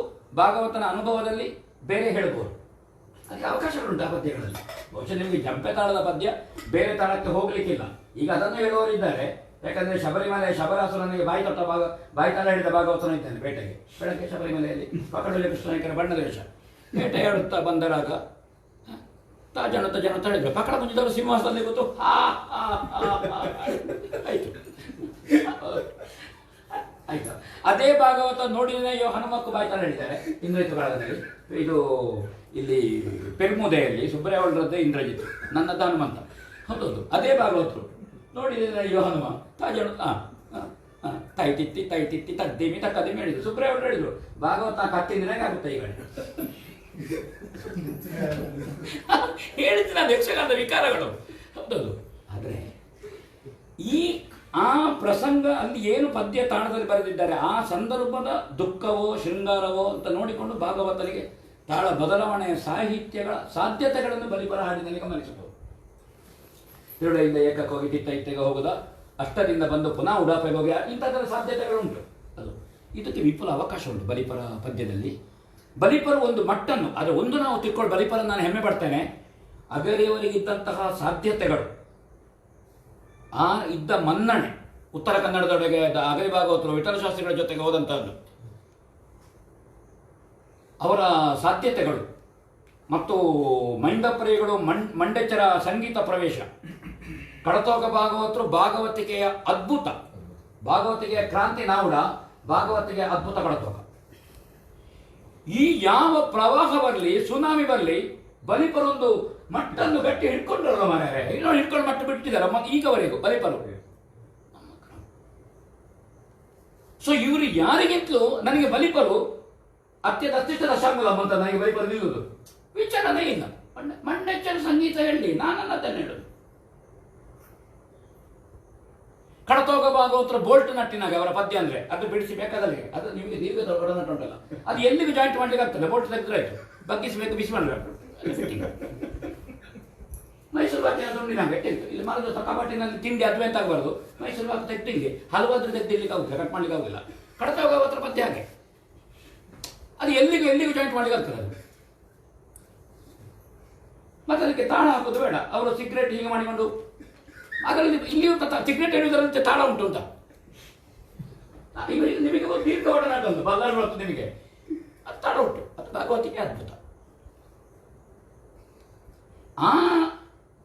ಭಾಗವತನ ಅನುಭವದಲ್ಲಿ ಬೇರೆ ಹೇಳ್ಬೋದು. ಅದಕ್ಕೆ ಅವಕಾಶಗಳುಂಟು ಆ ಪದ್ಯಗಳಲ್ಲಿ. ಬಹುಶಃ ನಿಮಗೆ ಜಂಪೆ ತಾಳದ ಪದ್ಯ ಬೇರೆ ತಾಳಕ್ಕೆ ಹೋಗ್ಲಿಕ್ಕಿಲ್ಲ. ಈಗ ಅದನ್ನು ಹೇಳುವವರಿದ್ದಾರೆ. ಯಾಕಂದ್ರೆ ಶಬರಿಮಲೆ ಶಬರಾಸುರನಿಗೆ ಬಾಯಿ ತಾಳ ಹಿಡಿದ ಭಾಗವತನ ಇದ್ದಾನೆ ಬೇಟೆಗೆ. ಬೆಳಗ್ಗೆ ಶಬರಿಮಲೆಯಲ್ಲಿ ಪಕಡಲೆ ಕೃಷ್ಣನಾಯಕರ ಬಣ್ಣದ ವೇಷ ಬೇಟೆ ಹೇಳುತ್ತಾ ಬಂದರಾಗ ಜನ ಹೇಳಿದ್ರು, ಪಕಡ ಮುಂಚಿದವರು ಸಿಂಹಾಸನದಲ್ಲಿ ಗೊತ್ತು ಆಯ್ತು ಆಯ್ತಾ. ಅದೇ ಭಾಗವತ ನೋಡಿದ್ರೆ ಹನುಮಕ್ಕೂ ಬಾಯಿ ತಾಳ ಹೇಳಿದ್ದಾರೆ ಇಂದ್ರಜಿತ್ ಕಾಲದಲ್ಲಿ. ಇದು ಇಲ್ಲಿ ಪೆರ್ಮುದೆಯಲ್ಲಿ ಸುಬ್ರಹ್ಮಣ್ಯರದ್ದೇ ಇಂದ್ರಜಿತ್, ನನ್ನದ್ದು ಹನುಮಂತ. ಹೌದೌದು, ಅದೇ ಭಾಗವತರು ನೋಡಿದ್ರೆ ಹನುಮ ತಾಜಣ ತೈ ತಿತ್ತಿ ತದ್ದೇಮಿ ತಕ್ಕದೇಮಿ ಹೇಳಿದ್ರು. ಸುಬ್ರಹ್ಮಣ್ಯರು ಹೇಳಿದ್ರು, ಭಾಗವತ ಕತ್ತಿಂದ್ರೆ ಆಗುತ್ತೆ ಈಗ ಹೇಳಿದ್ರೆ ಯಕ್ಷಗಾನದ ವಿಕಾರಗಳು. ಹೌದೌದು. ಆದರೆ ಈ ಆ ಪ್ರಸಂಗ ಅಲ್ಲಿ ಏನು ಪದ್ಯ ತಾಳದಲ್ಲಿ ಬರೆದಿದ್ದಾರೆ, ಆ ಸಂದರ್ಭದ ದುಃಖವೋ ಶೃಂಗಾರವೋ ಅಂತ ನೋಡಿಕೊಂಡು ಭಾಗವತನಿಗೆ ತಾಳ ಬದಲಾವಣೆಯ ಸಾಹಿತ್ಯಗಳ ಸಾಧ್ಯತೆಗಳನ್ನು ಬಲಿಪರ ಹಾಡಿನಲ್ಲಿ ಗಮನಿಸಬಹುದು. ತಿರುಳೆಯಿಂದ ಏಕಕ್ಕೆ ಹೋಗಿ ತಿತ್ತ ಹೋಗುದ, ಅಷ್ಟದಿಂದ ಬಂದು ಪುನಃ ಉಡಾಪೆಗೆ ಹೋಗಿ, ಇಂಥದ್ದರ ಸಾಧ್ಯತೆಗಳುಂಟು. ಅದು ಇದಕ್ಕೆ ವಿಪುಲ ಅವಕಾಶ ಉಂಟು ಬಲಿಪರ ಪದ್ಯದಲ್ಲಿ. ಬಲಿಪರು ಒಂದು ಮಟ್ಟನ್ನು, ಆದರೆ ಒಂದು ನಾವು ತಿಳ್ಕೊಂಡು ಬಲಿಪರ ನಾನು ಹೆಮ್ಮೆ ಪಡ್ತೇನೆ, ಅಗರಿಯವರಿಗಿದ್ದಂತಹ ಸಾಧ್ಯತೆಗಳು, ಆ ಇದ್ದ ಮನ್ನಣೆ, ಉತ್ತರ ಕನ್ನಡದೊಳಗೆ ಅಗರಿ ಭಾಗವತರು ವಿಠಲ ಶಾಸ್ತ್ರಿಗಳ ಜೊತೆಗೆ ಹೋದಂಥದ್ದು, ಅವರ ಸಾಧ್ಯತೆಗಳು ಮತ್ತು ಮೈಂದಪ್ರಿಯಗಳು ಮಂಡೆಚ್ಚರ ಸಂಗೀತ ಪ್ರವೇಶ, ಕಡತೋಗ ಭಾಗವತರು ಭಾಗವತಿಕೆಯ ಅದ್ಭುತ, ಭಾಗವತಿಕೆಯ ಕ್ರಾಂತಿ ನಾವುಡ, ಭಾಗವತಿಗೆಯ ಅದ್ಭುತ ಕಡತೋಗ. ಈ ಯಾವ ಪ್ರವಾಹ ಬರಲಿ, ಸುನಾಮಿ ಬರಲಿ, ಬಲಿಪರೊಂದು ಮಟ್ಟನ್ನು ಗಟ್ಟಿ ಹಿಡ್ಕೊಂಡ್ರಲ್ಲ ಮಾರ್ಯಾರೆ, ಇನ್ನೊಂದು ಹಿಡ್ಕೊಂಡು ಮಟ್ಟ ಬಿಟ್ಟಿದ್ದಾರೆ ಈಗವರೆಗೂ ಬಲಿಪರು. ಸೊ ಇವರು ಯಾರಿಗಿಂತಲೂ ನನಗೆ ಬಲಿಪರು ಅತ್ಯಂತ ದಶಾಂಗುಲಂ ಅಂತ ನನಗೆ ಬಲಿಪರು ನಿಲ್ಲುವುದು ವಿಚಾರನೇ ಇಲ್ಲ. ಮಂಡೆಚ್ಚರ ಸಂಗೀತ ಹೇಳಿ ನಾನನ್ನದನ್ನು ಹೇಳುದು. ಕಡತೋಗ ಭಾಗವತರ ಬೋಲ್ಟ್ ನಟ್ಟಿನಾಗ ಅವರ ಪದ್ಯ ಅಂದ್ರೆ ಅದು ಬಿಡಿಸಿ ಬೇಕಾದಲ್ಲಿ, ಅದು ನಿಮಗೆ ದೀರ್ಘದ ಒಡನಾಟ ಉಂಟಲ್ಲ, ಅದು ಎಲ್ಲಿಗೂ ಜಾಯಿಂಟ್ ಮಾಡ್ಲಿಕ್ಕೆ ಆಗ್ತದೆ. ಬೋಲ್ಟ್ ತೆಗೆದ್ರೆ ಆಯ್ತು, ಬಗ್ಗಿಸಬೇಕು, ಬಿಸಿ ಮಾಡಬೇಕು. ಮೈಸೂರು ಬಾಕಿನ ತುಂಡಿನಾಗ ಇಟ್ಟು ಇಲ್ಲಿ ಮರದ ಕಬಾಟಿನಲ್ಲಿ ತಿಂಡಿ ಅದ್ವೆ ಅಂತ ಆಗಬಾರ್ದು. ಮೈಸೂರು ಬಾಕಿ ತೆಗ್ದಿಂಗೆ ಹಲವಾದ್ರೂ ತೆಗ್ದಿರ್ಲಿಕ್ಕೆ ಆಗುದಿಲ್ಲ, ಕಟ್ ಮಾಡ್ಲಿಕ್ಕೆ ಆಗುದಿಲ್ಲ. ಕಡತೋಗ ಭಾಗವತರ ಪದ್ಯ ಹಾಗೆ, ಅದು ಎಲ್ಲಿಗೂ ಜಾಯಿಂಟ್ ಮಾಡ್ಲಿಕ್ಕೆ ಆಗ್ತದೆ. ಅದು ಮತ್ತೆ ಅದಕ್ಕೆ ತಾಳ ಹಾಕೋದು ಬೇಡ. ಅವರು ಸಿಗರೇಟ್ ಹೀಗೆ ಮಾಡಿಕೊಂಡು ಅದರಲ್ಲಿ ಇಲ್ಲಿಯೂ ಸಿಗರೇಟ್ ಹಿಡಿಯೋದ್ರಂತೆ ತಾಳ ಉಂಟು ಅಂತ ನಿಮಗೆ ದೀರ್ಘ ಒಡನಾಟ ಉಂಟು, ಬಲ್ಲಾರು ಬರ್ತದೆ ನಿಮಗೆ, ಅದು ತಾಳ ಉಂಟು. ಅದು ಭಾಗವತಿಗೆ ಅದ್ಭುತ. ಆ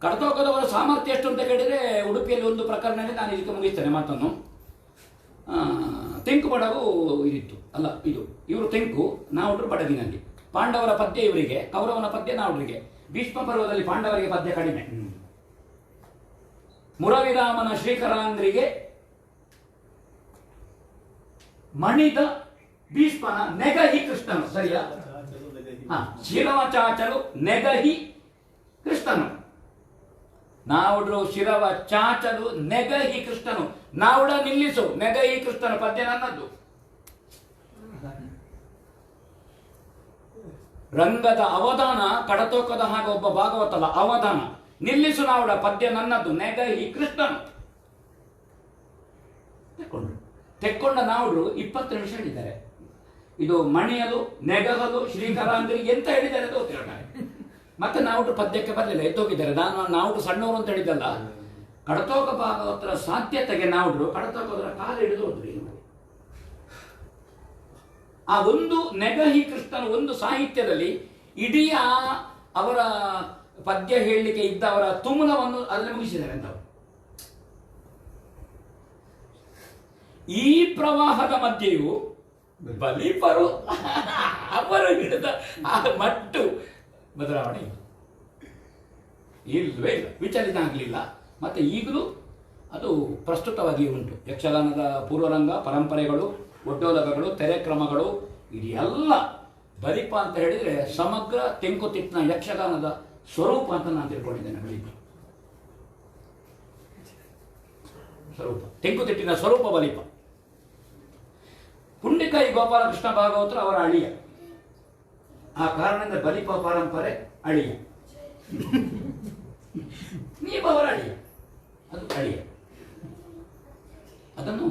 ಕಡತೋಗದವರ ಸಾಮರ್ಥ್ಯ ಎಷ್ಟು ಅಂತ ಕೇಳಿದರೆ, ಉಡುಪಿಯಲ್ಲಿ ಒಂದು ಪ್ರಕರಣದಲ್ಲಿ ನಾನು ಇದಕ್ಕೆ ಮುಗಿಸ್ತೇನೆ ಮಾತನ್ನು. ತೆಂಕು ಬಡಗು ಇದಿತ್ತು ಅಲ್ಲ, ಇವರು ತೆಂಕು, ನಾವುಡ್ರು ಬಡಗಿನಲ್ಲಿ. ಪಾಂಡವರ ಪದ್ಯ ಇವರಿಗೆ, ಕೌರವನ ಪದ್ಯ ನಾವುಡ್ರಿಗೆ. ಭೀಷ್ಮ ಪರ್ವದಲ್ಲಿ ಪಾಂಡವರಿಗೆ ಪದ್ಯ ಕಡಿಮೆ. ಮುರವಿರಾಮನ ಶ್ರೀಕರಾಂದ್ರಿಗೆ ಮಣಿದ ಭೀಷ್ಮನ ನೆಗಹಿ ಕೃಷ್ಣನು, ಸರಿಯಾ? ಶಿರವ ಚಾಚಲು ನೆಗಹಿ ಕೃಷ್ಣನು. ನಾವುಡ್ರು ಶಿರವ ಚಾಚಲು ನೆಗಹಿ ಕೃಷ್ಣನು. ನಾವುಡ ನಿಲ್ಲಿಸು, ನೆಗಹಿ ಕೃಷ್ಣನು ಪದ್ಯ ನನ್ನದ್ದು. ರಂಗದ ಅವಧಾನ ಕಡತೋಕದ ಹಾಗೆ ಒಬ್ಬ ಭಾಗವತಲ್ಲ, ಅವಧಾನ. ನಿಲ್ಲಿಸು ನಾವುಡ ಪದ್ಯ ನನ್ನದ್ದು, ನೆಗಹಿ ಕೃಷ್ಣನು. ತೆಕ್ಕೊಂಡ ನಾವುಡ್ರು 20 ನಿಮಿಷ ಹೇಳಿದ್ದಾರೆ. ಇದು ಮಣಿಯಲು, ನೆಗಹಲು, ಶ್ರೀಕರಾಂದ್ರಿ ಎಂತ ಹೇಳಿದ್ದಾರೆ ಅಂತ ಗೊತ್ತಿಲ್ಲ. ಮತ್ತೆ ನಾವುಡ್ರು ಪದ್ಯಕ್ಕೆ ಬರಲಿಲ್ಲ, ಎದ್ದೋಗಿದ್ದಾರೆ. ನಾವುಡ್ರು ಸಣ್ಣವರು ಅಂತ ಹೇಳಿದ್ದಲ್ಲ, ಕಡತೋಕ ಭಾಗವತರ ಸಾಧ್ಯತೆಗೆ ನಾವುಡ್ರು ಕಡತೋಕದರ ಕಾಲ ಹಿಡಿದು ಹೋದ್ರು. ಆ ಒಂದು ನೆಗಹಿ ಕೃಷ್ಣನ ಒಂದು ಸಾಹಿತ್ಯದಲ್ಲಿ ಇಡೀ ಅವರ ಪದ್ಯ ಹೇಳಲಿಕ್ಕೆ ಇದ್ದ ಅವರ ತುಮುಲವನ್ನು ಅದರಲ್ಲಿ ಮುಗಿಸಿದ್ದಾರೆ ಅಂತ. ಈ ಪ್ರವಾಹದ ಮಧ್ಯೆಯೂ ಬಲಿಪರು ಅವರು ಹಿಡಿದ ಆ ಮಟ್ಟು ಬದಲಾವಣೆ ಇಲ್ವೇ ಇಲ್ಲ, ವಿಚಲಿತ ಆಗಲಿಲ್ಲ. ಮತ್ತೆ ಈಗಲೂ ಅದು ಪ್ರಸ್ತುತವಾಗಿ ಉಂಟು. ಯಕ್ಷಗಾನದ ಪೂರ್ವರಂಗ ಪರಂಪರೆಗಳು, ಒಡ್ಡೋಲಕಗಳು, ತೆರೆಕ್ರಮಗಳು, ಇದೆಲ್ಲ ಬಲಿಪ ಅಂತ ಹೇಳಿದರೆ ಸಮಗ್ರ ತೆಂಕುತಿಟ್ಟಿನ ಯಕ್ಷಗಾನದ ಸ್ವರೂಪ ಅಂತ ನಾನು ತಿಳ್ಕೊಂಡಿದ್ದೇನೆ. ಬಲಿಪ ಸ್ವರೂಪ, ತೆಂಕುತಿಟ್ಟಿನ ಸ್ವರೂಪ ಬಲಿಪ. ಹುಂಡಿಕಾಯಿ ಗೋಪಾಲಕೃಷ್ಣ ಭಾಗವತರು ಅವರ ಅಳಿಯ. ಆ ಕಾರಣದಿಂದ ಬಲಿಪ ಪರಂಪರೆ ಅಳಿಯ, ನೀವು ಅವರ ಅಳಿಯ, ಅದು ಅಳಿಯ. ಅದನ್ನು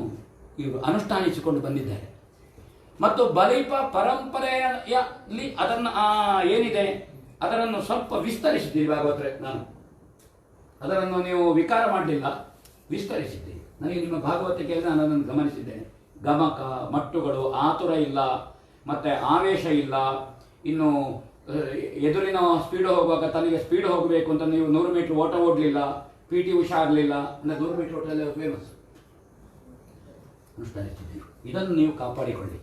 ಇವರು ಅನುಷ್ಠಾನಿಸಿಕೊಂಡು ಬಂದಿದ್ದಾರೆ. ಮತ್ತು ಬಲಿಪ ಪರಂಪರೆಯಲ್ಲಿ ಅದನ್ನು ಏನಿದೆ ಅದನ್ನು ಸ್ವಲ್ಪ ವಿಸ್ತರಿಸಿದ್ದೀರಿ ಭಾಗವತರೆ. ನಾನು ಅದನ್ನು ನೀವು ವಿಕಾರ ಮಾಡಲಿಲ್ಲ, ವಿಸ್ತರಿಸಿದ್ದೀರಿ. ನನಗೆ ನಿಮ್ಮ ಭಾಗವತಿಕೆಯಲ್ಲಿ ನಾನು ಅದನ್ನು ಗಮನಿಸಿದ್ದೇನೆ. ಗಮಕ, ಮಟ್ಟುಗಳು, ಆತುರ ಇಲ್ಲ, ಮತ್ತು ಆವೇಶ ಇಲ್ಲ. ಇನ್ನು ಎದುರಿನ ಸ್ಪೀಡ್ ಹೋಗುವಾಗ ತನಗೆ ಸ್ಪೀಡ್ ಹೋಗಬೇಕು ಅಂತ ನೀವು 100 ಮೀಟರ್ ಓಟ ಓಡಲಿಲ್ಲ, PT ಉಷಾ ಆಗಲಿಲ್ಲ. ಅಂದರೆ 100 ಮೀಟರ್ ಓಟದಲ್ಲಿ ಫೇಮಸ್. ಅನುಷ್ಠಾನಿಸಿದ್ದೀರಿ. ಇದನ್ನು ನೀವು ಕಾಪಾಡಿಕೊಳ್ಳಿ.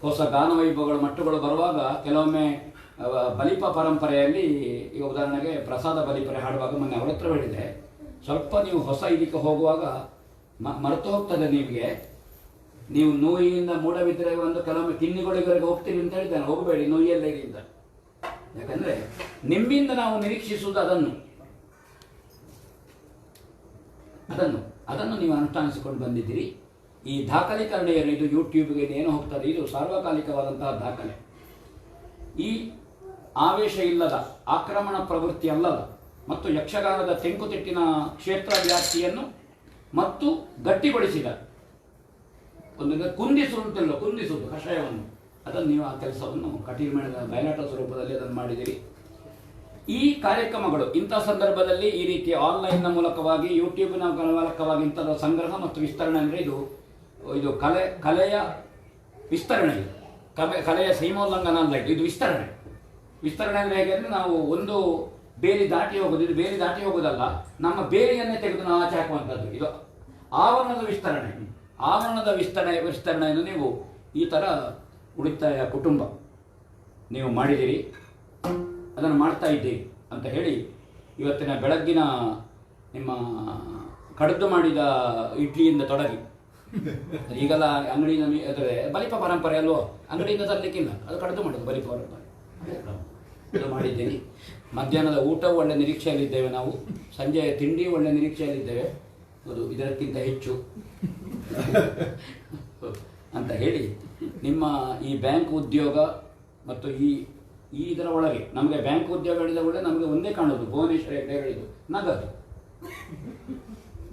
ಹೊಸ ಗಾನವೈಭವಗಳು, ಮಟ್ಟುಗಳು ಬರುವಾಗ ಕೆಲವೊಮ್ಮೆ ಬಲಿಪ ಪರಂಪರೆಯಲ್ಲಿ, ಈಗ ಉದಾಹರಣೆಗೆ ಪ್ರಸಾದ ಬಲಿಪರೆ ಹಾಡುವಾಗ ಮೊನ್ನೆ ಅವರ ಹತ್ರ ಹೇಳಿದೆ, ಸ್ವಲ್ಪ ನೀವು ಹೊಸ ಇದಕ್ಕೆ ಹೋಗುವಾಗ ಮರೆತು ಹೋಗ್ತದೆ ನಿಮಗೆ. ನೀವು ನೋಯಿಯಿಂದ ಮೂಡಬಿದ್ದರೆ ಒಂದು ಕೆಲವೊಮ್ಮೆ ಕಿನ್ನಿಗಳಿವರೆಗೆ ಹೋಗ್ತೀರಿ ಅಂತ ಹೇಳಿದ್ದಾನೆ. ಹೋಗಬೇಡಿ, ನೋಯಲ್ಲೇ ಅಂತ. ಯಾಕಂದರೆ ನಿಮ್ಮಿಂದ ನಾವು ನಿರೀಕ್ಷಿಸುವುದು ಅದನ್ನು ನೀವು ಅನುಷ್ಠಾನಿಸಿಕೊಂಡು ಬಂದಿದ್ದೀರಿ. ಈ ದಾಖಲೀಕರಣ ಏನು, ಇದು ಯೂಟ್ಯೂಬ್ಗೆ ಏನು ಹೋಗ್ತದೆ, ಇದು ಸಾರ್ವಕಾಲಿಕವಾದಂತಹ ದಾಖಲೆ. ಈ ಆವೇಶ ಇಲ್ಲದ, ಆಕ್ರಮಣ ಪ್ರವೃತ್ತಿ ಅಲ್ಲದ ಮತ್ತು ಯಕ್ಷಗಾನದ ತೆಂಕುತಿಟ್ಟಿನ ಕ್ಷೇತ್ರ ವ್ಯಾಪ್ತಿಯನ್ನು ಮತ್ತು ಗಟ್ಟಿಗೊಳಿಸಿದ ಒಂದು ಕುಂದಿಸುವುದು ಕಷಾಯವನ್ನು, ಅದನ್ನು ನೀವು ಆ ಕೆಲಸವನ್ನು ಕಟೀಲ್ಮೇಳದ ಬಯಲಾಟ ಸ್ವರೂಪದಲ್ಲಿ ಅದನ್ನು ಮಾಡಿದಿರಿ. ಈ ಕಾರ್ಯಕ್ರಮಗಳು ಇಂಥ ಸಂದರ್ಭದಲ್ಲಿ ಈ ರೀತಿ ಆನ್ಲೈನ್ನ ಮೂಲಕವಾಗಿ, ಯೂಟ್ಯೂಬ್ನ ಮೂಲಕವಾಗಿ ಇಂಥದ ಸಂಗ್ರಹ ಮತ್ತು ವಿಸ್ತರಣೆ ಅಂದರೆ ಇದು ಕಲೆಯ ವಿಸ್ತರಣೆ, ಇದು ಕಲೆಯ ಸೀಮೋಲ್ಲಂಘನ ಅಲ್ಲ, ಇದು ವಿಸ್ತರಣೆ ಅಂದರೆ ಹೇಗೆ ಅಂದರೆ ನಾವು ಒಂದು ಬೇಲಿ ದಾಟಿ ಹೋಗೋದು, ಇದು ಬೇಲಿ ದಾಟಿ ಹೋಗೋದಲ್ಲ, ನಮ್ಮ ಬೇಲಿಯನ್ನೇ ತೆಗೆದು ನಾವು ಆಚೆ ಹಾಕುವಂಥದ್ದು. ಇದು ಆವರಣದ ವಿಸ್ತರಣೆಯನ್ನು ನೀವು ಈ ಥರ ಉಳಿತಾಯ ಕುಟುಂಬ ನೀವು ಮಾಡಿದಿರಿ, ಅದನ್ನು ಮಾಡ್ತಾ ಇದ್ದೀರಿ ಅಂತ ಹೇಳಿ ಇವತ್ತಿನ ಬೆಳಗ್ಗಿನ ನಿಮ್ಮ ಕಡಿದು ಮಾಡಿದ ಇಡ್ಲಿಯಿಂದ ತೊಡಗಿ, ಈಗೆಲ್ಲ ಅಂಗಡಿಯಿಂದ ಅಂದರೆ ಬಲಿಪ ಪರಂಪರೆ ಅಲ್ವೋ, ಅಂಗಡಿಯಿಂದ ತರಲಿಕ್ಕಿಲ್ಲ, ಅದು ಕಡಿದು ಮಾಡೋದು ಬಲಿಪ ಪರಂಪರೆ. ಅದು ಮಾಡಿದ್ದೀರಿ. ಮಧ್ಯಾಹ್ನದ ಊಟವು ಒಳ್ಳೆ ನಿರೀಕ್ಷೆಯಲ್ಲಿದ್ದೇವೆ ನಾವು, ಸಂಜೆಯ ತಿಂಡಿ ಒಳ್ಳೆ ನಿರೀಕ್ಷೆಯಲ್ಲಿದ್ದೇವೆ, ಅದು ಇದಕ್ಕಿಂತ ಹೆಚ್ಚು ಅಂತ ಹೇಳಿ ನಿಮ್ಮ ಈ ಬ್ಯಾಂಕ್ ಉದ್ಯೋಗ ಮತ್ತು ಇದರ ಒಳಗೆ ನಮಗೆ ಬ್ಯಾಂಕ್ ಉದ್ಯೋಗ ಹೇಳಿದ ಒಳ್ಳೆ ನಮಗೆ ಒಂದೇ ಕಾಣೋದು, ಭುವನೇಶ್ವರಿ ಹೇಳಿದ್ದು ನಗದು.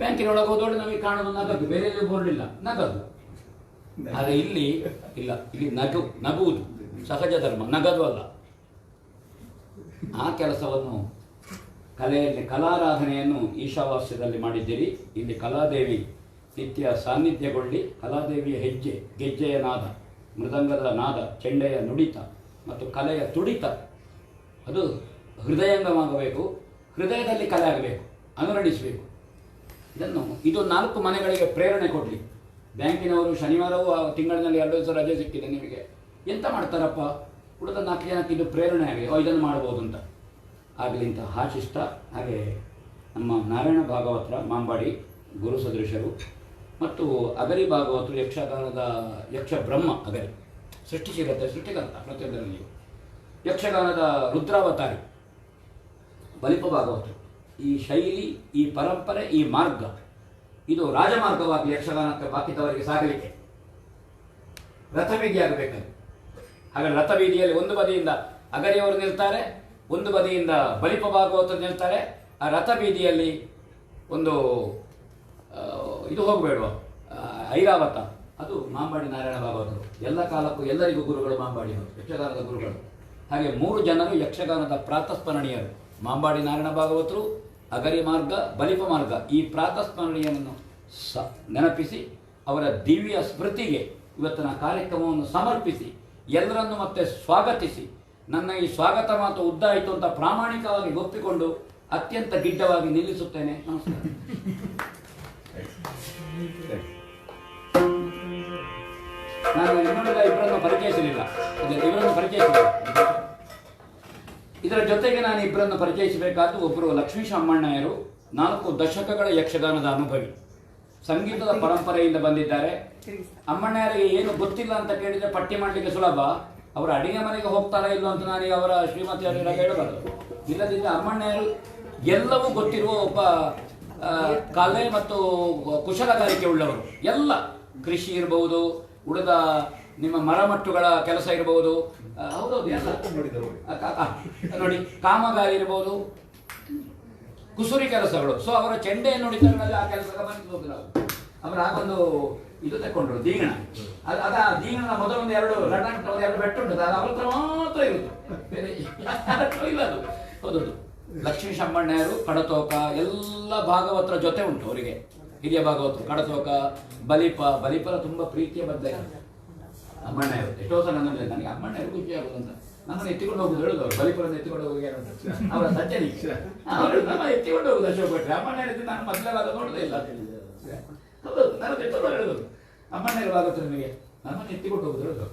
ಬ್ಯಾಂಕಿನೊಳಗೆ ಹೋದೊಳ್ಳೆ ನಮಗೆ ಕಾಣೋದು ನಗದು, ಬೇರೆ ಬೋರ್ಡ್ ಇಲ್ಲ, ನಗದು. ಆದರೆ ಇಲ್ಲಿ ಇಲ್ಲ, ಇಲ್ಲಿ ನಗುವುದು ಸಹಜ ಧರ್ಮ, ನಗದು ಅಲ್ಲ. ಆ ಕೆಲಸವನ್ನು ಕಲೆಯಲ್ಲಿ ಕಲಾರಾಧನೆಯನ್ನು ಈಶಾವಾಸ್ಯದಲ್ಲಿ ಮಾಡಿದ್ದೀರಿ. ಇಲ್ಲಿ ಕಲಾದೇವಿ ನಿತ್ಯ ಸಾನ್ನಿಧ್ಯಗೊಳ್ಳಿ, ಕಲಾದೇವಿಯ ಹೆಜ್ಜೆ, ಗೆಜ್ಜೆಯ ನಾದ, ಮೃದಂಗದ ನಾದ, ಚೆಂಡೆಯ ನುಡಿತ ಮತ್ತು ಕಲೆಯ ತುಡಿತ ಅದು ಹೃದಯಂಗಮಾಗಬೇಕು, ಹೃದಯದಲ್ಲಿ ಕಲೆ ಆಗಬೇಕು, ಅನುರಣಿಸಬೇಕು. ಇದು 4 ಮನೆಗಳಿಗೆ ಪ್ರೇರಣೆ ಕೊಡಲಿ. ಬ್ಯಾಂಕಿನವರು ಶನಿವಾರವೂ ತಿಂಗಳಿನಲ್ಲಿ 2 ದಿವಸ ರಜೆ ಸಿಕ್ಕಿದೆ ನಿಮಗೆ, ಎಂತ ಮಾಡ್ತಾರಪ್ಪ, ಉಳಿದ 4 ಜನಕ್ಕೆ ಇದು ಪ್ರೇರಣೆ ಆಗಿದೆ, ಇದನ್ನು ಮಾಡ್ಬೋದು ಅಂತ ಆಗಲಿ ಅಂತ ಆಶಿಷ್ಟ. ಹಾಗೆ ನಮ್ಮ ನಾರಾಯಣ ಭಾಗವತರ ಮಾಂಬಾಡಿ ಗುರು ಸದೃಶರು ಮತ್ತು ಅಗರಿ ಭಾಗವತರು ಯಕ್ಷಗಾನದ ಯಕ್ಷ ಬ್ರಹ್ಮ ಅಗರಿ ಸೃಷ್ಟಿಕರ್ತ ಪ್ರತಿಯೊಂದರಲ್ಲಿ ಯಕ್ಷಗಾನದ ರುದ್ರಾವತಾರಿ ಬಲಿಪ ಭಾಗವತರು. ಈ ಶೈಲಿ, ಈ ಪರಂಪರೆ, ಈ ಮಾರ್ಗ ಇದು ರಾಜಮಾರ್ಗವಾಗಿ ಯಕ್ಷಗಾನಕ್ಕೆ ಬಾಕಿದವರಿಗೆ ಸಾಗಲಿಕ್ಕೆ ರಥಬೀದಿ ಆಗಬೇಕದು. ಹಾಗೆ ರಥಬೀದಿಯಲ್ಲಿ ಒಂದು ಬದಿಯಿಂದ ಅಗರಿಯವರು ನಿಲ್ತಾರೆ, ಒಂದು ಬದಿಯಿಂದ ಬಲಿಪ ಭಾಗವತರು ನಿಲ್ತಾರೆ. ಆ ರಥಬೀದಿಯಲ್ಲಿ ಒಂದು ಇದು ಹೋಗಬೇಡುವ ಐರಾವತ, ಅದು ಮಾಂಬಾಡಿ ನಾರಾಯಣ ಭಾಗವತರು. ಎಲ್ಲ ಕಾಲಕ್ಕೂ ಎಲ್ಲರಿಗೂ ಗುರುಗಳು ಮಾಂಬಾಡಿಯವರು, ಯಕ್ಷಗಾನದ ಗುರುಗಳು. ಹಾಗೆ 3 ಜನರು ಯಕ್ಷಗಾನದ ಪ್ರಾತಸ್ಮರಣೀಯರು, ಮಾಂಬಾಡಿ ನಾರಾಯಣ ಭಾಗವತರು, ಅಗರಿ ಮಾರ್ಗ, ಬಲಿಪ ಮಾರ್ಗ. ಈ ಪ್ರಾತಸ್ಮರಣೀಯವನ್ನು ನೆನಪಿಸಿ ಅವರ ದಿವ್ಯ ಸ್ಮೃತಿಗೆ ಇವತ್ತಿನ ಕಾರ್ಯಕ್ರಮವನ್ನು ಸಮರ್ಪಿಸಿ ಎಲ್ಲರನ್ನು ಮತ್ತೆ ಸ್ವಾಗತಿಸಿ, ನನ್ನ ಈ ಸ್ವಾಗತ ಮಾತು ಉದ್ದಾಯಿತು ಅಂತ ಪ್ರಾಮಾಣಿಕವಾಗಿ ಒಪ್ಪಿಕೊಂಡು ಅತ್ಯಂತ ಗಿಡ್ಡವಾಗಿ ನಿಲ್ಲಿಸುತ್ತೇನೆ. ನಮಸ್ಕಾರ. ನಾನು ಇಬ್ಬರನ್ನು ಪರಿಚಯಿಸಲಿಲ್ಲ, ಇದರ ಜೊತೆಗೆ ನಾನು ಇಬ್ಬರನ್ನು ಪರಿಚಯಿಸಬೇಕಾದ್ದು, ಒಬ್ಬರು ಲಕ್ಷ್ಮೀಶ ಅಮ್ಮಣ್ಣಯ್ಯರು, 4 ದಶಕಗಳ ಯಕ್ಷಗಾನದ ಅನುಭವಿ, ಸಂಗೀತದ ಪರಂಪರೆಯಿಂದ ಬಂದಿದ್ದಾರೆ. ಅಮ್ಮಣ್ಣಯ್ಯರಿಗೆ ಏನು ಗೊತ್ತಿಲ್ಲ ಅಂತ ಕೇಳಿದರೆ ಪಟ್ಟಿ ಮಾಡಲಿಕ್ಕೆ ಸುಲಭ, ಅವರ ಅಡಿಗೆ ಮನೆಗೆ ಹೋಗ್ತಾರಾ ಇಲ್ಲೋ ಅಂತ ನನಗೆ ಅವರ ಶ್ರೀಮತಿಯವರ ಹೇಳಬಾರದು. ಇಲ್ಲದಿದ್ದರೆ ಅಮ್ಮಣ್ಣರು ಎಲ್ಲವೂ ಗೊತ್ತಿರುವ ಒಬ್ಬ ಕಲೆ ಮತ್ತು ಕುಶಲಗಾರಿಕೆ ಉಳ್ಳವರು. ಎಲ್ಲ ಕೃಷಿ ಇರಬಹುದು, ಉಳಿದ ನಿಮ್ಮ ಮರಮಟ್ಟುಗಳ ಕೆಲಸ ಇರಬಹುದು, ಹೌದೌದು ಎಲ್ಲ ನೋಡಿ, ಕಾಮಗಾರಿ ಇರಬಹುದು, ಕುಸುರಿ ಕೆಲಸಗಳು. ಸೊ ಅವರ ಚೆಂಡೆಯನ್ನು ನೋಡಿದಲ್ಲಿ ಆ ಕೆಲಸ ಗಮನಿಸಬಹುದು ನಾವು. ಅವರ ಆಗೊಂದು ಇದು ತಕೊಂಡ್ರು ದೀಗಣ, ಅದ ದೀಗಣ ಮೊದಲೊಂದು ಎರಡು ಬೆಟ್ಟ ಉಂಟು, ಅದು ಅವ್ರ ಹತ್ರ ಮಾತ್ರ ಇರುವುದು, ಬೇರೆ ಇಲ್ಲ ಅದು. ಹೌದೌದು, ಲಕ್ಷ್ಮೀ ಶಮ್ಮಣ್ಣರು, ಕಡತೋಕ ಎಲ್ಲ ಭಾಗವತರ ಜೊತೆ ಉಂಟು ಅವರಿಗೆ. ಹಿರಿಯ ಭಾಗವತರು ಕಡತೋಕ, ಬಲಿಪರ ತುಂಬಾ ಪ್ರೀತಿಯ ಬದ್ಧ ಅಮ್ಮಣ್ಣರು. ಎಷ್ಟೋ ಸಲ ನನಗೆ ಅಮ್ಮಣ್ಣರು ಖುಷಿ ಆಗೋದು ಅಂತ ನಮ್ಮನ್ನು ಎತ್ತಿಕೊಂಡು ಹೋಗುದು ಹೇಳುದು. ಅವರು ಬಲಿಪುರದ ಎತ್ತಿಕೊಂಡು ಹೋಗಿ ಅವರ ಸಜ್ಜನಿ ನಮ್ಮ ಎತ್ತಿಕೊಂಡು ಹೋಗುದು ಅಶೋಕ್ ಭಟ್ರೆ. ಅಮ್ಮಣ್ಣರು ನಾನು ಮೊದಲಾಗ ನೋಡುದೇ ಇಲ್ಲ. ಹೌದು, ನಾನು ಎತ್ತಿಕೊಂಡು ಹೇಳುದು ಅಮ್ಮಣ್ಣರು ಆಗುತ್ತೆ ನಿಮಗೆ, ನಮ್ಮನ್ನು ಎತ್ತಿಕೊಂಡು ಹೋಗುದು ಹೇಳುದು.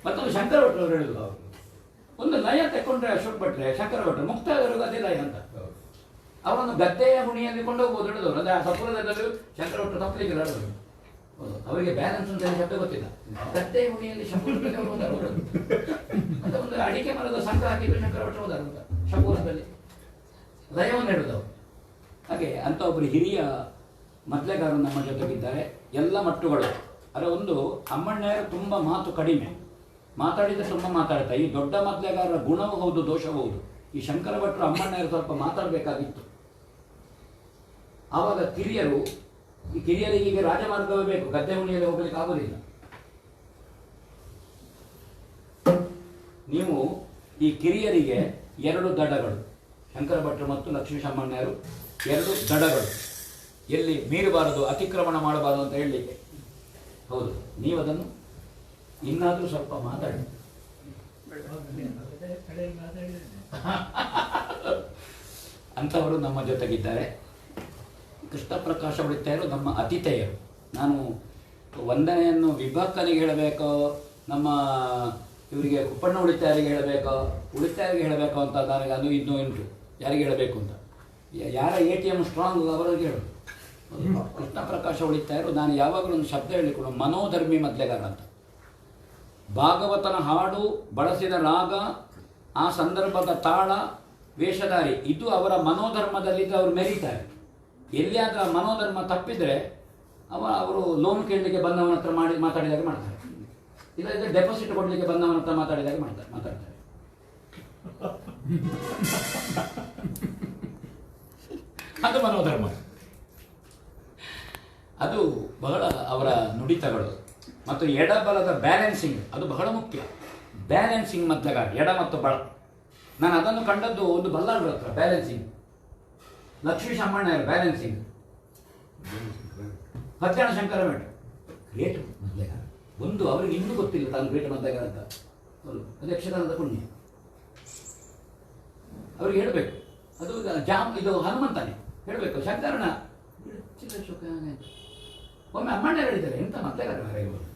ಮತ್ತೊಂದು ಶಂಕರ ಭಟ್ರು ಅವರು ಹೇಳುದು, ಒಂದು ಲಯ ತಕೊಂಡ್ರೆ ಅಶೋಕ್ ಭಟ್ರೆ ಶಂಕರ ಭಟ್ರು ಮುಕ್ತಾಯವರೆಗೂ ಅದೇ ಲಯ ಅಂತ. ಅವರನ್ನು ಗದ್ದೆಯ ಹುಣಿಯಲ್ಲಿ ಕೊಂಡು ಹೋಗ್ಬೋದು ಹೇಳಿದವರು. ಅಂದ್ರೆ ಆ ಸಪುರದಲ್ಲಿ ಶಂಕರ ಭಟ್ರು ತಪ್ಪಲಿಕ್ಕೆ ಹೇಳೋದು. ಅವರಿಗೆ ಬ್ಯಾಲೆನ್ಸ್ ಅಂತ ಶಬ್ದ ಗೊತ್ತಿಲ್ಲ. ಗದ್ದೆಯ ಹುಣಿಯಲ್ಲಿ ಶಂಕರದಲ್ಲಿ ಅವರು ಹೋದರು ಅಂತ ಒಂದು ಅಡಿಕೆ ಮರದ ಸಂಘ ಹಾಕಿದ್ರು ಶಂಕರ ಭಟ್ರು ಹೋದರು ಅಂತ ಶಪುರದಲ್ಲಿ ಲಯವನ್ನು ಹೇಳುದವರು. ಹಾಗೆ ಅಂತ ಒಬ್ಬರು ಹಿರಿಯ ಮೊದಲೆಗಾರರು ನಮ್ಮ ಜೊತೆಗಿದ್ದಾರೆ. ಎಲ್ಲ ಮಟ್ಟುಗಳು. ಅದರ ಒಂದು ಅಮ್ಮಣ್ಣರು ತುಂಬ ಮಾತು ಕಡಿಮೆ, ಮಾತಾಡಿದರೆ ತುಂಬ ಮಾತಾಡ್ತಾ. ಈ ದೊಡ್ಡ ಮೊದಲೆಗಾರರ ಗುಣವೂ ಹೌದು, ದೋಷವೂ ಹೌದು. ಈ ಶಂಕರ ಭಟ್ರು ಅಮ್ಮಣ್ಣರು ಸ್ವಲ್ಪ ಮಾತಾಡಬೇಕಾಗಿತ್ತು. ಆವಾಗ ಕಿರಿಯರಿಗೆ ಈಗ ರಾಜಮಾರ್ಗವೇ ಬೇಕು, ಗದ್ದೆ ಹುಣಿಯಲ್ಲಿ ಹೋಗ್ಲಿಕ್ಕೆ ಆಗೋದಿಲ್ಲ. ನೀವು ಈ ಕಿರಿಯರಿಗೆ ಎರಡು ದಡಗಳು, ಶಂಕರ ಭಟ್ರು ಮತ್ತು ಲಕ್ಷ್ಮೀ ಶಮ್ಮಣ್ಣರು ಎರಡು ದಡಗಳು, ಎಲ್ಲಿ ಮೀರಬಾರದು, ಅತಿಕ್ರಮಣ ಮಾಡಬಾರದು ಅಂತ ಹೇಳಲಿಕ್ಕೆ. ಹೌದು, ನೀವು ಅದನ್ನು ಇನ್ನಾದರೂ ಸ್ವಲ್ಪ ಮಾತಾಡಿ. ಅಂಥವರು ನಮ್ಮ ಜೊತೆಗಿದ್ದಾರೆ. ಕೃಷ್ಣ ಪ್ರಕಾಶ ಉಳಿತಾಯರು ನಮ್ಮ ಅತಿಥೇಯರು. ನಾನು ವಂದನೆಯನ್ನು ವಿಭಾಕ್ಕನಿಗೆ ಹೇಳಬೇಕೋ, ನಮ್ಮ ಇವರಿಗೆ ಕುಪ್ಪಣ್ಣ ಉಳಿತಾಯರಿಗೆ ಹೇಳಬೇಕೋ, ಉಳಿತಾಯರಿಗೆ ಹೇಳಬೇಕೋ ಅಂತ ನನಗೆ ಅದು ಇನ್ನೂ ಉಂಟು, ಯಾರಿಗೆ ಹೇಳಬೇಕು ಅಂತ. ಯಾರ ATM ಸ್ಟ್ರಾಂಗ್ ಅವರಿಗೆ ಹೇಳೋದು. ಕೃಷ್ಣ ಪ್ರಕಾಶ ಉಳಿತಾಯರು ನಾನು ಯಾವಾಗಲೂ ಒಂದು ಶಬ್ದ ಹೇಳಿಕೊಡು, ಮನೋಧರ್ಮಿ ಮೊದಲೆಗಾರ ಅಂತ. ಭಾಗವತನ ಹಾಡು, ಬಳಸಿದ ರಾಗ, ಆ ಸಂದರ್ಭದ ತಾಳ, ವೇಷಧಾರಿ, ಇದು ಅವರ ಮನೋಧರ್ಮದಲ್ಲಿದ್ದು ಅವರು ಮೆರೀತಾರೆ. ಎಲ್ಲಿಯಾದರೂ ಮನೋಧರ್ಮ ತಪ್ಪಿದರೆ ಅವರು ಲೋನ್ ಕೇಳಲಿಕ್ಕೆ ಬಂದವನ ಹತ್ರ ಮಾತಾಡಿದಾಗ ಮಾಡ್ತಾರೆ, ಇಲ್ಲದಿದ್ದರೆ ಡೆಪಾಸಿಟ್ ಕೊಡಲಿಕ್ಕೆ ಬಂದವನ ಹತ್ರ ಮಾತಾಡಿದಾಗ ಮಾತಾಡ್ತಾರೆ. ಅದು ಮನೋಧರ್ಮ. ಅದು ಬಹಳ ಅವರ ನುಡಿತಗಳು. ಮತ್ತು ಎಡಬಲದ ಬ್ಯಾಲೆನ್ಸಿಂಗ್ ಅದು ಬಹಳ ಮುಖ್ಯ. ಬ್ಯಾಲೆನ್ಸಿಂಗ್ ಮೊದಲೆಗಾರ, ಎಡ ಮತ್ತು ಬಲ. ನಾನು ಅದನ್ನು ಕಂಡದ್ದು ಒಂದು ಬಲ್ಲಾಳ್ರ ಹತ್ರ. ಬ್ಯಾಲೆನ್ಸಿಂಗ್ ಲಕ್ಷ್ಮೀ ಶಮ್ಮಣ್ಣರು ಬ್ಯಾಲೆನ್ಸಿಂಗ್, ಪತ್ಯಾಣ ಶಂಕರ ಭಟ್ ಗ್ರೇಟ್ ಮೊದಲೆಗಾರ. ಒಂದು ಅವರಿಗೆ ಇನ್ನೂ ಗೊತ್ತಿಲ್ಲ ತಾನು ಗ್ರೇಟ್ ಮೊದಲೆಗಾರ ಅಂತ. ಅದು ಯಕ್ಷಗಾನದ ಪುಣ್ಯ. ಅವ್ರಿಗೆ ಹೇಳಬೇಕು, ಅದು ಇದು ಹನುಮಂತನೇ ಹೇಳಬೇಕು. ಶಂಕರನ ಒಮ್ಮೆ ಅಮ್ಮಣ್ಣ ಹೇಳಿದ್ದಾರೆ, ಎಂತ ಮೊದಲೆಗಾರ ಇರ್ಬೋದು,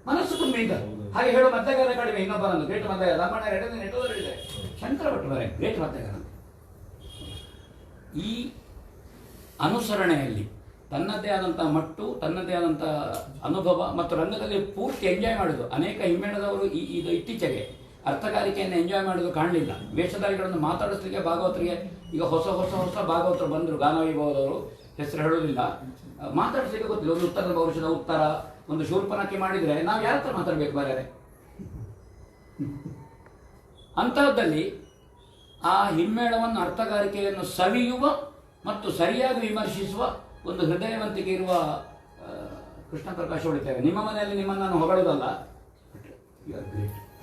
ಮನಸ್ಸು ತುಂಬ ಈಗ ಹಾಗೆ ಹೇಳೋ ಮೊದಲೆಗಾರ ಕಡಿಮೆ. ಇನ್ನೊಬ್ಬರನ್ನು ಗ್ರೇಟ್ ಮೊದಲೆಗಾರ ಅಮ್ಮಣ್ಣ ಹೇಳಿದ್ದಾರೆ, ಶಂಕರ ಭಟ್ ಬರ ಗ್ರೇಟ್ ಮೊದಲೆಗಾರ. ಈ ಅನುಸರಣೆಯಲ್ಲಿ ತನ್ನದೇ ಆದಂಥ ಮಟ್ಟು, ತನ್ನದೇ ಆದಂಥ ಅನುಭವ ಮತ್ತು ರಂಗದಲ್ಲಿ ಪೂರ್ತಿ ಎಂಜಾಯ್ ಮಾಡೋದು. ಅನೇಕ ಹಿಮ್ಮೇಳದವರು ಇದು ಇತ್ತೀಚೆಗೆ ಅರ್ಥಕಾರಿಕೆಯನ್ನು ಎಂಜಾಯ್ ಮಾಡೋದು ಕಾಣಲಿಲ್ಲ. ವೇಷಧಾರಿಗಳನ್ನು ಮಾತಾಡಿಸ್ಲಿಕ್ಕೆ ಭಾಗವತರಿಗೆ ಈಗ ಹೊಸ ಭಾಗವತರು ಬಂದರು. ಗಾನವೈಭವದವರು ಹೆಸರು ಹೇಳೋದಿಲ್ಲ, ಮಾತಾಡಿಸ್ಲಿಕ್ಕೆ ಗೊತ್ತಿಲ್ಲ. ಒಂದು ಉತ್ತರದ ಭವಿಷ್ಯದ ಉತ್ತರ, ಒಂದು ಶೂರ್ಪನಕ್ಕೆ ಮಾಡಿದರೆ ನಾವು ಯಾರ ಹತ್ರ ಮಾತಾಡಬೇಕು ಬಾರ್ಯಾರೆ? ಅಂತಹದ್ದಲ್ಲಿ ಆ ಹಿಮ್ಮೇಳವನ್ನು, ಅರ್ಥಗಾರಿಕೆಯನ್ನು ಸವಿಯುವ ಮತ್ತು ಸರಿಯಾಗಿ ವಿಮರ್ಶಿಸುವ ಒಂದು ಹೃದಯವಂತಿಕೆ ಇರುವ ಕೃಷ್ಣ ಪ್ರಕಾಶ ಉಳಿತಾಯ. ನಿಮ್ಮ ಮನೆಯಲ್ಲಿ ನಿಮ್ಮನ್ನು ನಾನು ಹೊಗಳೋದಲ್ಲ,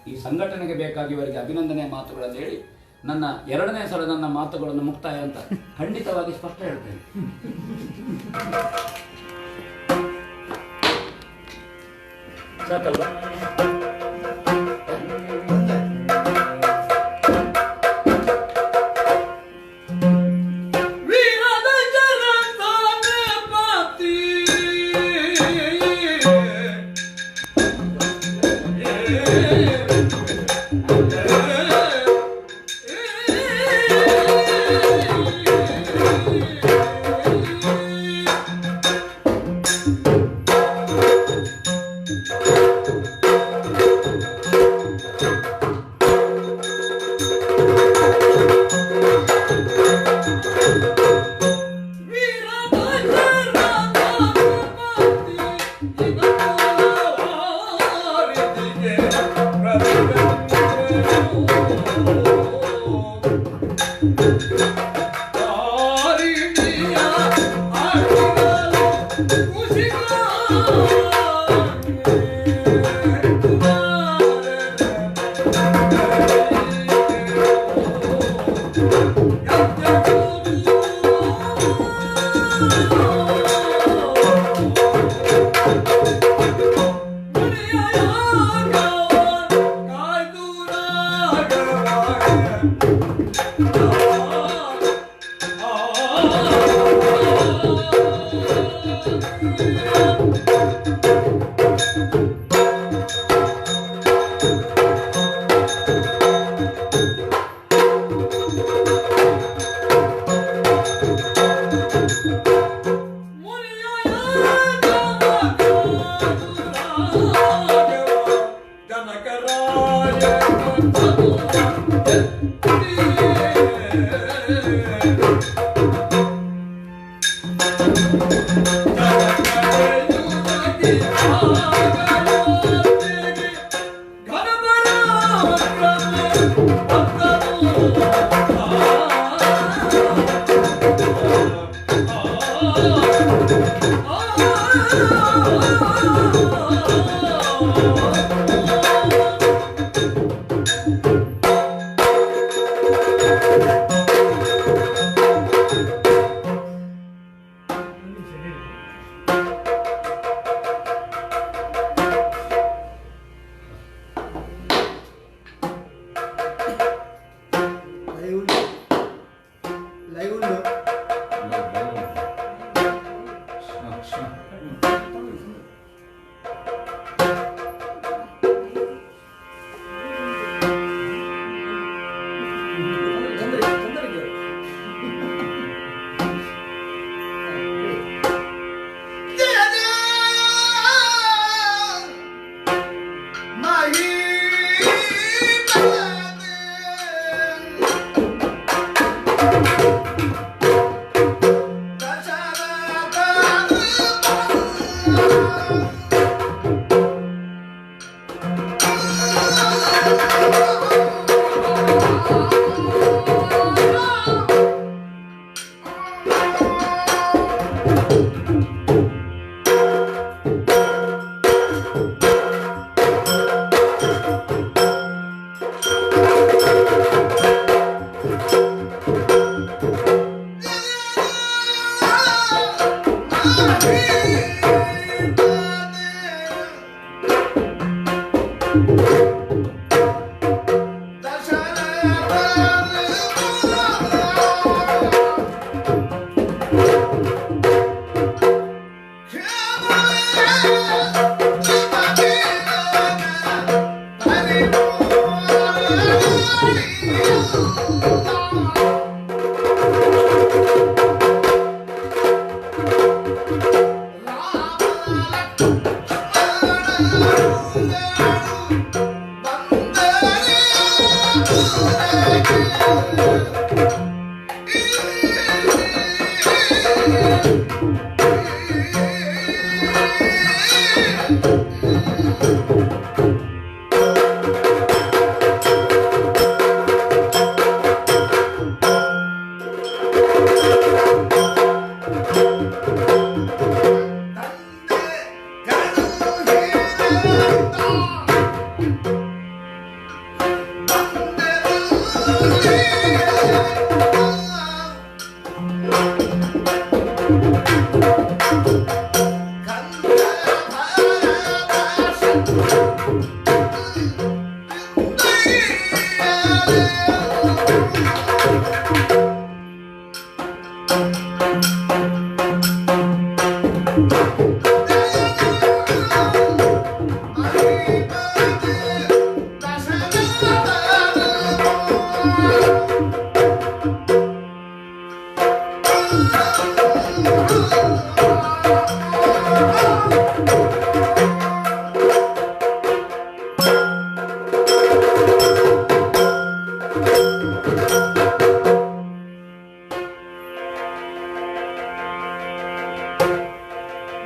ಈ ಸಂಘಟನೆಗೆ ಬೇಕಾಗಿ ಇವರಿಗೆ ಅಭಿನಂದನೆಯ ಮಾತುಗಳನ್ನು ಹೇಳಿ ನನ್ನ 2ನೇ ಸಲ ನನ್ನ ಮಾತುಗಳನ್ನು ಮುಕ್ತಾಯ ಅಂತ ಖಂಡಿತವಾಗಿ ಸ್ಪಷ್ಟ ಹೇಳ್ತೇನೆ. ಸಾಕಲ್ವಾ?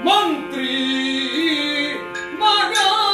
ಮಂತ್ರಿ ಮಹಾವೀರ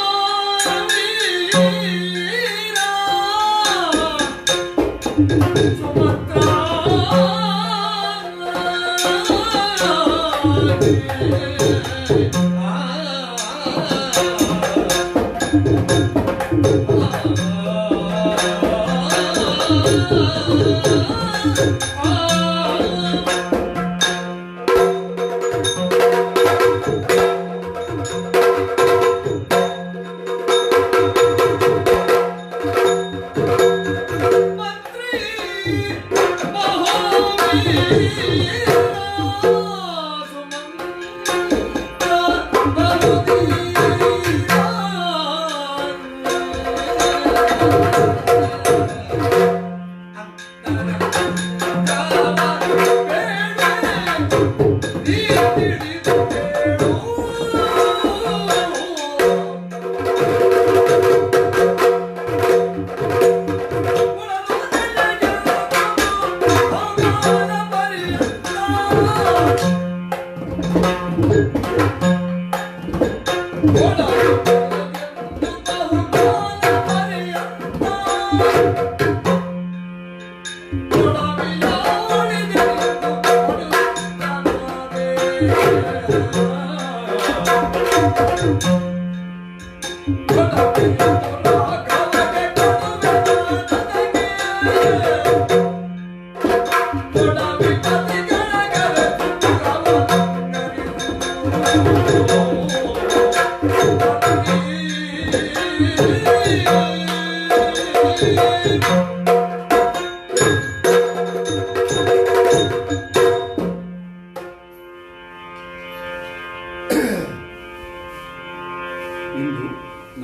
ಇಂದು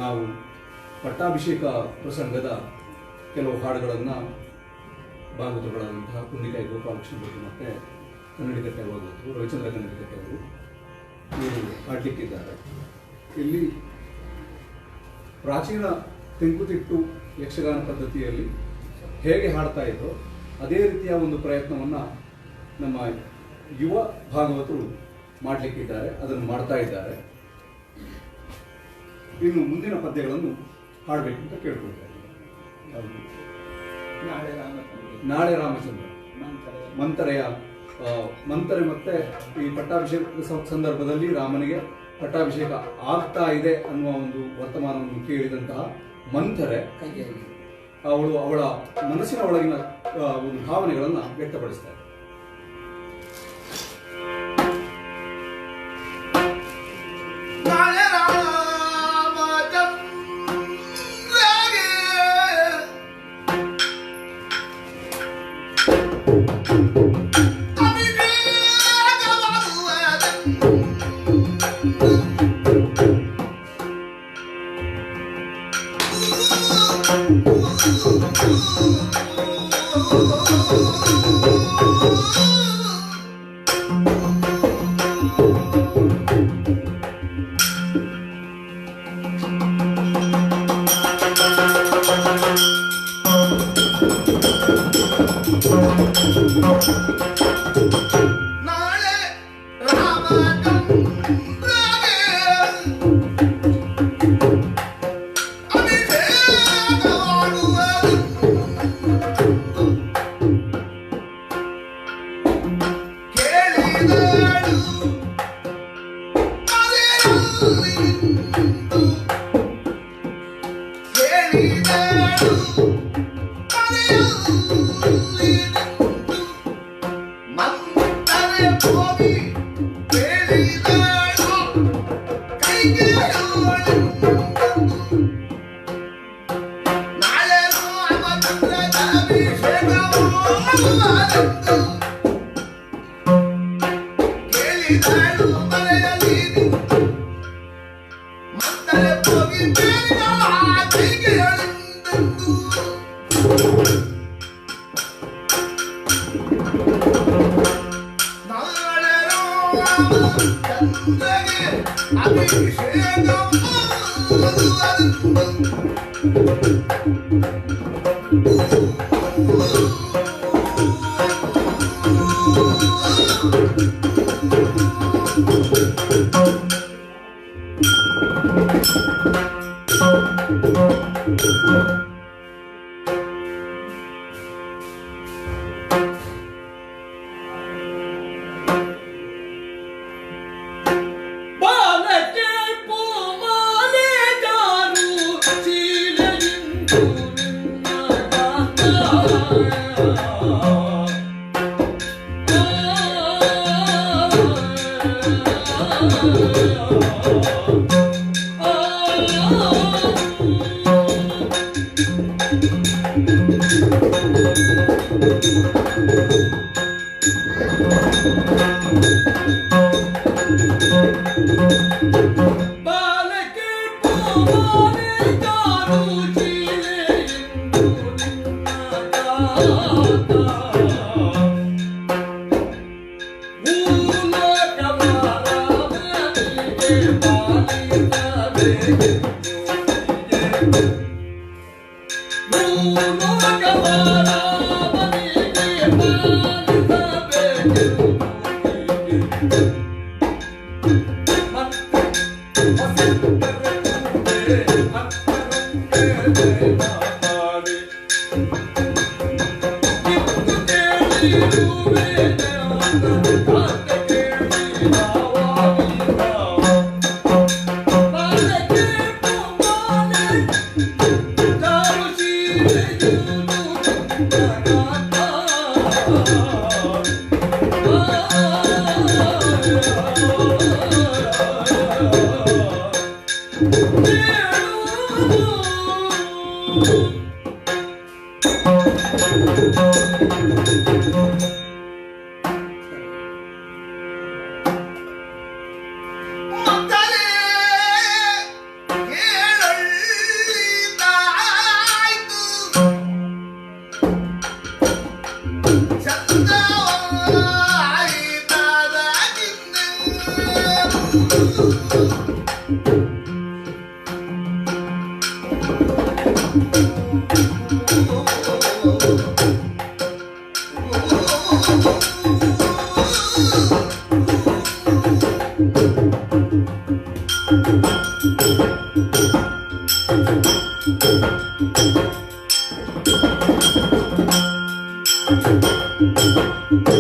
ನಾವು ಪಟ್ಟಾಭಿಷೇಕ ಪ್ರಸಂಗದ ಕೆಲವು ಹಾಡುಗಳನ್ನು ಭಾಗವತಗಳಾದಂತಹ ಕುಂಡಿಕಾಯಿ ಗೋಪಾಲಕೃಷ್ಣ ಭಟ್ ಮತ್ತು ಕನ್ನಡಿಗಟ್ಟೆ ಭಾಗವತರು ರವಿಚಂದ್ರ ಕನ್ನಡಿಗಟ್ಟೆ ಅವರು ಇವರು ಹಾಡಲಿಕ್ಕಿದ್ದಾರೆ. ಇಲ್ಲಿ ಪ್ರಾಚೀನ ತೆಂಕುತಿಟ್ಟು ಯಕ್ಷಗಾನ ಪದ್ಧತಿಯಲ್ಲಿ ಹೇಗೆ ಹಾಡ್ತಾ ಇದ್ದೋ ಅದೇ ರೀತಿಯ ಒಂದು ಪ್ರಯತ್ನವನ್ನು ನಮ್ಮ ಯುವ ಭಾಗವತರು ಮಾಡಲಿಕ್ಕಿದ್ದಾರೆ, ಅದನ್ನು ಮಾಡ್ತಾ ಇದ್ದಾರೆ. ಇನ್ನು ಮುಂದಿನ ಪದ್ಯಗಳನ್ನು ಹಾಡಬೇಕು ಅಂತ ಕೇಳ್ಕೊಳ್ತಾರೆ. ನಾಳೆ ರಾಮಚಂದ್ರ ಮಂತರೆ ಮತ್ತೆ ಈ ಪಟ್ಟಾಭಿಷೇಕ ಸಂದರ್ಭದಲ್ಲಿ ರಾಮನಿಗೆ ಪಟ್ಟಾಭಿಷೇಕ ಆಗ್ತಾ ಇದೆ ಅನ್ನುವ ಒಂದು ವರ್ತಮಾನವನ್ನು ಕೇಳಿದಂತಹ ಮಂಥರೆ ಅವಳ ಮನಸ್ಸಿನ ಒಳಗಿನ ಒಂದು ಭಾವನೆಗಳನ್ನು ವ್ಯಕ್ತಪಡಿಸ್ತಾರೆ.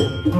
Thank you.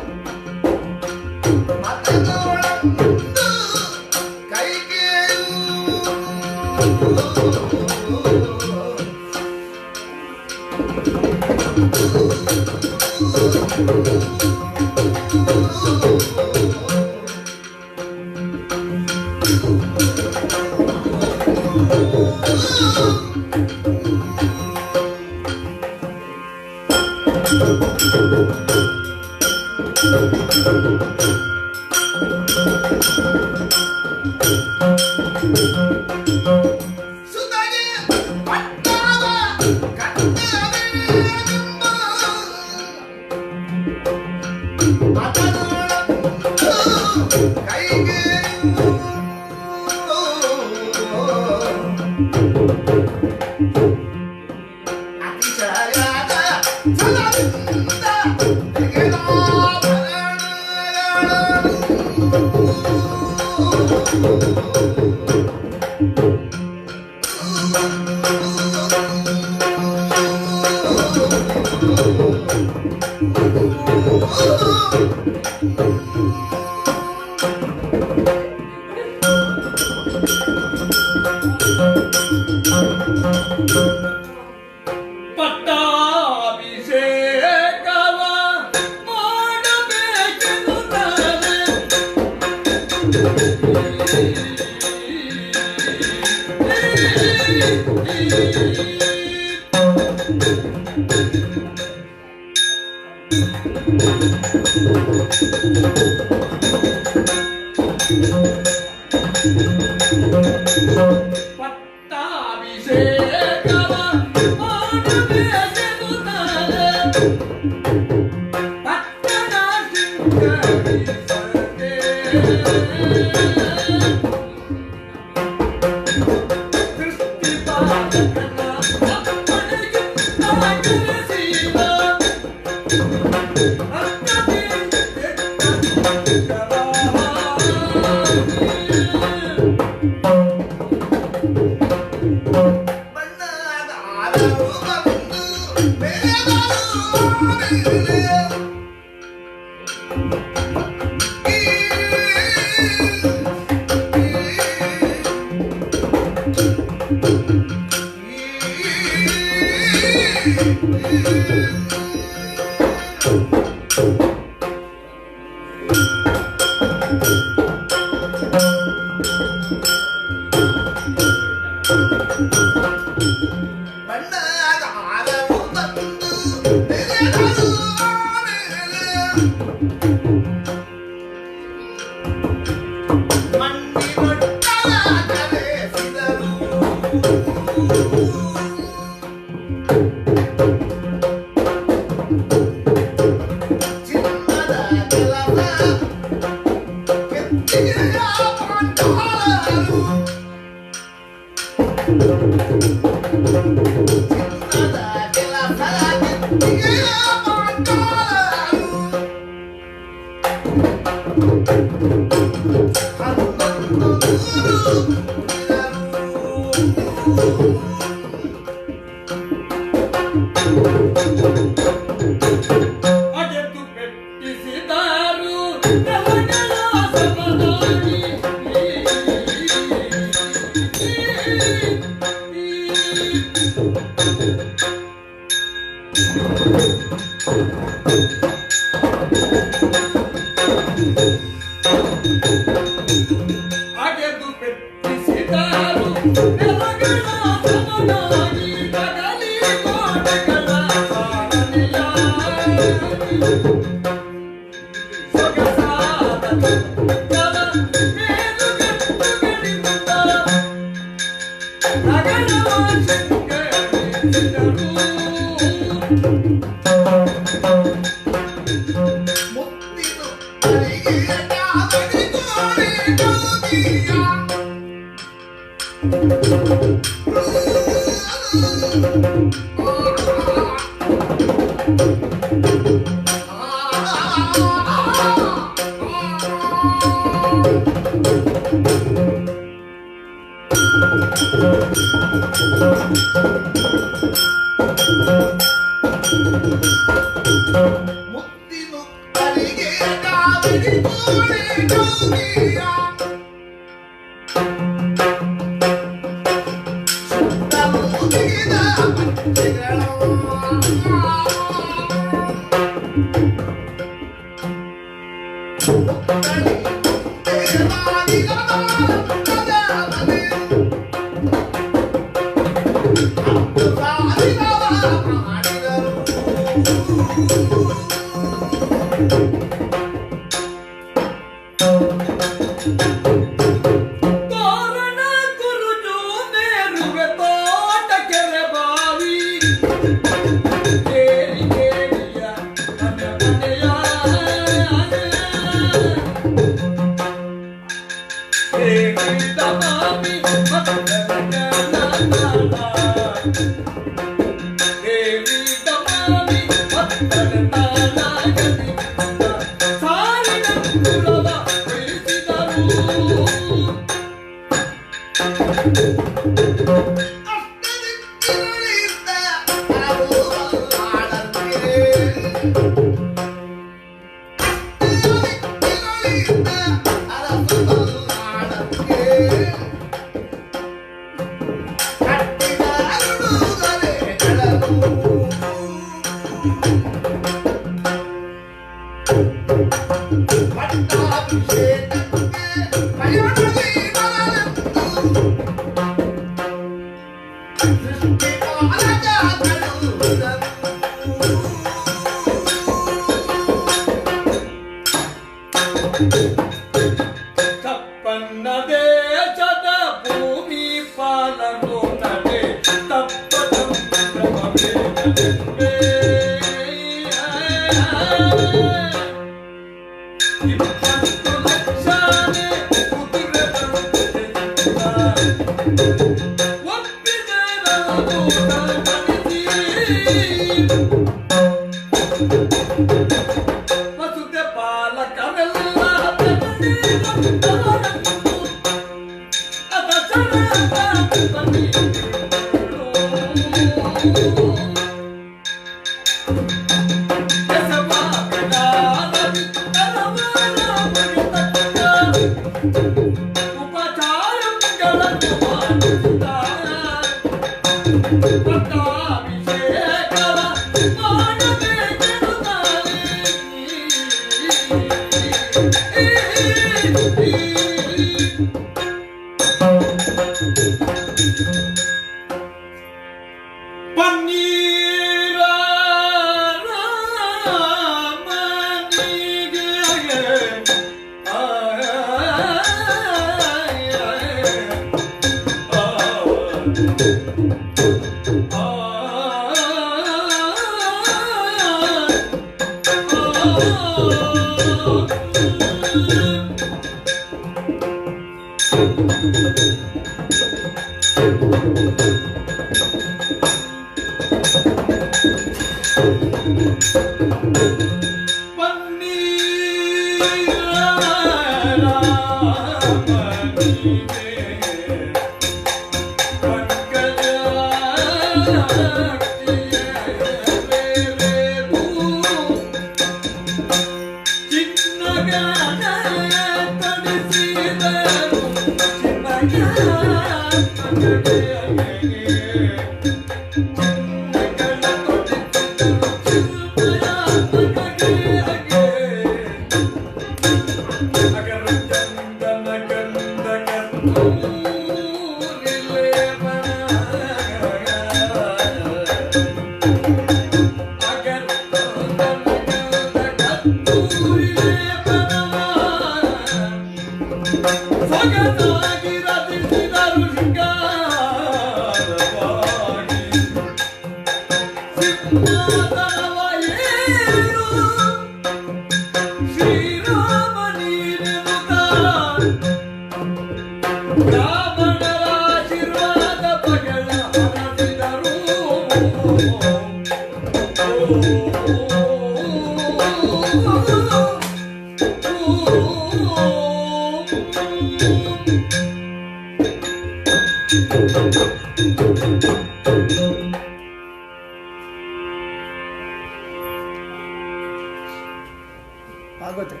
ಆಗೋದ್ರೆ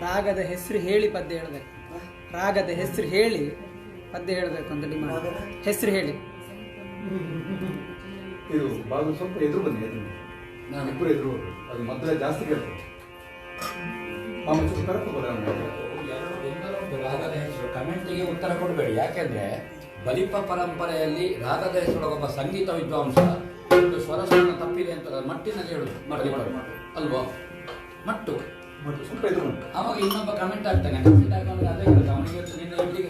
ರಾಗದ ಹೆಸರು ಹೇಳಿ ಪದ್ಯ ಹೇಳಬೇಕು. ರಾಗದ ಹೆಸರು ಹೇಳಿ ಪದ್ಯ ಹೇಳಬೇಕು ಅಂತ ಡಿಮಾಂಡ್. ಹೆಸರು ಹೇಳಿ. ಇದು ಬಾಗಿಲು ಸ್ವಲ್ಪ ಎದುರು ಬನ್ನಿ, ಎದುರು ನಾನು ಇಬ್ಬರು ಎದುರು ಹೋಗ್ಬೇಕು. ಅದು ಮೊದಲೇ ಜಾಸ್ತಿ ಕೇಳ್ತದೆ. ಕರೆಕ್ಟ್ ರಾಗದ ಹೆಸರು ಕಮೆಂಟಿಗೆ ಉತ್ತರ ಕೊಡಬೇಡಿ. ಯಾಕೆಂದ್ರೆ ಬಲಿಪ ಪರಂಪರೆಯಲ್ಲಿ ರಾಗದ ಹೆಸರು ಒಬ್ಬ ಸಂಗೀತ ವಿದ್ವಾಂಸ ಒಂದು ಸ್ವರಸ್ಥಾನ ತಪ್ಪಿದೆ ಅಂತ ಮಟ್ಟಿನಲ್ಲಿ ಹೇಳುದು ಅಲ್ವಾ? ಮಟ್ಟು ಸ್ವಲ್ಪ ಎದುರು ಅವಾಗ ಇನ್ನೊಬ್ಬ ಕಮೆಂಟ್ ಆಗ್ತಾನೆ, ಅದೇ ಕೆಲಸ ಅವನಿಗೆ ನಿನ್ನ ಇಲ್ಲಿಗೆ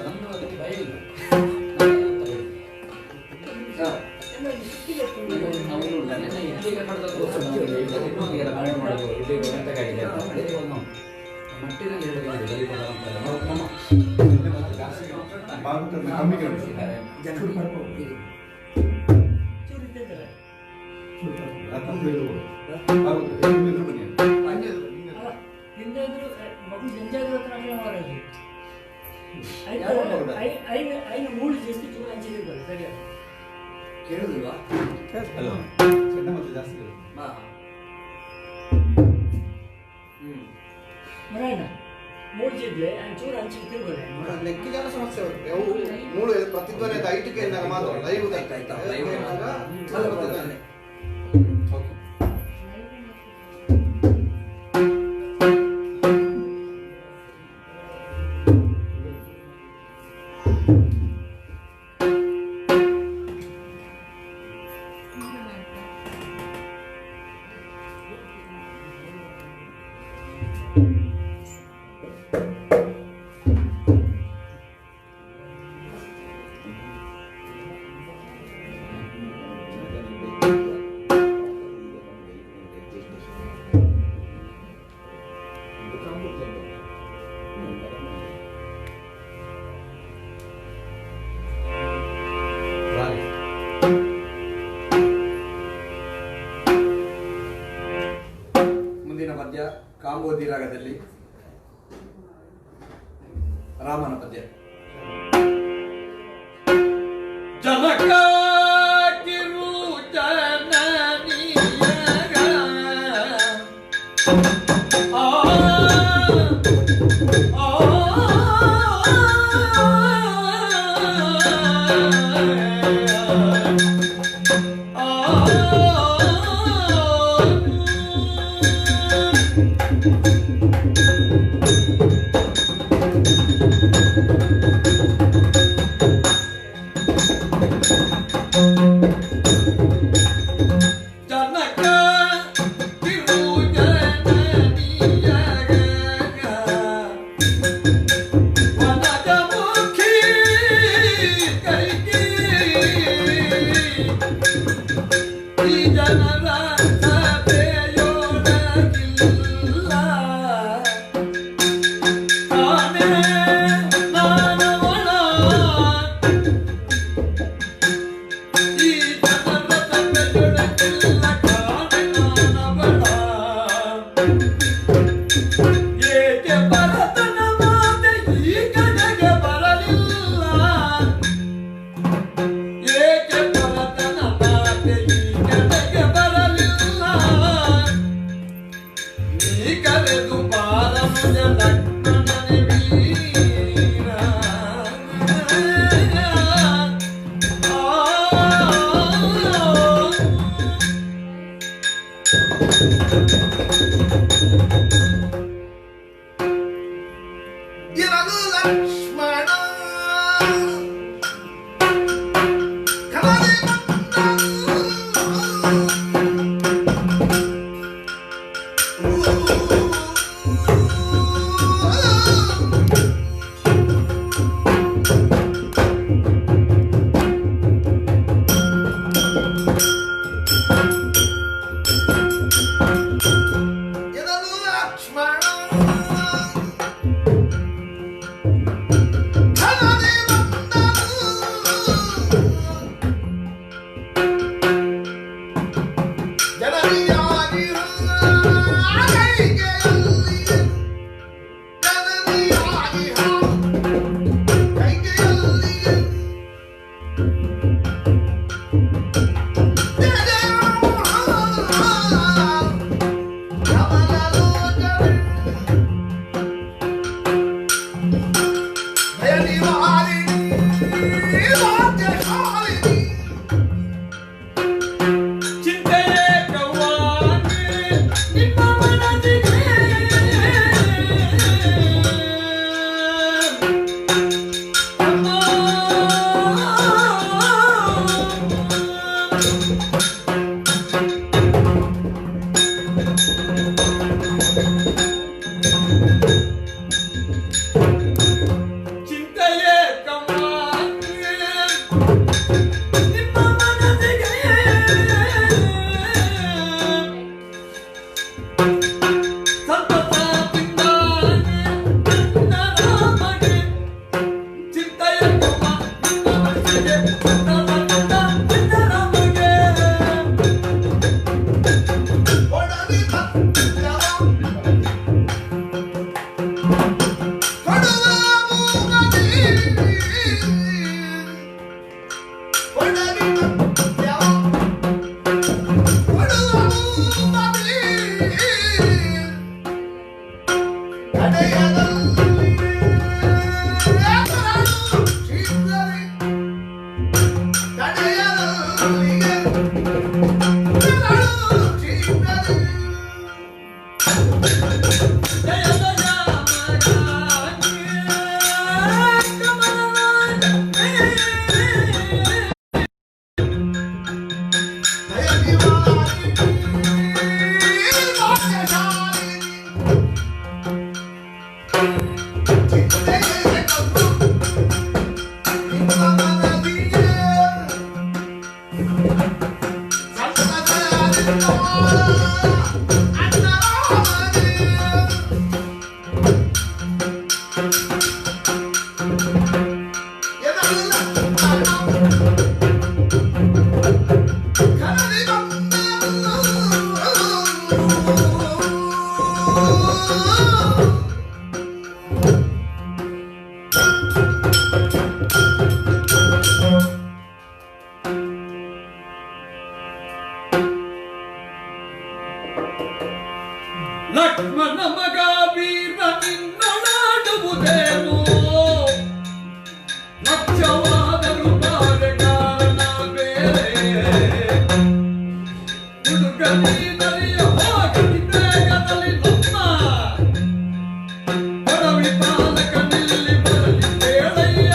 ನಮ್ದು ಅದಕ್ಕೆ ಭಯ ಇಲ್ಲ. ಮಟ್ಟಿನಲ್ಲಿ ಕಮ್ಮಿ ಕೇಳುದಿಲ್ವಾ? ಜಾಸ್ತಿ ಲೆಕ್ಕಿಗಾರ ಸಮಸ್ಯೆ ಬರುತ್ತೆ. ಅವು ಮೂಳು ಪ್ರತಿಧ್ವನಿ ಐಟಿಕೆ ಎಂದಾಗ ಮಾತ್ರ ಲೈವ್ ಆಯ್ತಾ ಲೈವ್ ಮುಂದಿನ ಪದ್ಯ ಕಾಂಬೋದಿ ರಾಗದಲ್ಲಿ ರಾಮನ ಪದ್ಯ. ಜನಕ ಈ ಲಕ್ಷ್ಮಣ ಮಗ ವೀರ ನಿನ್ನೊಡಾಡುವುದೇನು ಲಕ್ಷವಾದರೂ ಬಾಳೆ ಕಾರಣ ಬೇರೆ ಹುಡುಗನಿದರಿಯ ಹೋಗಿ ಬೇಗದಲ್ಲಿ ನಮ್ಮ ಬಡವಿ ಪಾಲಕ ನಿಲ್ಲಿ ಬರಲಿ ಬೇಡಯ್ಯ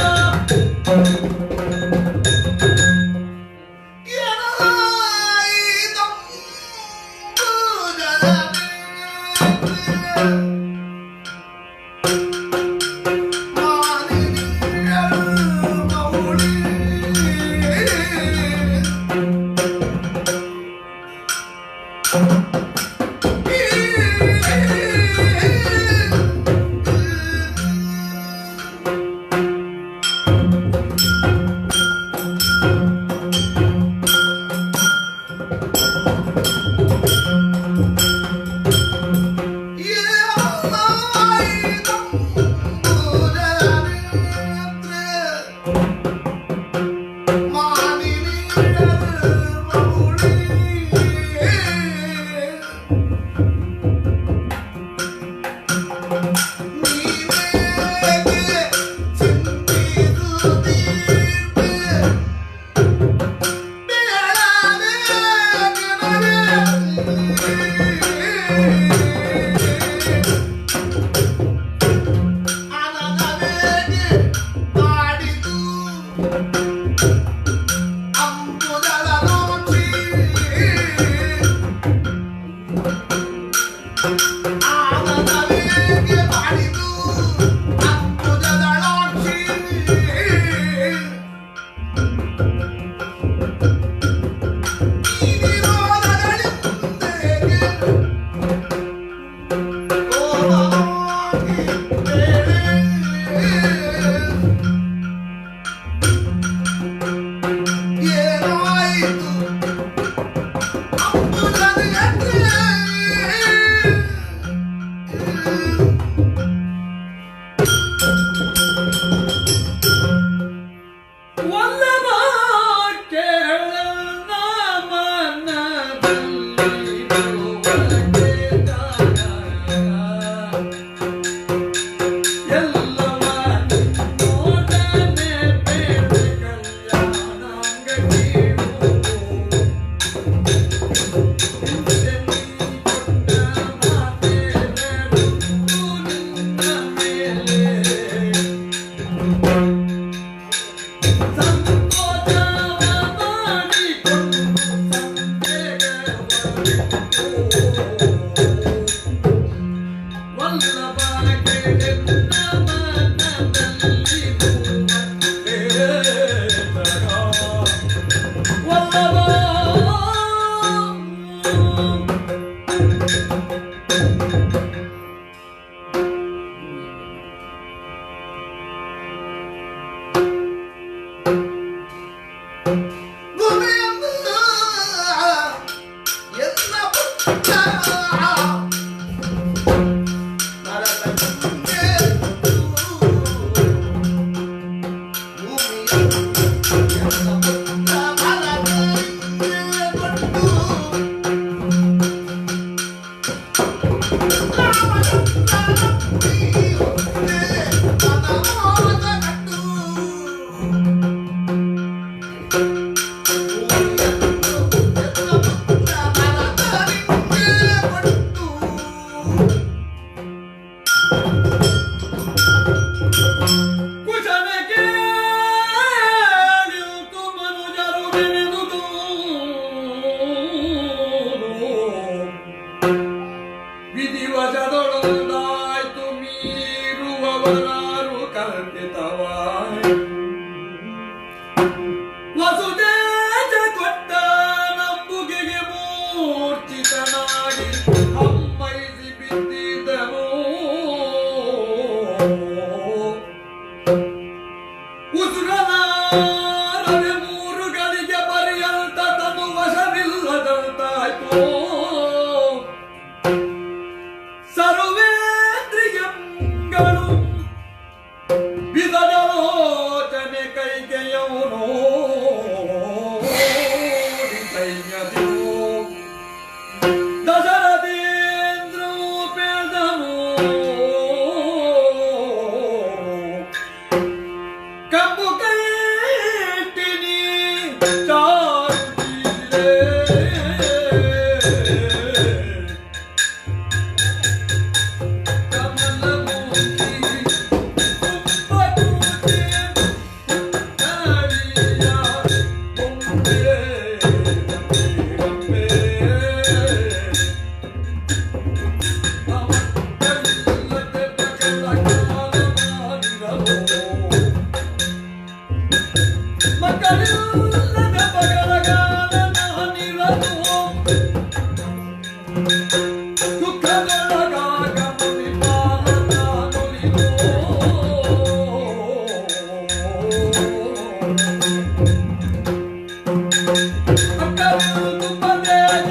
ಭೂಮಿಯನ್ನು ಎಲ್ಲ ಪುಟ್ಟ ನರಕಕ್ಕೆ ಭೂಮಿಯನ್ನು ಎಲ್ಲ ಪುಟ್ಟ ನರಕಕ್ಕೆ ಕೊಟ್ಟು ಕುಶಲಕ್ಕೆ ನಿಂತು ಮನುಜರು ನೆನೆದುದು ವಿಧಿವಶದೊಳಗಾಯ್ತು ಮೀರುವವರಾರು ಕಲ್ಪಿತವಾಯಿ ವಸುದೇಶ ಕೊಟ್ಟ ನಂಬುಗೆಗೆ ಮೂರ್ಛಿತನಾಗಿ ಹಮ್ಮೈಸಿ ಬಿದ್ದಿದ್ದನು ಉಸುರನಾರವೆ ಮೂರುಗಳಿಗೆ ಪರ್ಯಂತ ತನು ವಶವಿಲ್ಲದಂತಾಯ್ತು ಸರ್ವೇಂದ್ರಿಯಂಗಳು ಬಿದರೋಚನೆ ಕೈಗೆಯವನು ದಶರಥೇಂದ್ರೋ ಪೇದನು ಕಂಬು ಕೈಟಿನಿ ಚಾರುತೀರೆ ಕಮಲಮುಖಿ ಕುಂಭಕೂಟಿ ಪುಟ್ಟಳಿಯ ಬೊಂಬೆ ರಂಬೆ ಅವತ್ತಲಿಲ್ಲದೆ ಬಗೆಲ ಕಾಲ ಮಾಡಿರಲು ಮಕ್ಕಳಿಲ್ಲದ ಬಗೆಲಗಾಲ ನಾನಿರಲು ದುಃಖದೊಳಗಾಗ ಮುನಿಪಾಲ ನಾನುಲಿದೋ ಮಕ್ಕಳು ತುಪ್ಪದೇಗ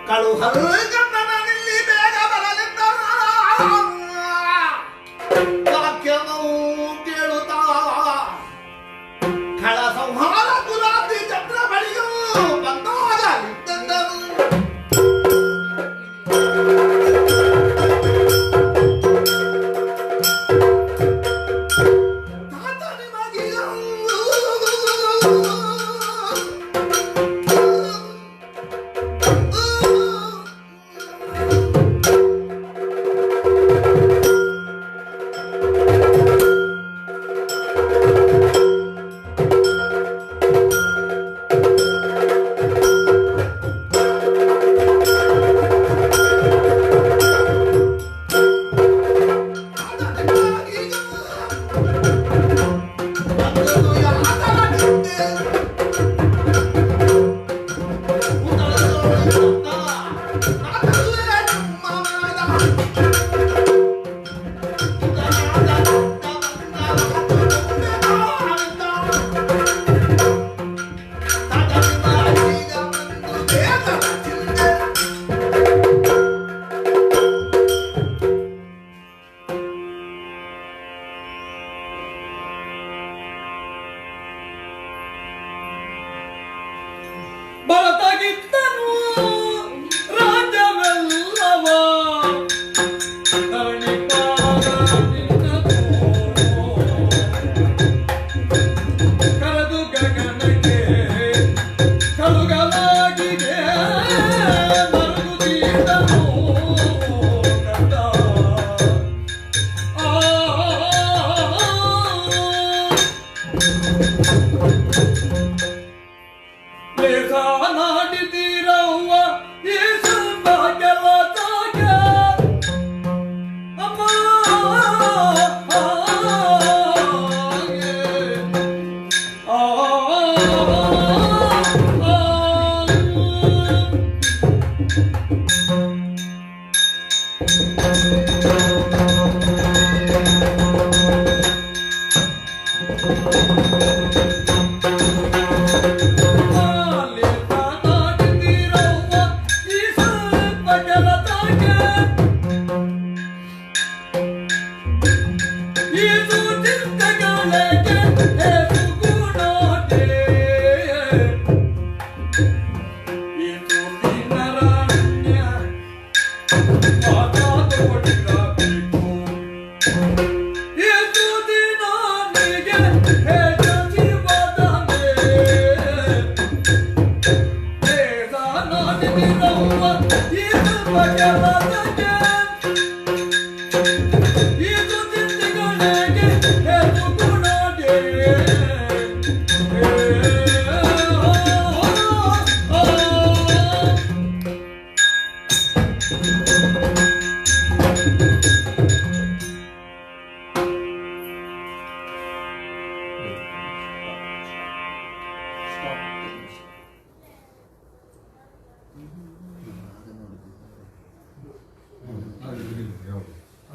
ಕಳು ಹಲ್ಗಣ್ಣನಲ್ಲಿ ಬೇಗ ಬರಲಿದ್ದ ವಾಕ್ಯವೂ ಕೇಳುತ್ತಾ ಖಳ ಸಂಹಾರ ಗುಲಾಬಿ ಚಕ್ರ ಬಳಿಯೂ ಬಂದಾಗಲಿದ್ದನು ತಾತ ನಿಮಗಿಯೂ ಇದು ಚಿಂತೆಗಳಿಗೆ ಸುಗುಣಾಟೆ ಇದು ದಿನರಣ್ಯ ಮಾತಾಡೋಡಿರಬೇಕು ಇದು ದಿನ ನಿಗೆ ಜೀವದನೆ ದೇಶಾನಾದಿರವ್ವ ಇದು ಬಗೆಲದಗೆ ಇದು ಚಿಂತೆಗಳಿಗೆ ಸುಗುಣಾಟೆ